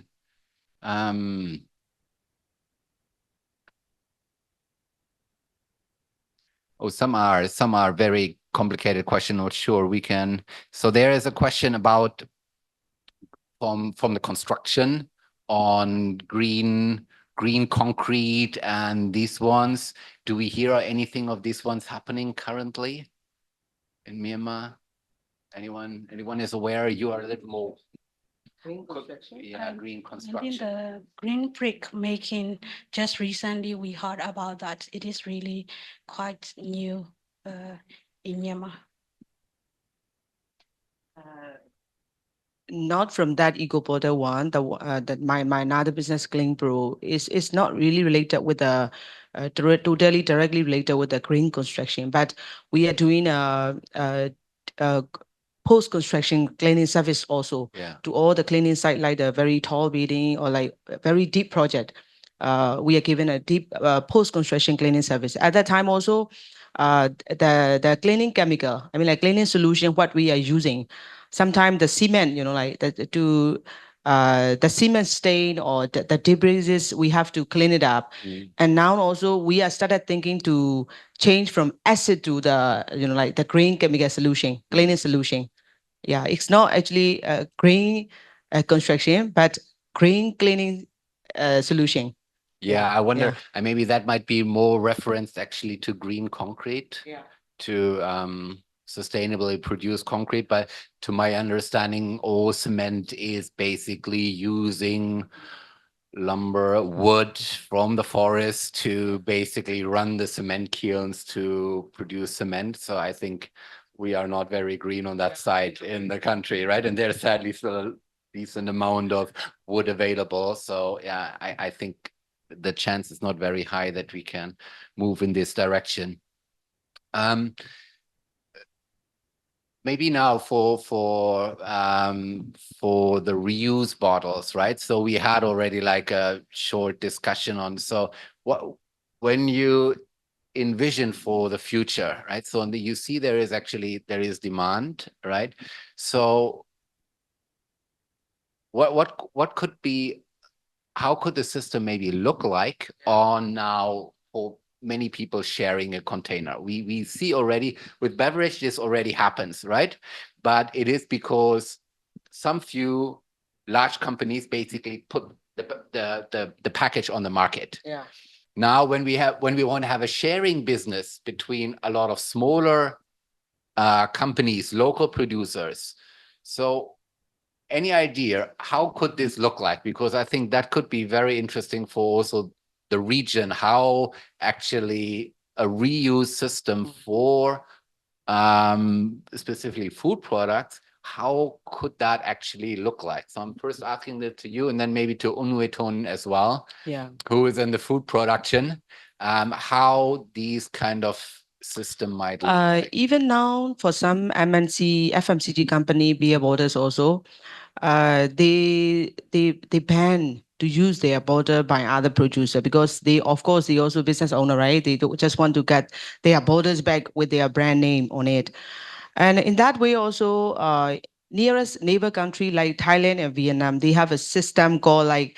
Oh, some are very complicated question, not sure we can. So there is a question about from the construction on green concrete and these ones. Do we hear anything of these ones happening currently in Myanmar? Anyone is aware? You are a little more. Green construction? Yeah, green I think construction. the green brick making, just recently we heard about that. It is really quite new in Myanmar. Not from that eco-border one. That my another business, Clean Brew, is not really related with the totally directly related with the green construction, but we are doing a post-construction cleaning service also to all the cleaning site, like the very tall building or like a very deep project. We are given a deep post-construction cleaning service. At that time also, the cleaning chemical, I mean like cleaning solution, what we are using, sometimes the cement, like the cement stain or the debris, we have to clean it up. And now also we are started thinking to change from acid to the, like the green chemical solution, cleaning solution. Yeah, it's not actually a green construction, but green cleaning solution. Yeah, I wonder, and maybe that might be more referenced actually to green concrete, to sustainably produce concrete. But to my understanding, all cement is basically using lumber, wood from the forest to basically run the cement kilns to produce cement. So I think we are not very green on that side in the country, right? And there's sadly still a decent amount of wood available. So yeah, I think the chance is not very high that we can move in this direction. Maybe now for the reuse bottles, right? So we had already like a short discussion on, so when you envision for the future, right? So you see there is demand, right? So what could be, how could the system maybe look like on now for many people sharing a container? We see already with beverage, this already happens, right? But it is because some few large companies basically put the package on the market. Yeah. Now, when we want to have a sharing business between a lot of smaller companies, local producers, so any idea how could this look like? Because I think that could be very interesting for also the region, how actually a reuse system for specifically food products, how could that actually look like? So I'm first asking that to you and then maybe to Unueton as well, who is in the food production, how these kind of system might look like. Even now, for some MNC, FMCG company, beer borders also, they ban to use their border by other producer because they, of course, they also business owner, right? They don't just want to get their borders back with their brand name on it. And in that way also, nearest neighbor country like Thailand and Vietnam, they have a system called like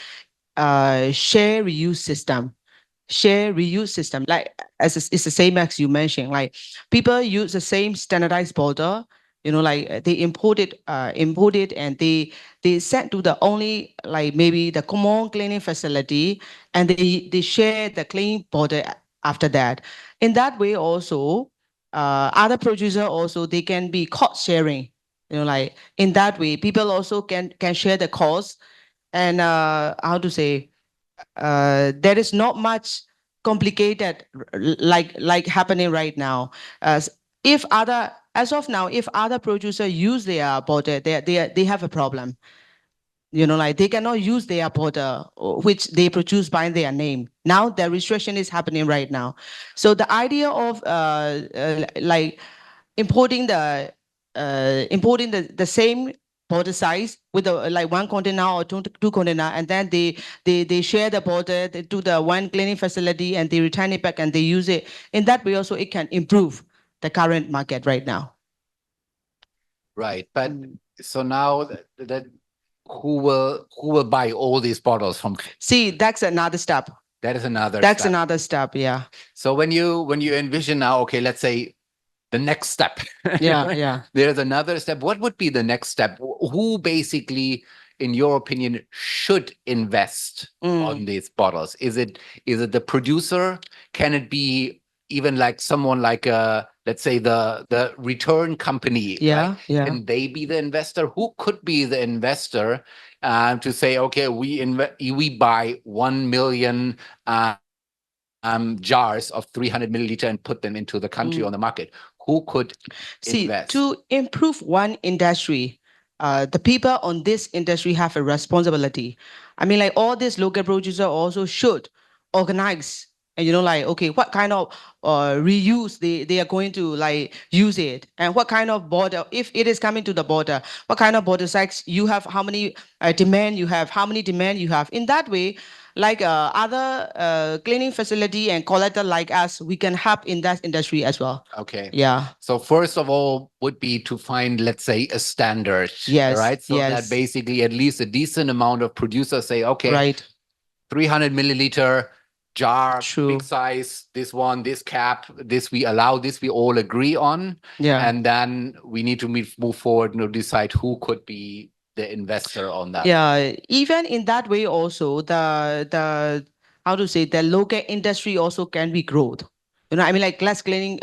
share reuse system. Share reuse system, like it's the same as you mentioned, like people use the same standardized border, like they import it and they send to the only like maybe the common cleaning facility and they share the clean border after that. In that way also, other producer also they can be cost sharing, like in that way people also can share the cost and how to say, there is not much complicated like happening right now. As of now, if other producer use their border, they have a problem. Like they cannot use their border which they produce by their name. Now the restriction is happening right now. So the idea of like importing the same border size with like one container or two container, and then they share the border, they do the one cleaning facility and they return it back and they use it. In that way also it can improve the current market right now. Right, but so now that who will buy all these bottles from? See, that's another step. That is another That's step. another step, yeah. So when you envision now, okay, let's say the next step. Yeah. There's another step. What would be the next step? Who basically, in your opinion, should invest on these bottles? Is it the producer? Can it be even like someone like let's say the return company? Yeah, right? yeah. Can they be the investor? Who could be the investor to say, okay, we buy 1 million jars of 300 milliliter and put them into the country on the market? Who could invest? To improve one industry, the people on this industry have a responsibility. I mean, like all these local producers also should organize and like, okay, what kind of reuse they are going to like use it, and what kind of border, if it is coming to the border, what kind of border size you have, how many demand you have, how many demand you have. In that way, like other cleaning facility and collector like us, we can help in that industry as well. Okay. Yeah. So first of all would be to find, let's say, a standard. Yes. Right. So yes. that basically at least a decent amount of producers say, okay, Right. 300 milliliter jar, True. big size, this one, this cap, this we allow, this we all agree on. Yeah. And then we need to move forward and decide who could be the investor on that. Yeah. Even in that way also, the how to say, the local industry also can be growth. I mean, like glass cleaning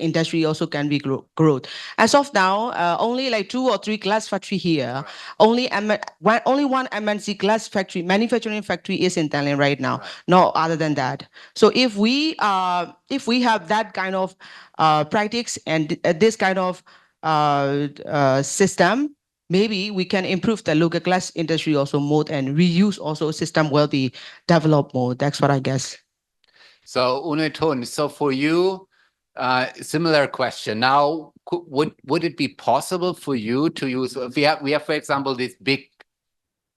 industry also can be growth. As of now, only like 2 or 3 glass factory here. Right. Only one MNC glass factory, manufacturing factory is in Thailand right now. Right. No other than that. So if we have that kind of practice and this kind of system, maybe we can improve the local glass industry also more, and reuse also system will be developed more. That's what I guess. So Unueton, so for you, similar question. Now, would it be possible for you to use? If we have, for example, this big,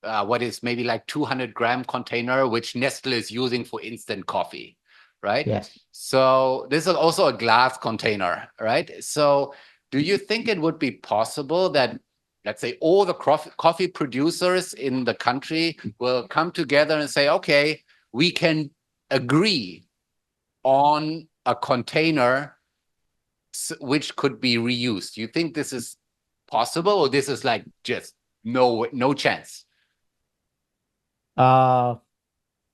what is maybe like 200-gram container, which Nestle is using for instant coffee, right? Yes. So this is also a glass container, right? So do you think it would be possible that, let's say, all the coffee producers in the country will come together and say, okay, we can agree on a container which could be reused? Do you think this is possible, or this is like just no chance?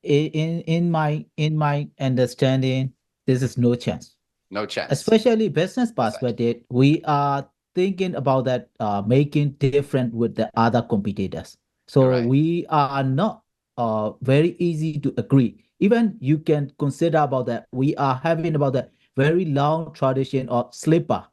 In my understanding, this is no chance. No chance. Especially business perspective, we are thinking about that making different with the other competitors. So Right. we are not very easy to agree. Even you can consider about that. We are having about the very long tradition of slipper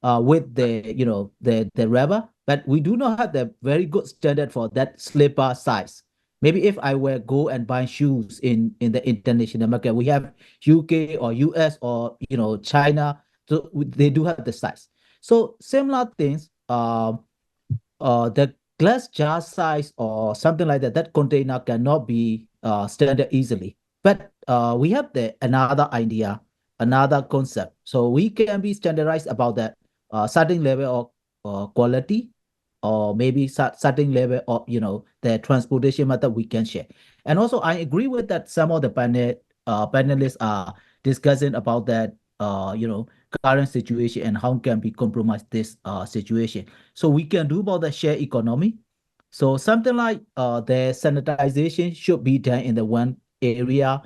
with the the rubber, but we do not have the very good standard for that slipper size. Maybe if I were go and buy shoes in the international market, we have UK or US or China, so they do have the size. So similar things, the glass jar size or something like that, that container cannot be standard easily. But we have another idea, another concept. So we can be standardized about that certain level of quality, or maybe certain level of the transportation method we can share. And also I agree with that some of the panelists are discussing about that current situation and how can we compromise this situation. So we can do about the share economy. So something like the sanitization should be done in the one area.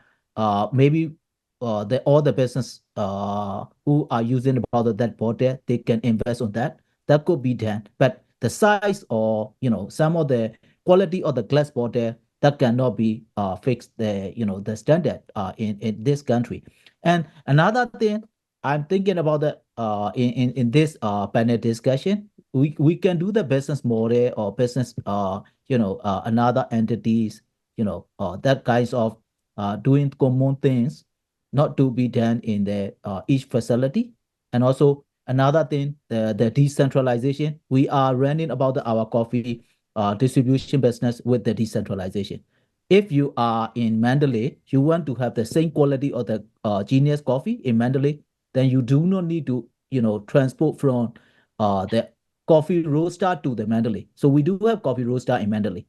Maybe all the business who are using about that border, they can invest on that. That could be done. But the size or some of the quality of the glass border, that cannot be fixed the standard in this country. And another thing I'm thinking about the in this panel discussion, we can do the business model or business another entities, that kinds of doing common things, not to be done in the each facility. And also another thing, the decentralization. We are running about our coffee distribution business with the decentralization. If you are in Mandalay, you want to have the same quality of the Genius coffee in Mandalay, then you do not need to transport from the coffee roaster to the Mandalay. So we do have coffee roaster in Mandalay.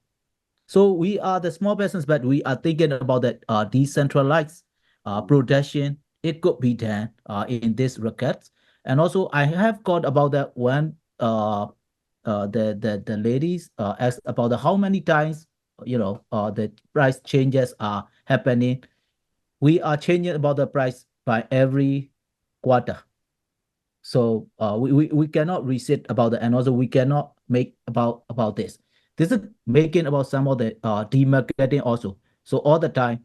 So we are the small business, but we are thinking about that decentralized production. It could be done in this records. And also I have got about that one the ladies asked about how many times the price changes are happening. We are changing about the price by every quarter. So we cannot reset about that, and also we cannot make about this. This is making about some of the demarketing also. So all the time,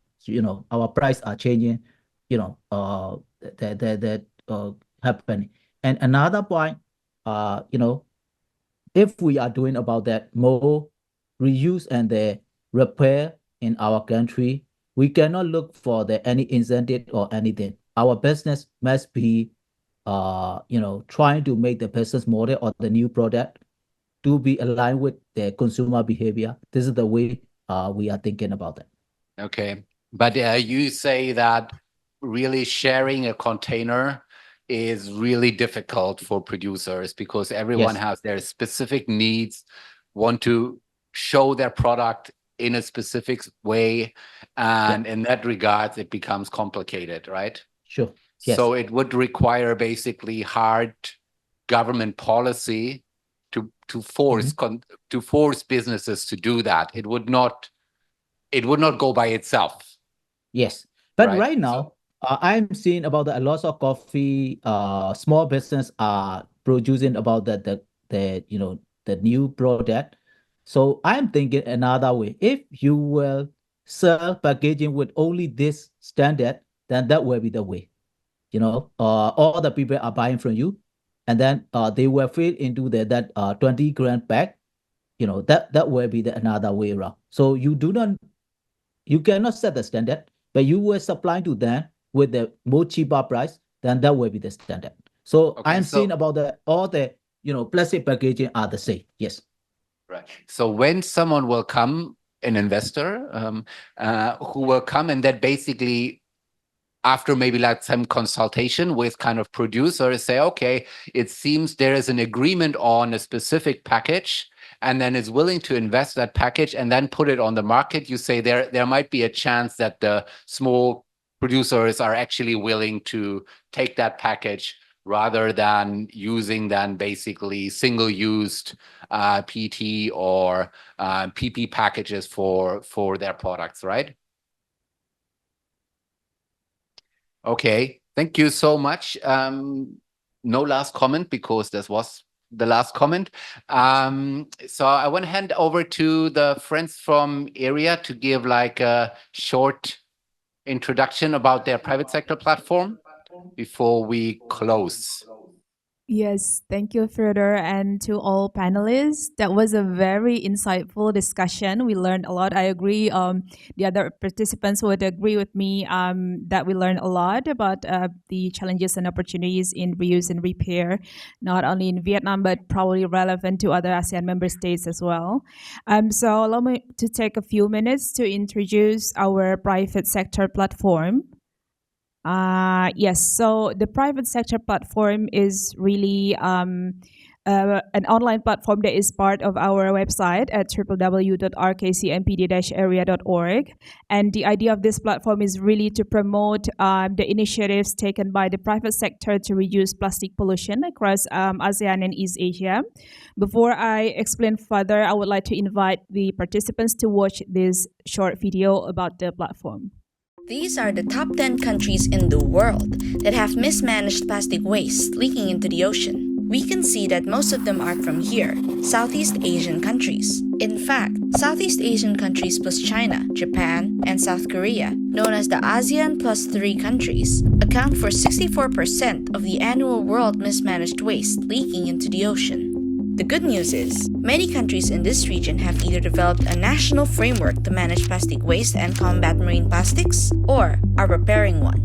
our price are changing, that happening. And another point, if we are doing about that more reuse and the repair in our country, we cannot look for any incentive or anything. Our business must be trying to make the business model or the new product to be aligned with the consumer behavior. This is the way we are thinking about that. Okay, but you say that really sharing a container is really difficult for producers because everyone has their specific needs, want to show their product in a specific way, and in that regard, it becomes complicated, right? Sure. Yes. So it would require basically hard government policy to force to force businesses to do that. It would not go by itself. Yes, but right now I'm seeing about a lot of coffee small business are producing about the new product. So I'm thinking another way. If you will sell packaging with only this standard, then that will be the way. All the people are buying from you, and then they will fit into that 20-gram pack. That will be another way around. So you cannot set the standard, but you will supply to them with the more cheaper price, then that will be the standard. So I'm seeing about all the plastic packaging are the same. Yes. Right. So when someone will come, an investor who will come and that basically after maybe like some consultation with kind of producers, say, okay, it seems there is an agreement on a specific package, and then is willing to invest that package and then put it on the market, you say there might be a chance that the small producers are actually willing to take that package rather than using then basically single-used PT or PP packages for their products, right? Okay, thank you so much. No last comment because this was the last comment. So I want to hand over to the friends from ERIA to give like a short introduction about their private sector platform before we close. Yes, thank you, Froder, and to all panelists. That was a very insightful discussion. We learned a lot. I agree. The other participants would agree with me that we learned a lot about the challenges and opportunities in reuse and repair, not only in Vietnam, but probably relevant to other ASEAN member states as well. So allow me to take a few minutes to introduce our private sector platform. Yes, so the private sector platform is really an online platform that is part of our website at www.rkcmpd-area.org. And the idea of this platform is really to promote the initiatives taken by the private sector to reduce plastic pollution across ASEAN and East Asia. Before I explain further, I would like to invite the participants to watch this short video about the platform. These are the top 10 countries in the world that have mismanaged plastic waste leaking into the ocean. We can see that most of them are from here, Southeast Asian countries. In fact, Southeast Asian countries plus China, Japan, and South Korea, known as the ASEAN plus 3 countries, account for 64% of the annual world mismanaged waste leaking into the ocean. The good news is, many countries in this region have either developed a national framework to manage plastic waste and combat marine plastics, or are preparing one.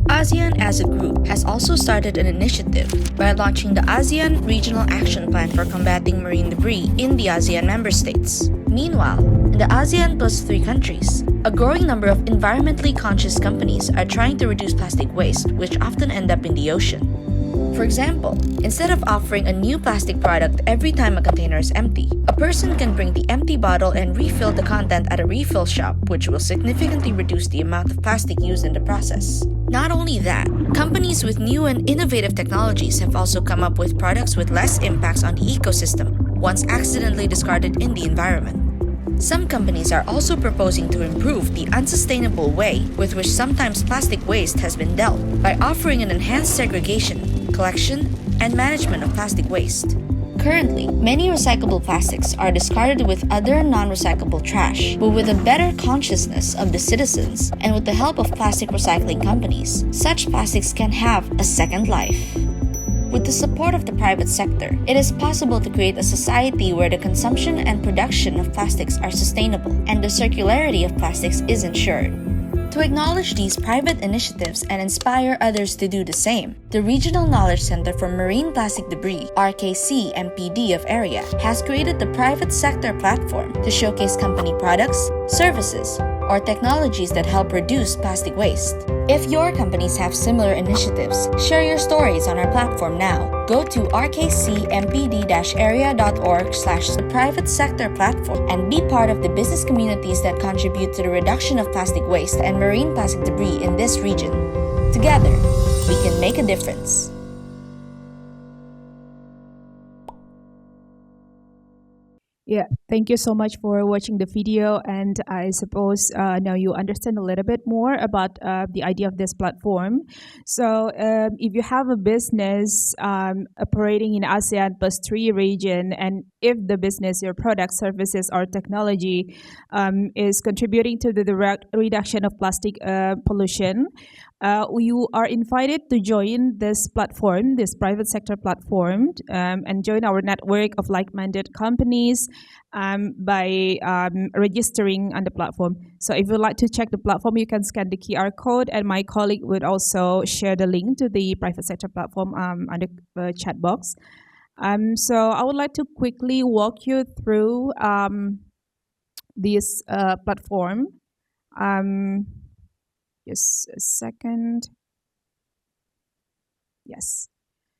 ASEAN as a group has also started an initiative by launching the ASEAN Regional Action Plan for combating marine debris in the ASEAN member states. Meanwhile, in the ASEAN plus 3 countries, a growing number of environmentally conscious companies are trying to reduce plastic waste, which often end up in the ocean. For example, instead of offering a new plastic product every time a container is empty, a person can bring the empty bottle and refill the content at a refill shop, which will significantly reduce the amount of plastic used in the process. Not only that, companies with new and innovative technologies have also come up with products with less impacts on the ecosystem once accidentally discarded in the environment. Some companies are also proposing to improve the unsustainable way with which sometimes plastic waste has been dealt by offering an enhanced segregation, collection, and management of plastic waste. Currently, many recyclable plastics are discarded with other non-recyclable trash, but with a better consciousness of the citizens and with the help of plastic recycling companies, such plastics can have a second life. With the support of the private sector, it is possible to create a society where the consumption and production of plastics are sustainable and the circularity of plastics is ensured. To acknowledge these private initiatives and inspire others to do the same, the Regional Knowledge Center for Marine Plastic Debris, RKC MPD of ERIA, has created the private sector platform to showcase company products, services, or technologies that help reduce plastic waste. If your companies have similar initiatives, share your stories on our platform now. Go to rkcmpd-area.org/the private sector platform and be part of the business communities that contribute to the reduction of plastic waste and marine plastic debris in this region. Together, we can make a difference. Yeah, thank you so much for watching the video, and I suppose now you understand a little bit more about the idea of this platform. So if you have a business operating in ASEAN plus 3 region, and if the business, your product, services, or technology is contributing to the direct reduction of plastic pollution, you are invited to join this platform, this private sector platform, and join our network of like-minded companies by registering on the platform. So if you'd like to check the platform, you can scan the QR code, and my colleague would also share the link to the private sector platform on the chat box. So I would like to quickly walk you through this platform. Just a second. Yes.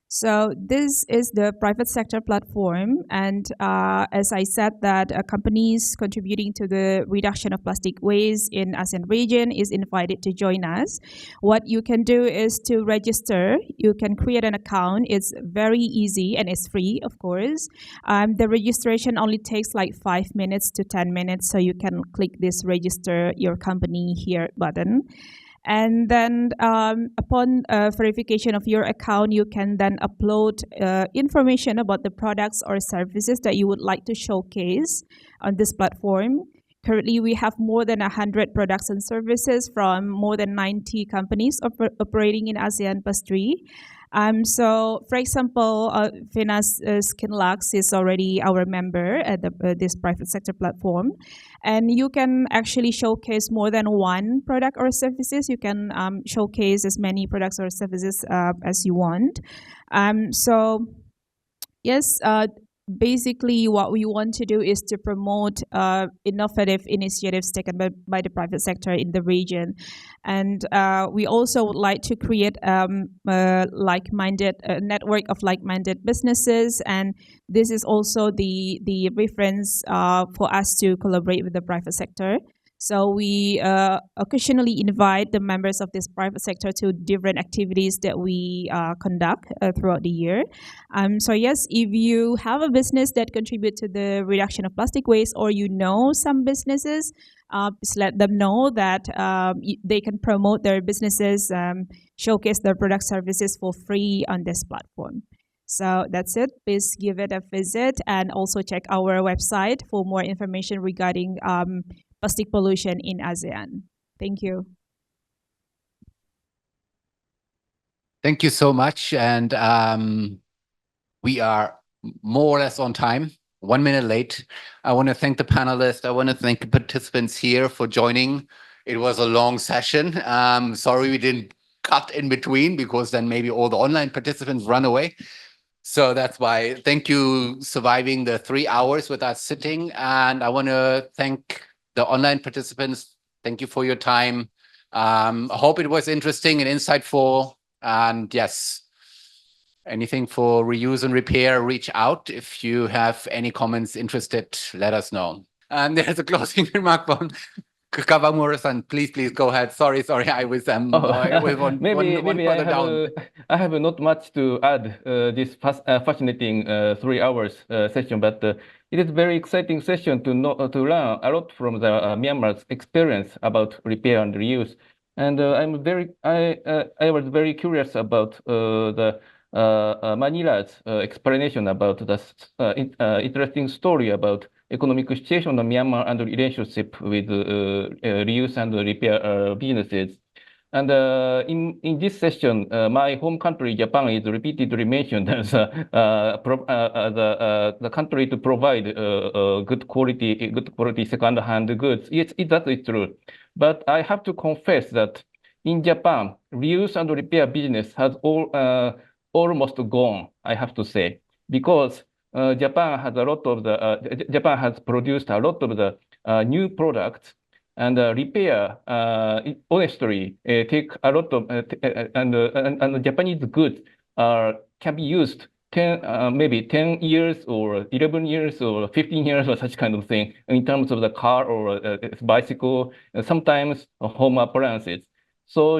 So this is the private sector platform, and as I said, that companies contributing to the reduction of plastic waste in ASEAN region is invited to join us. What you can do is to register. You can create an account. It's very easy and it's free, of course. The registration only takes like 5 minutes to 10 minutes, so you can click this register your company here button. And then upon verification of your account, you can then upload information about the products or services that you would like to showcase on this platform. Currently, we have more than 100 products and services from more than 90 companies operating in ASEAN plus 3. So, for example, Venus Skinlux is already our member at this private sector platform. And you can actually showcase more than one product or services. You can showcase as many products or services as you want. So, yes, basically what we want to do is to promote innovative initiatives taken by the private sector in the region. And we also would like to create like-minded network of like-minded businesses. And this is also the reference for us to collaborate with the private sector. So we occasionally invite the members of this private sector to different activities that we conduct throughout the year. So yes, if you have a business that contributes to the reduction of plastic waste, or you know some businesses, just let them know that they can promote their businesses, showcase their product services for free on this platform. So that's it. Please give it a visit and also check our website for more information regarding plastic pollution in ASEAN. Thank you. Thank you so much. And we are more or less on time, 1 minute late. I want to thank the panelists. I want to thank the participants here for joining. It was a long session. Sorry we didn't cut in between, because then maybe all the online participants run away. So that's why. Thank you surviving the 3 hours with us sitting. And I want to thank the online participants. Thank you for your time. I hope it was interesting and insightful. And yes, anything for reuse and repair, reach out. If you have any comments, interested, let us know. And there's a closing remark from Kawamura-san. Please go ahead. Sorry, I was with one further down. I have not much to add this fascinating 3 hours session, but it is very exciting session to learn a lot from the Myanmar's experience about repair and reuse. And I was very curious about the Manila's explanation about the interesting story about economic situation of Myanmar and the relationship with reuse and repair businesses. And in this session, my home country, Japan, is repeatedly mentioned as the country to provide good quality second-hand goods. Yes, that is true. But I have to confess that in Japan, reuse and repair business has almost gone, I have to say, because Japan has produced a lot of the new products, and repair, honestly, take a lot of, and Japanese goods can be used maybe 10 years or 11 years or 15 years or such kind of thing in terms of the car or bicycle, sometimes home appliances. So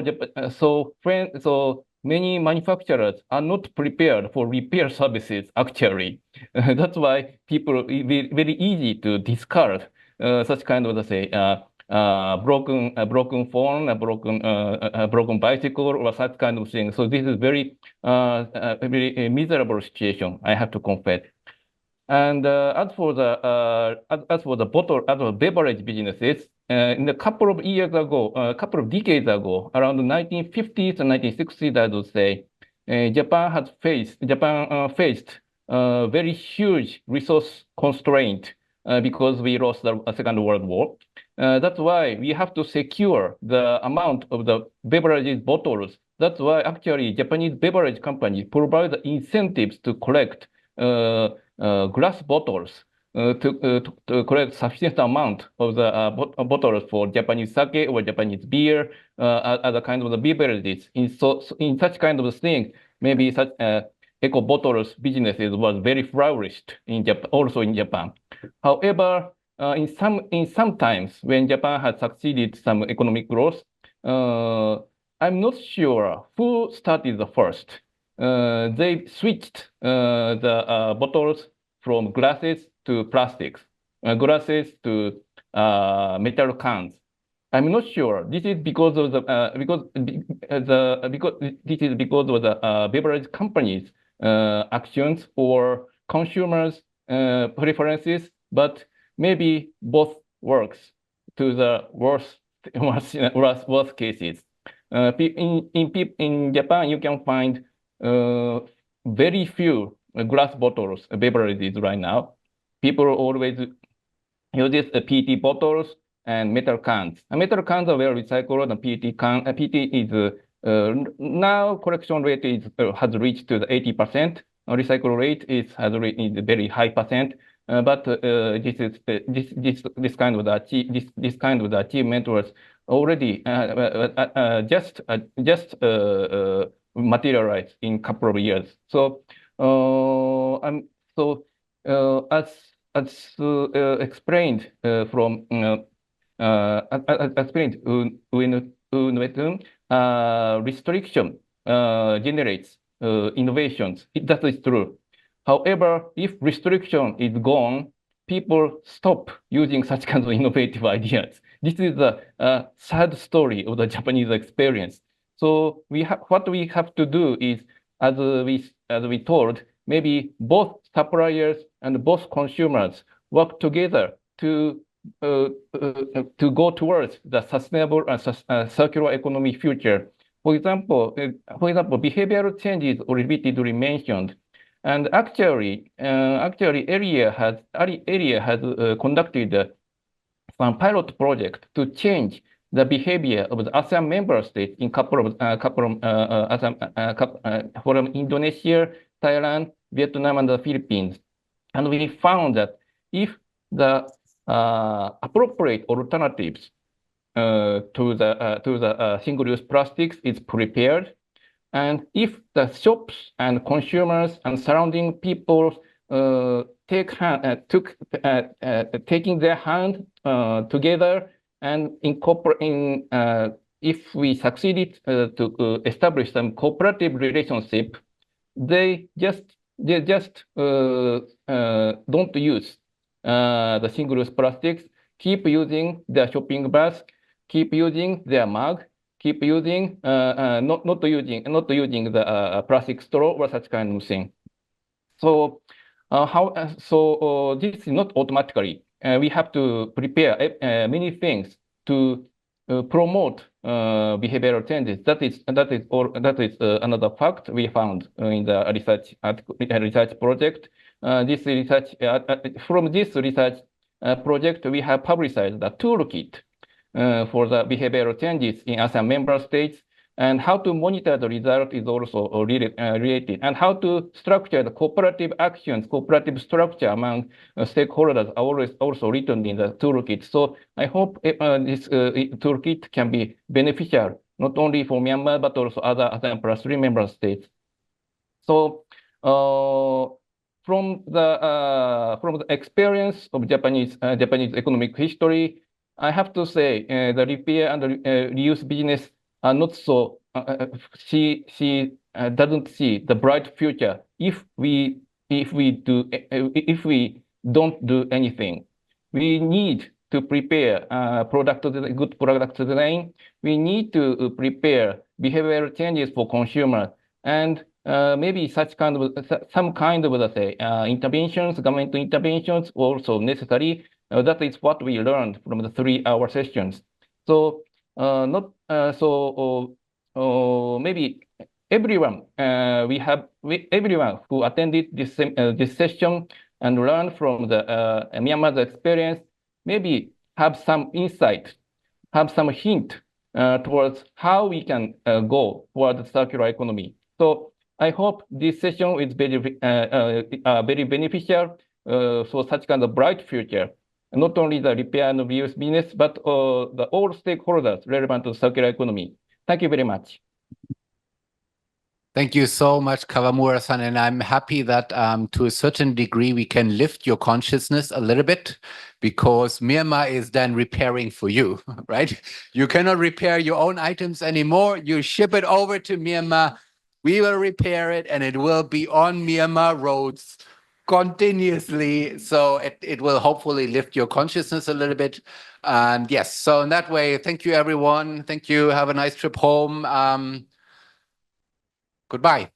many manufacturers are not prepared for repair services, actually. That's why people, very easy to discard such kind of, let's say, broken phone, a broken bicycle, or such kind of thing. So this is very miserable situation, I have to confess. And as for the beverage businesses, in a couple of decades ago, around the 1950s and 1960s, I would say, Japan faced very huge resource constraint because we lost the Second World War. That's why we have to secure the amount of the beverages bottles. That's why actually Japanese beverage companies provide incentives to collect glass bottles to collect sufficient amount of the bottles for Japanese sake or Japanese beer, other kind of the beverages. In such kind of thing, maybe such eco bottles businesses was very flourished in Japan, also in Japan. However, in some times when Japan has succeeded some economic growth, I'm not sure who started the first. They switched the bottles from glasses to plastics, glasses to metal cans. I'm not sure. This is because of the this is because of the beverage companies' actions or consumers' preferences, but maybe both works to the worst cases. In Japan, you can find very few glass bottles beverages right now. People always use the PET bottles and metal cans. Metal cans are well recycled, and PET is now collection rate has reached to the 80%. Recycle rate is a very high percent. But this kind of achievement was already just materialized in a couple of years. So as explained from restriction generates innovations. That is true. However, if restriction is gone, people stop using such kinds of innovative ideas. This is a sad story of the Japanese experience. So what we have to do is, as we told, maybe both suppliers and both consumers work together to go towards the sustainable and circular economy future. For example, behavioral changes are repeatedly mentioned. And actually, ERIA has conducted some pilot project to change the behavior of the ASEAN member states in from Indonesia, Thailand, Vietnam, and the Philippines. And we found that if the appropriate alternatives to the single-use plastics is prepared, and if the shops and consumers and surrounding people taking their hand together and incorporate if we succeeded to establish some cooperative relationship, they just don't use the single-use plastics, keep using their shopping bags, keep using their mug, keep using not using the plastic straw or such kind of thing. So this is not automatically. We have to prepare many things to promote behavioral changes. That is another fact we found in the research project. From this research project, we have publicized the toolkit for the behavioral changes in ASEAN member states, and how to monitor the result is also related, and how to structure the cooperative actions, cooperative structure among stakeholders are also written in the toolkit. So I hope this toolkit can be beneficial, not only for Myanmar, but also other ASEAN +3 member states. So from the experience of Japanese economic history, I have to say the repair and reuse business are not so. She doesn't see the bright future if we don't do anything. We need to prepare good product design. We need to prepare behavioral changes for consumer, and maybe some kind of let's say interventions, government interventions also necessary. That is what we learned from the 3-hour sessions. So maybe everyone everyone who attended this session and learned from the Myanmar's experience maybe have some insight, have some hint towards how we can go toward the circular economy. So I hope this session is very beneficial for such kind of bright future. Not only the repair and reuse business, but the all stakeholders relevant to circular economy. Thank you very much. Thank you so much, Kawamura-san, and I'm happy that to a certain degree we can lift your consciousness a little bit, because Myanmar is then repairing for you, right? You cannot repair your own items anymore. You ship it over to Myanmar, we will repair it, and it will be on Myanmar roads continuously. So it will hopefully lift your consciousness a little bit. And yes, so in that way, thank you, everyone. Thank you. Have a nice trip home. Goodbye.